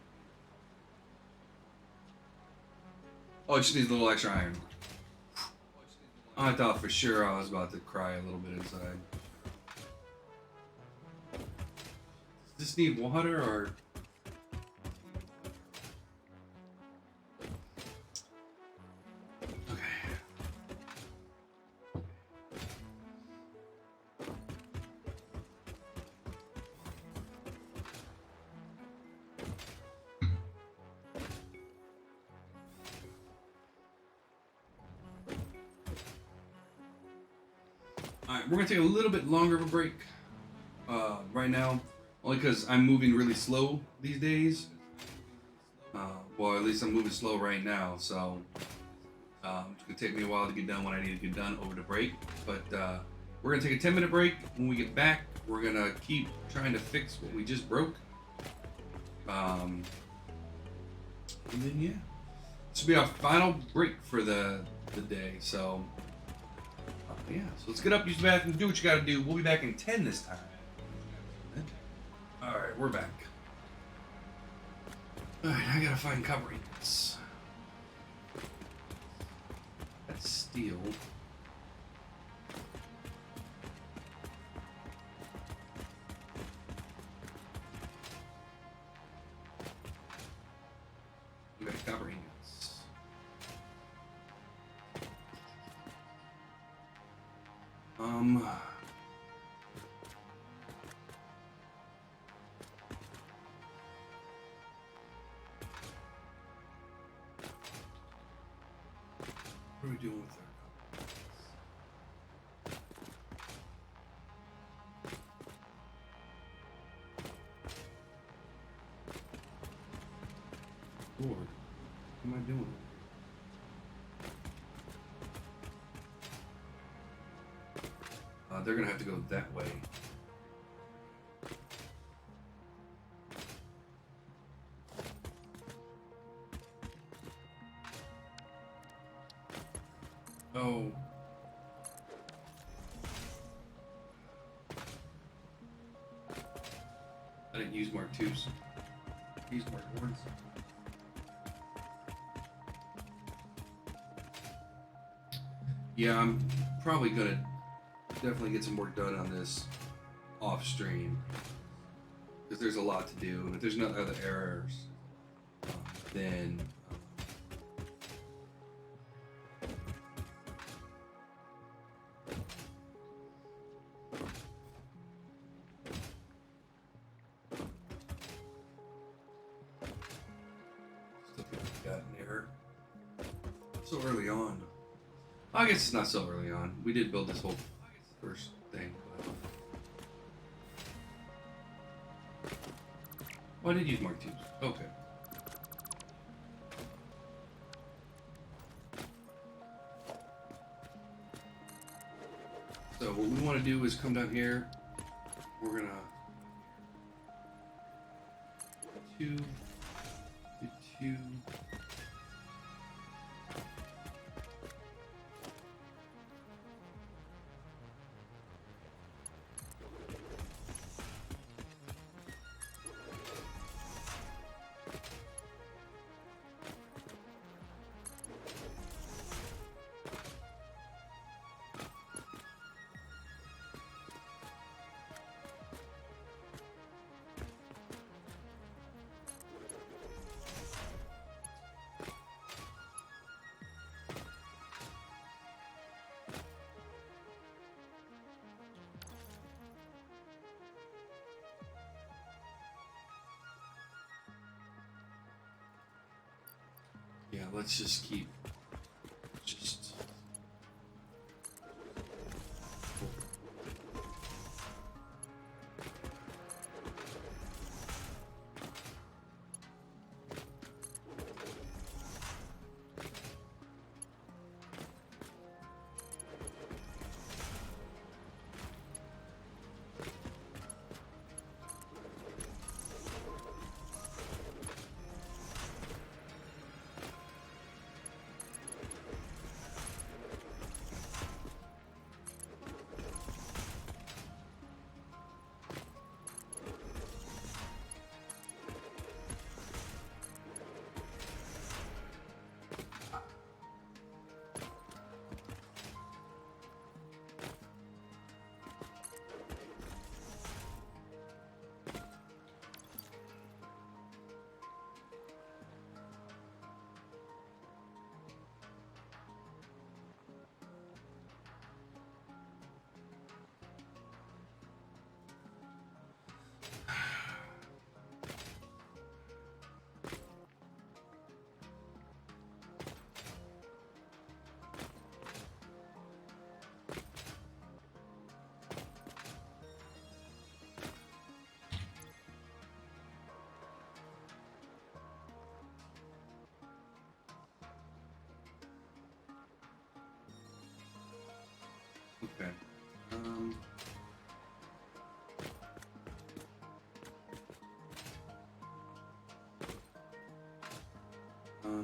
Oh, it just needs a little extra iron. I thought for sure I was about to cry a little bit inside. Does this need water, or... Alright, we're going to take a little bit longer of a break right now, only because I'm moving really slow these days. Well, at least I'm moving slow right now, so it's going to take me a while to get done what I need to get done over the break. But we're going to take a 10-minute break. When we get back, we're going to keep trying to fix what we just broke. And then, yeah, this will be our final break for the day, so... Yeah, so let's get up, use the bathroom, do what you gotta do. We'll be back in 10 this time. Alright, we're back. Alright, I gotta find covering. That's steel. Okay, covering. What are we doing with that? Lord, what am I doing? They're gonna have to go that way. Oh. I didn't use Mark IIs. These more boards. Yeah, I'm probably gonna definitely get some work done on this off stream because there's a lot to do, and if there's no other errors, then still think we got an error so early on. I guess it's not so early on. We did build this whole first thing. Oh, I did use Mark tubes. Okay. So what we want to do is come down here. We're gonna two. Yeah, let's just keep just okay.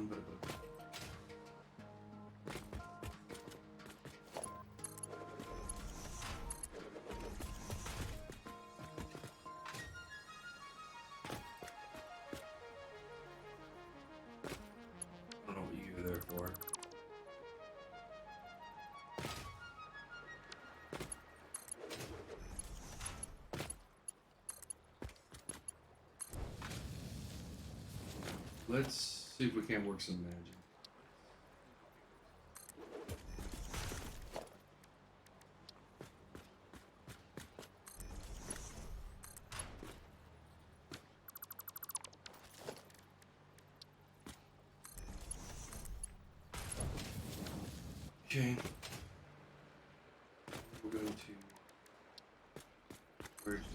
But I don't know what you're there for. Let's see if we can't work some magic. Okay. We're going to merge down.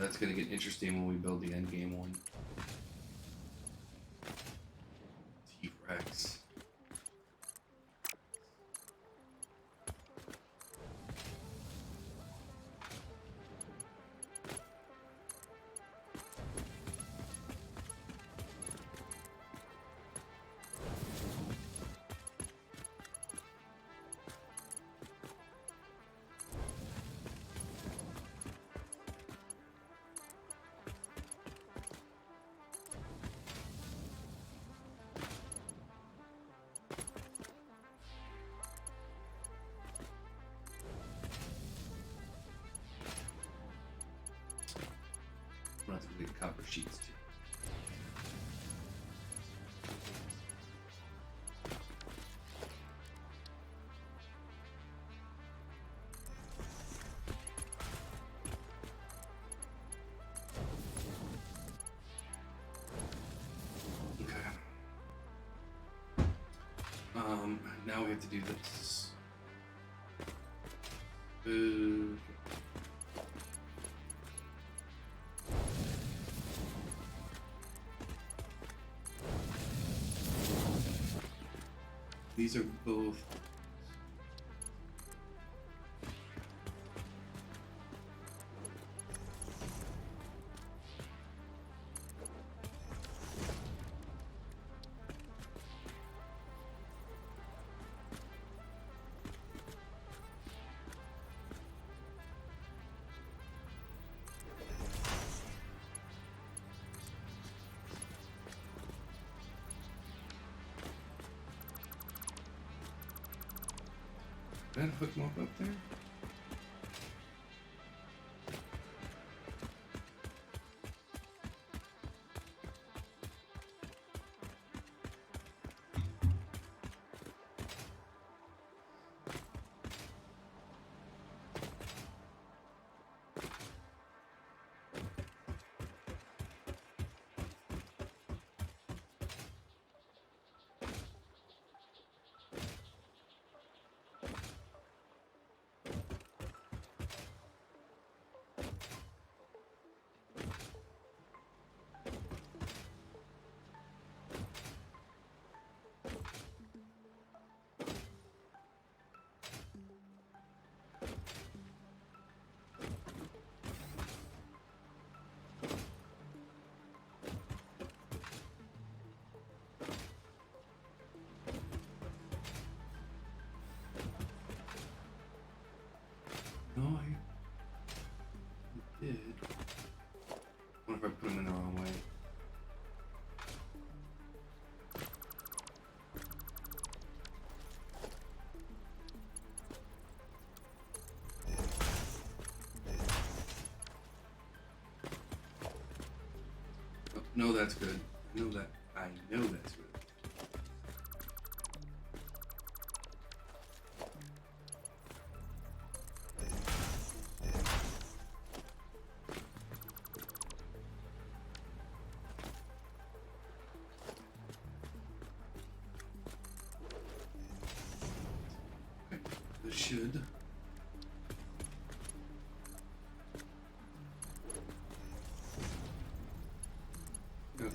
That's gonna get interesting when we build the end game one. T-Rex. I'm gonna have to get copper sheets too. Okay. Now we have to do this. These are both. Did I hook them up there? No, I did. What if I put them in the wrong way? Oh, no, that's good. I know that. I know that's good. This should. Okay.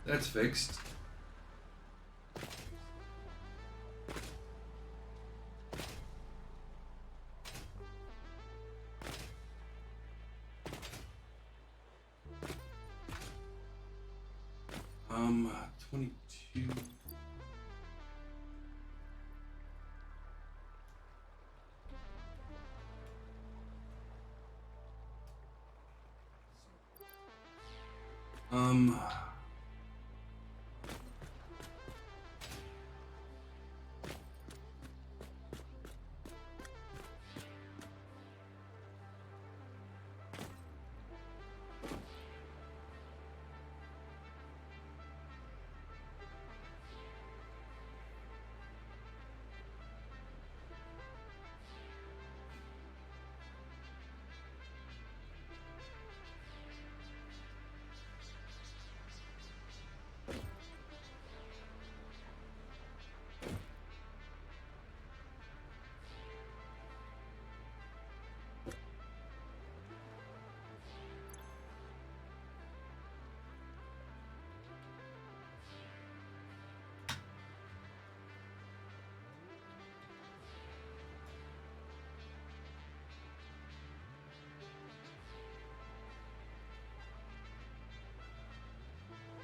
That's fixed. 22. Um,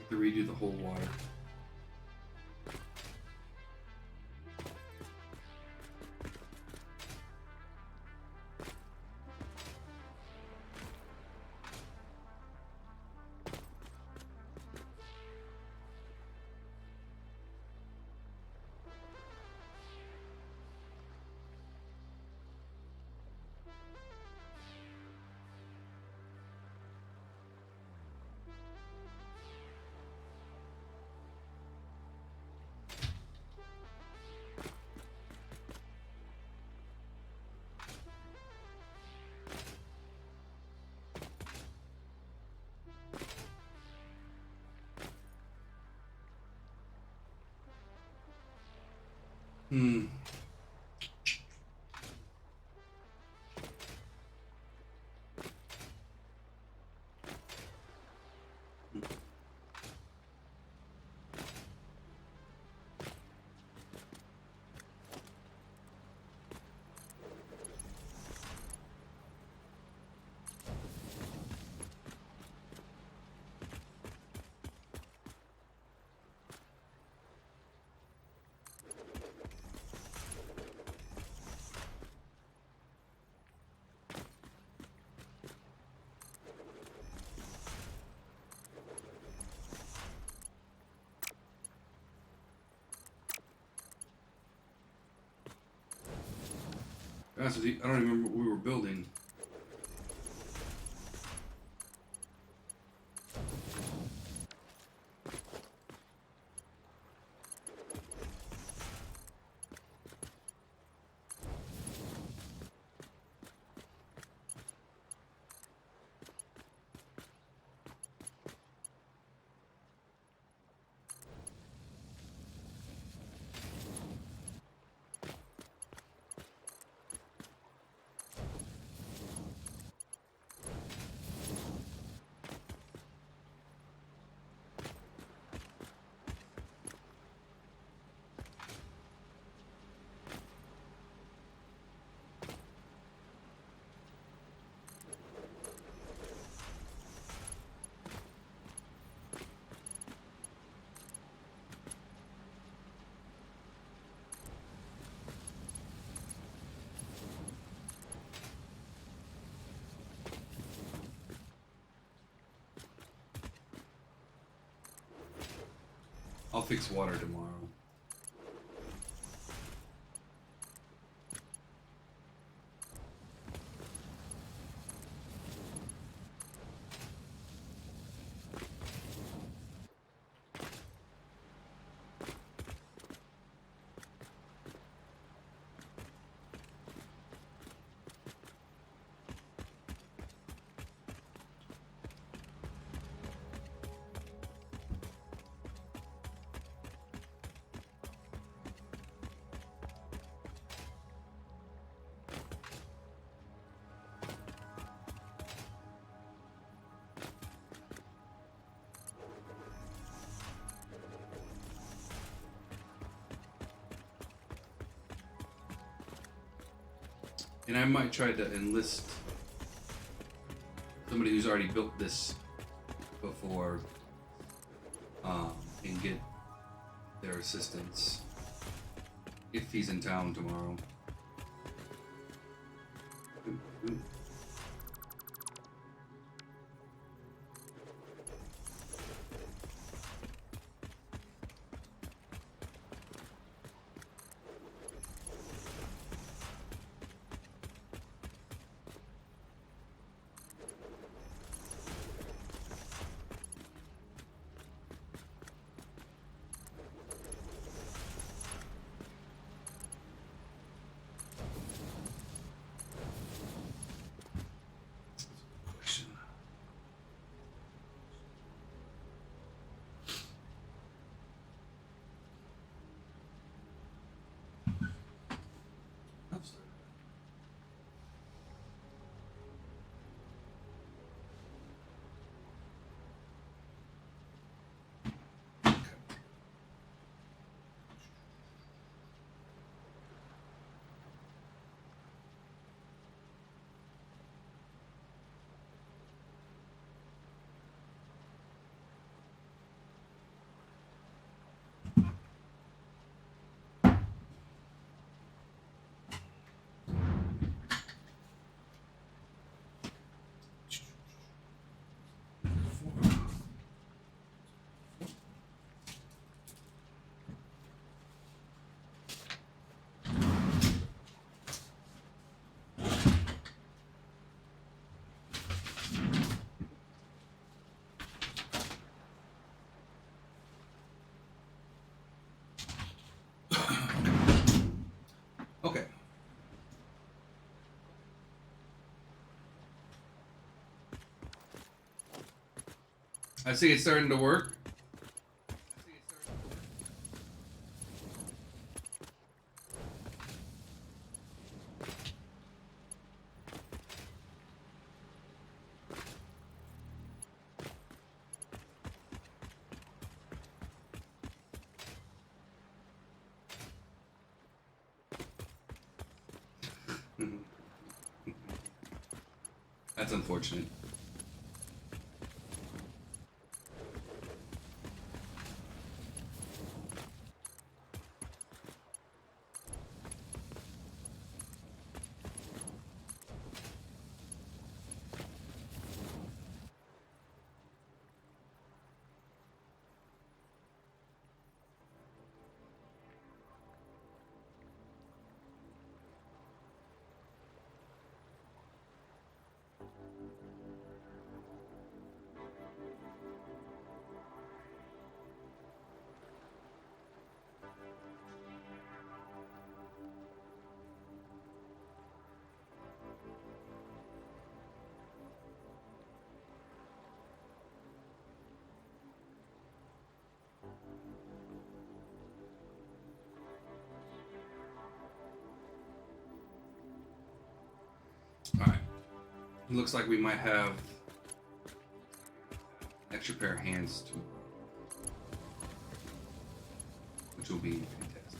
have to redo the whole water. Hmm. To be honest with you, I don't even remember what we were building. I'll fix water tomorrow. And I might try to enlist somebody who's already built this before. and get their assistance if he's in town tomorrow. Ooh, ooh. Question. Okay. I see it's starting to work. That's unfortunate. All right. It looks like we might have an extra pair of hands too, which will be fantastic.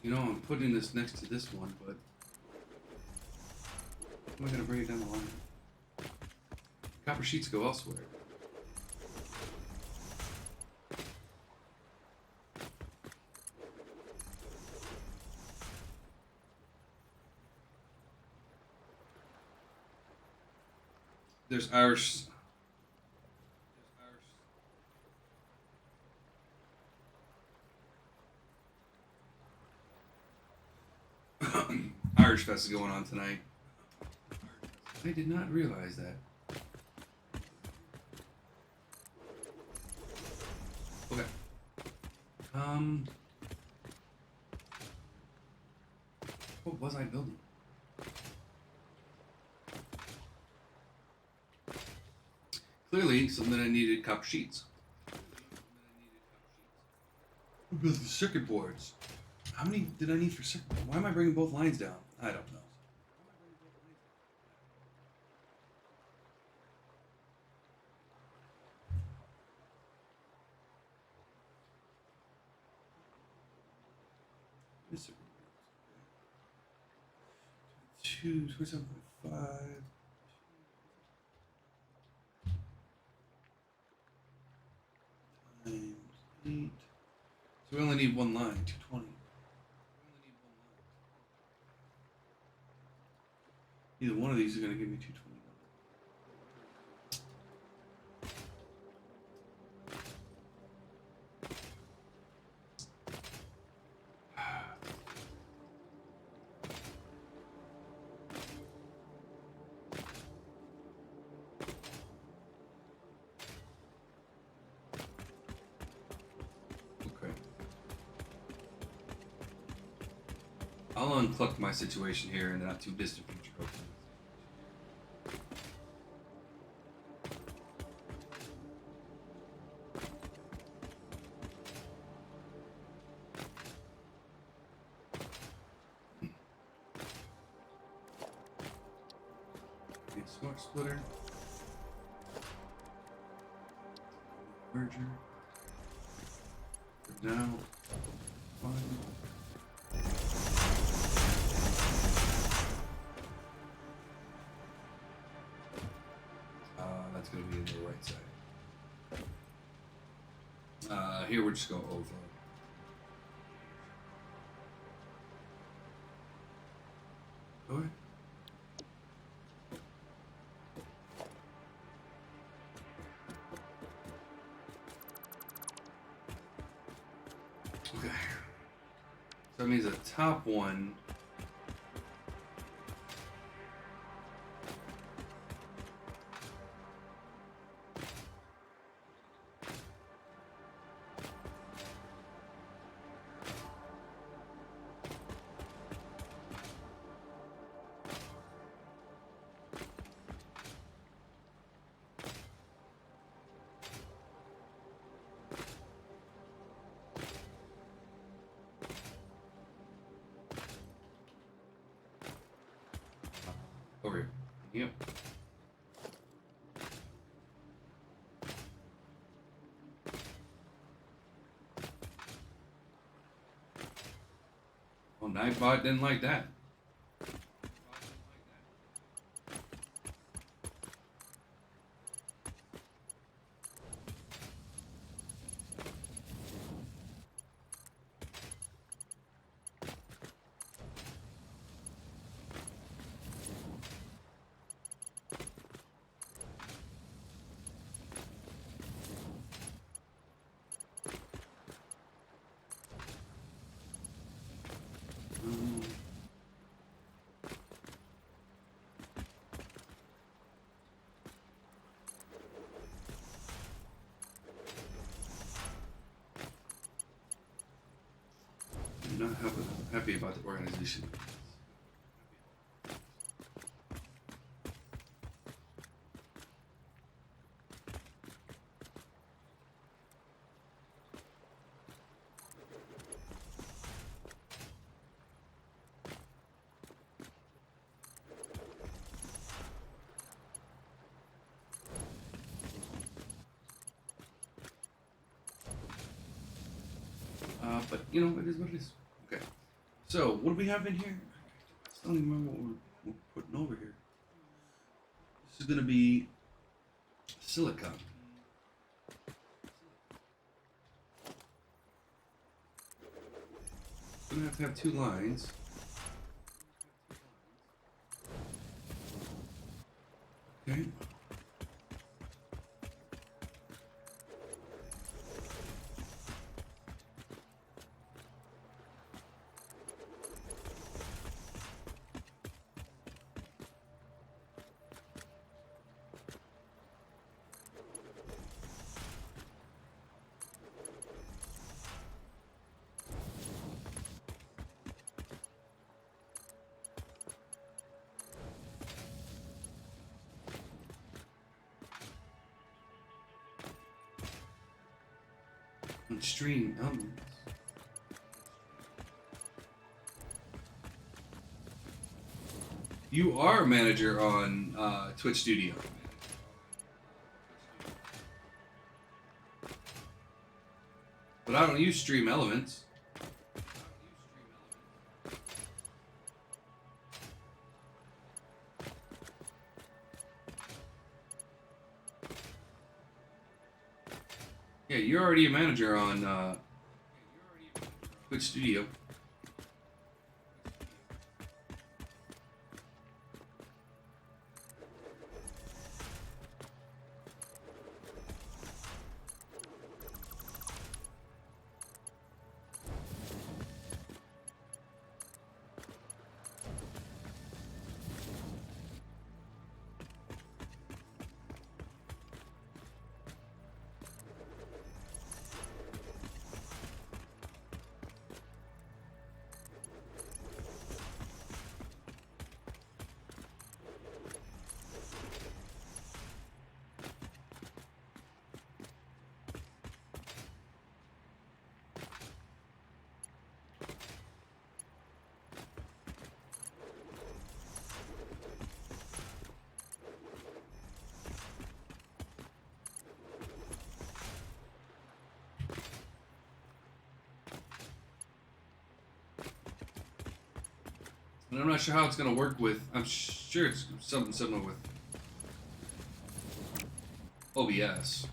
You know, I'm putting this next to this one, but how am I going to bring it down the line? Copper sheets go elsewhere. There's Irish. Irish Fest is going on tonight. I did not realize that. Okay. What was I building? Clearly, something I needed copper sheets. We're building circuit boards. How many did I need for circle? Why am I bringing both lines down? I don't know. This is 27.5. Times 8. So we only need one line, 220. Either one of these is going to give me 220. Okay. I'll uncluck my situation here in the not too distant future, hopefully. Okay, smart splitter. Merger. For now. Fine. That's going to be in the right side. Here we're just going to over. Okay. Okay. So that means the top one. Over here. Yep. Well, Nightbot didn't like that. I'm not happy about the organization. But you know, it is what it is. Okay. So, what do we have in here? I still don't even remember what we're putting over here. This is going to be silicone. We're going to have 2 lines. Okay. And string elements. You are a manager on Twitch Studio. But I don't use Stream Elements. Yeah, you're already a manager on Twitch Studio. And I'm not sure how it's going to work with... I'm sure it's something similar with OBS.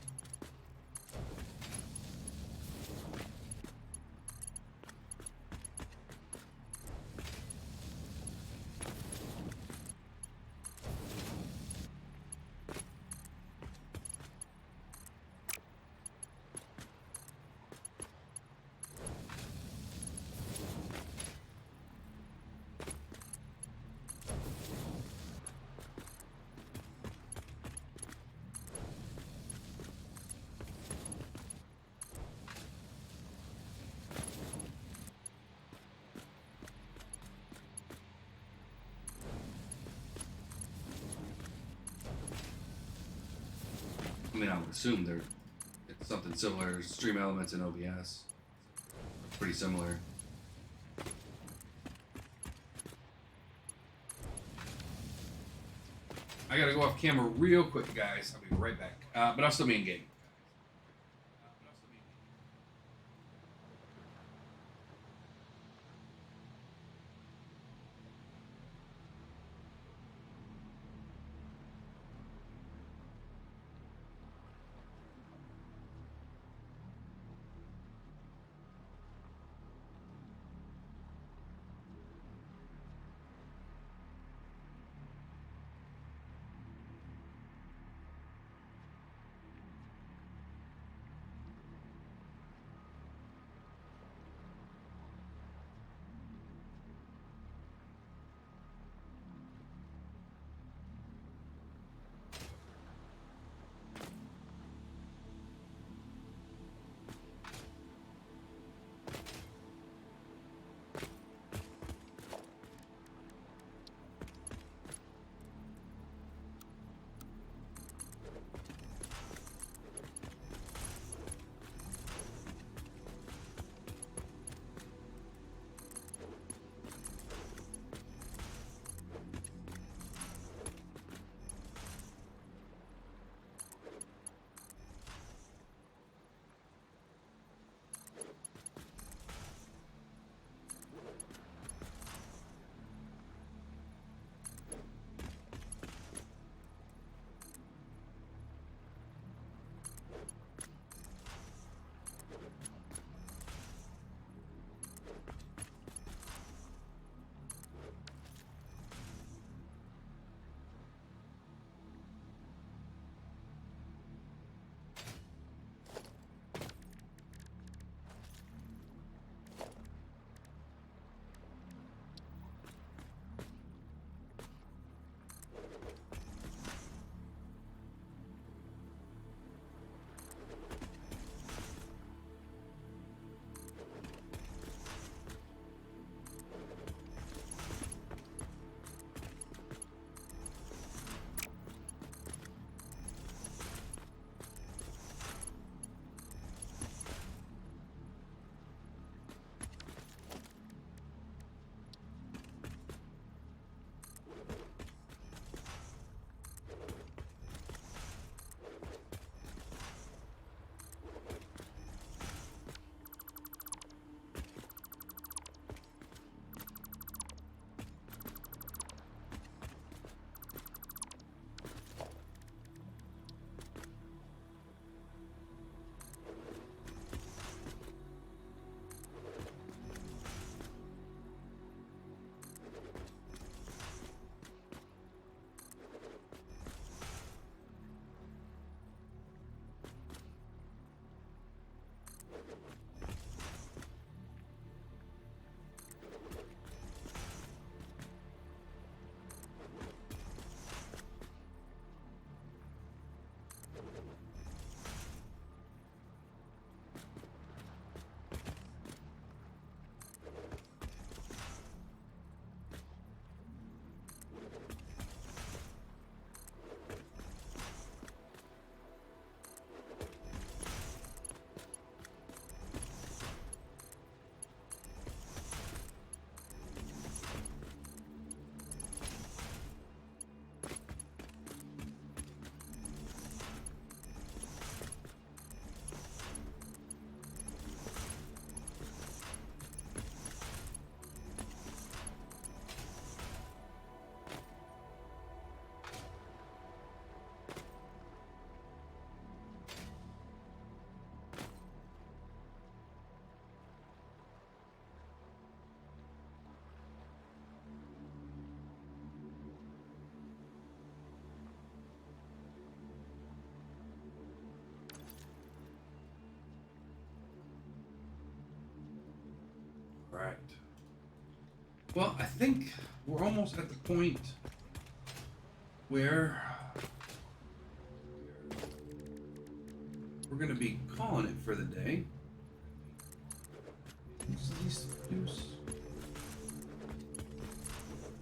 I mean, I would assume it's something similar. Stream Elements and OBS. Pretty similar. I gotta go off camera real quick, guys. I'll be right back. But I'll still be in game. right. Well, I think we're almost at the point where we're going to be calling it for the day.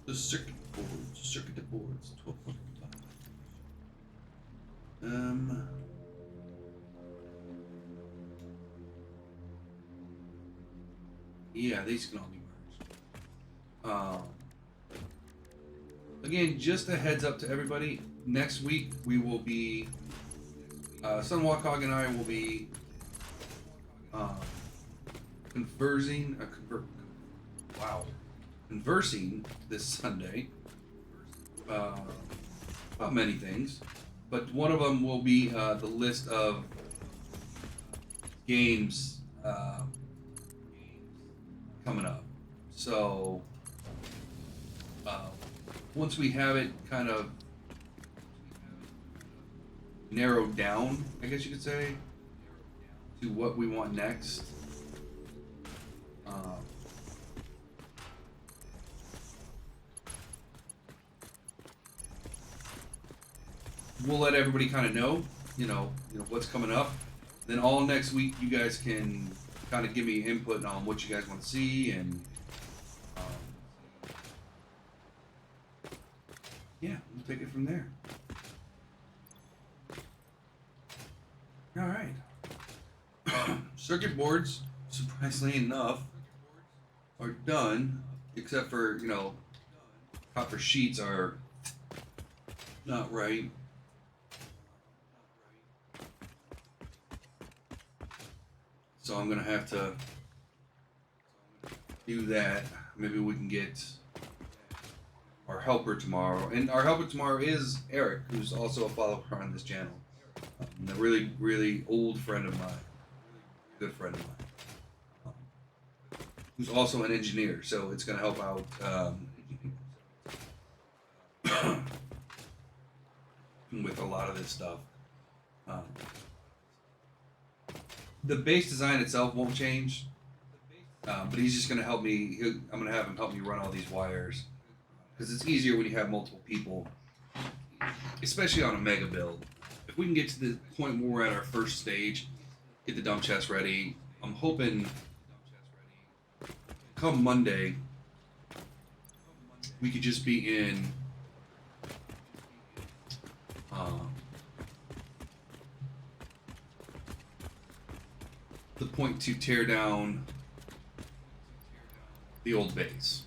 The circuit boards, 12.5. Yeah, these can all be merged. Again, just a heads up to everybody. Next week we will be, Sunwalk and I will be conversing this Sunday about many things, but one of them will be the list of games coming up. So once we have it kind of narrowed down, I guess you could say, to what we want next, we'll let everybody kind of know, you know what's coming up. Then all next week, you guys can kind of give me input on what you guys want to see, and yeah, we'll take it from there. All right. Circuit boards, surprisingly enough, are done, except for, copper sheets are not right. So I'm gonna have to do that. Maybe we can get our helper tomorrow. And our helper tomorrow is Eric, who's also a follower on this channel. A really, really old friend of mine. Good friend of mine. Who's also an engineer, so it's gonna help out with a lot of this stuff. The base design itself won't change, but he's just going to help me. I'm going to have him help me run all these wires, because it's easier when you have multiple people, especially on a mega build. If we can get to the point where we're at our first stage, get the dump chest ready, I'm hoping come Monday we could just be in the point to tear down the old base.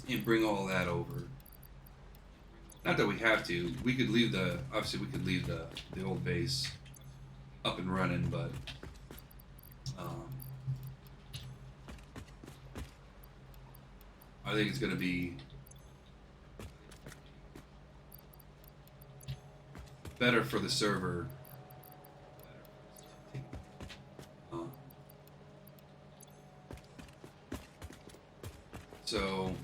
And bring all that over. Not that we have to. We could leave the old base up and running, but I think it's going to be better for the server. So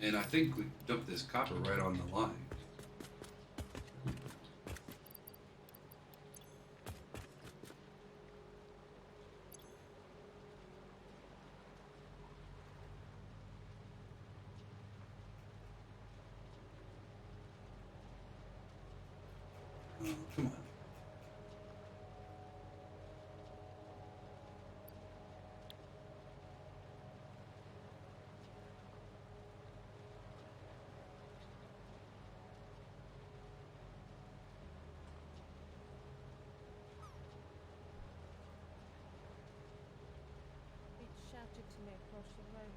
and I think we dumped this copper right on the line. Come on. Shouted to me across the room,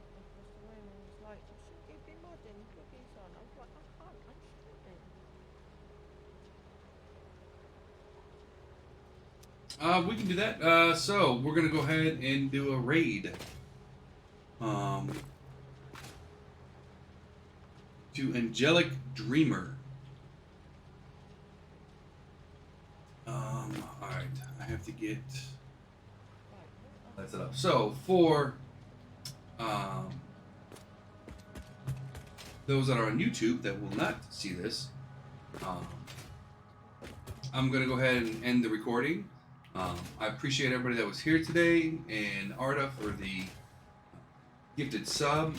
and was like, "I should give you modding cookies on." I was like, "I can't, I'm shouldn't." We can do that. So we're gonna go ahead and do a raid. To Angelic Dreamer. Alright, I have to get that's it up. So for um, those that are on YouTube that will not see this, um, I'm going to go ahead and end the recording. I appreciate everybody that was here today, and Arda for the gifted sub.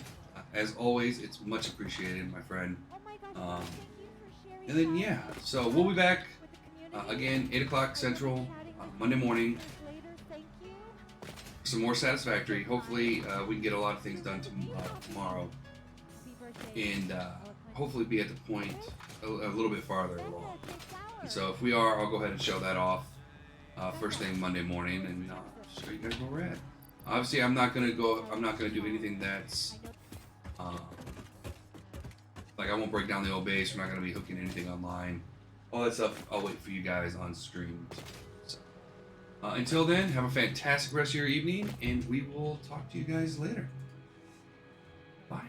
As always, it's much appreciated, my friend. Oh my gosh, Um, thank you for sharing and then, that yeah, so we'll be back with the community. again, 8 o'clock I love Central, chatting with Monday you morning, later. Thank you. for some more Satisfactory. Hopefully, we can get a lot of things done tomorrow, Happy birthday. and hopefully be at the point a little bit farther Santa, along. take flowers. And so if we are, I'll go ahead and show that off first thing Monday morning, and show you guys where we're at. Obviously, I'm not gonna do anything that's like I won't break down the old base. We're not gonna be hooking anything online. All that stuff, I'll wait for you guys on stream. So, until then, have a fantastic rest of your evening, and we will talk to you guys later. Bye.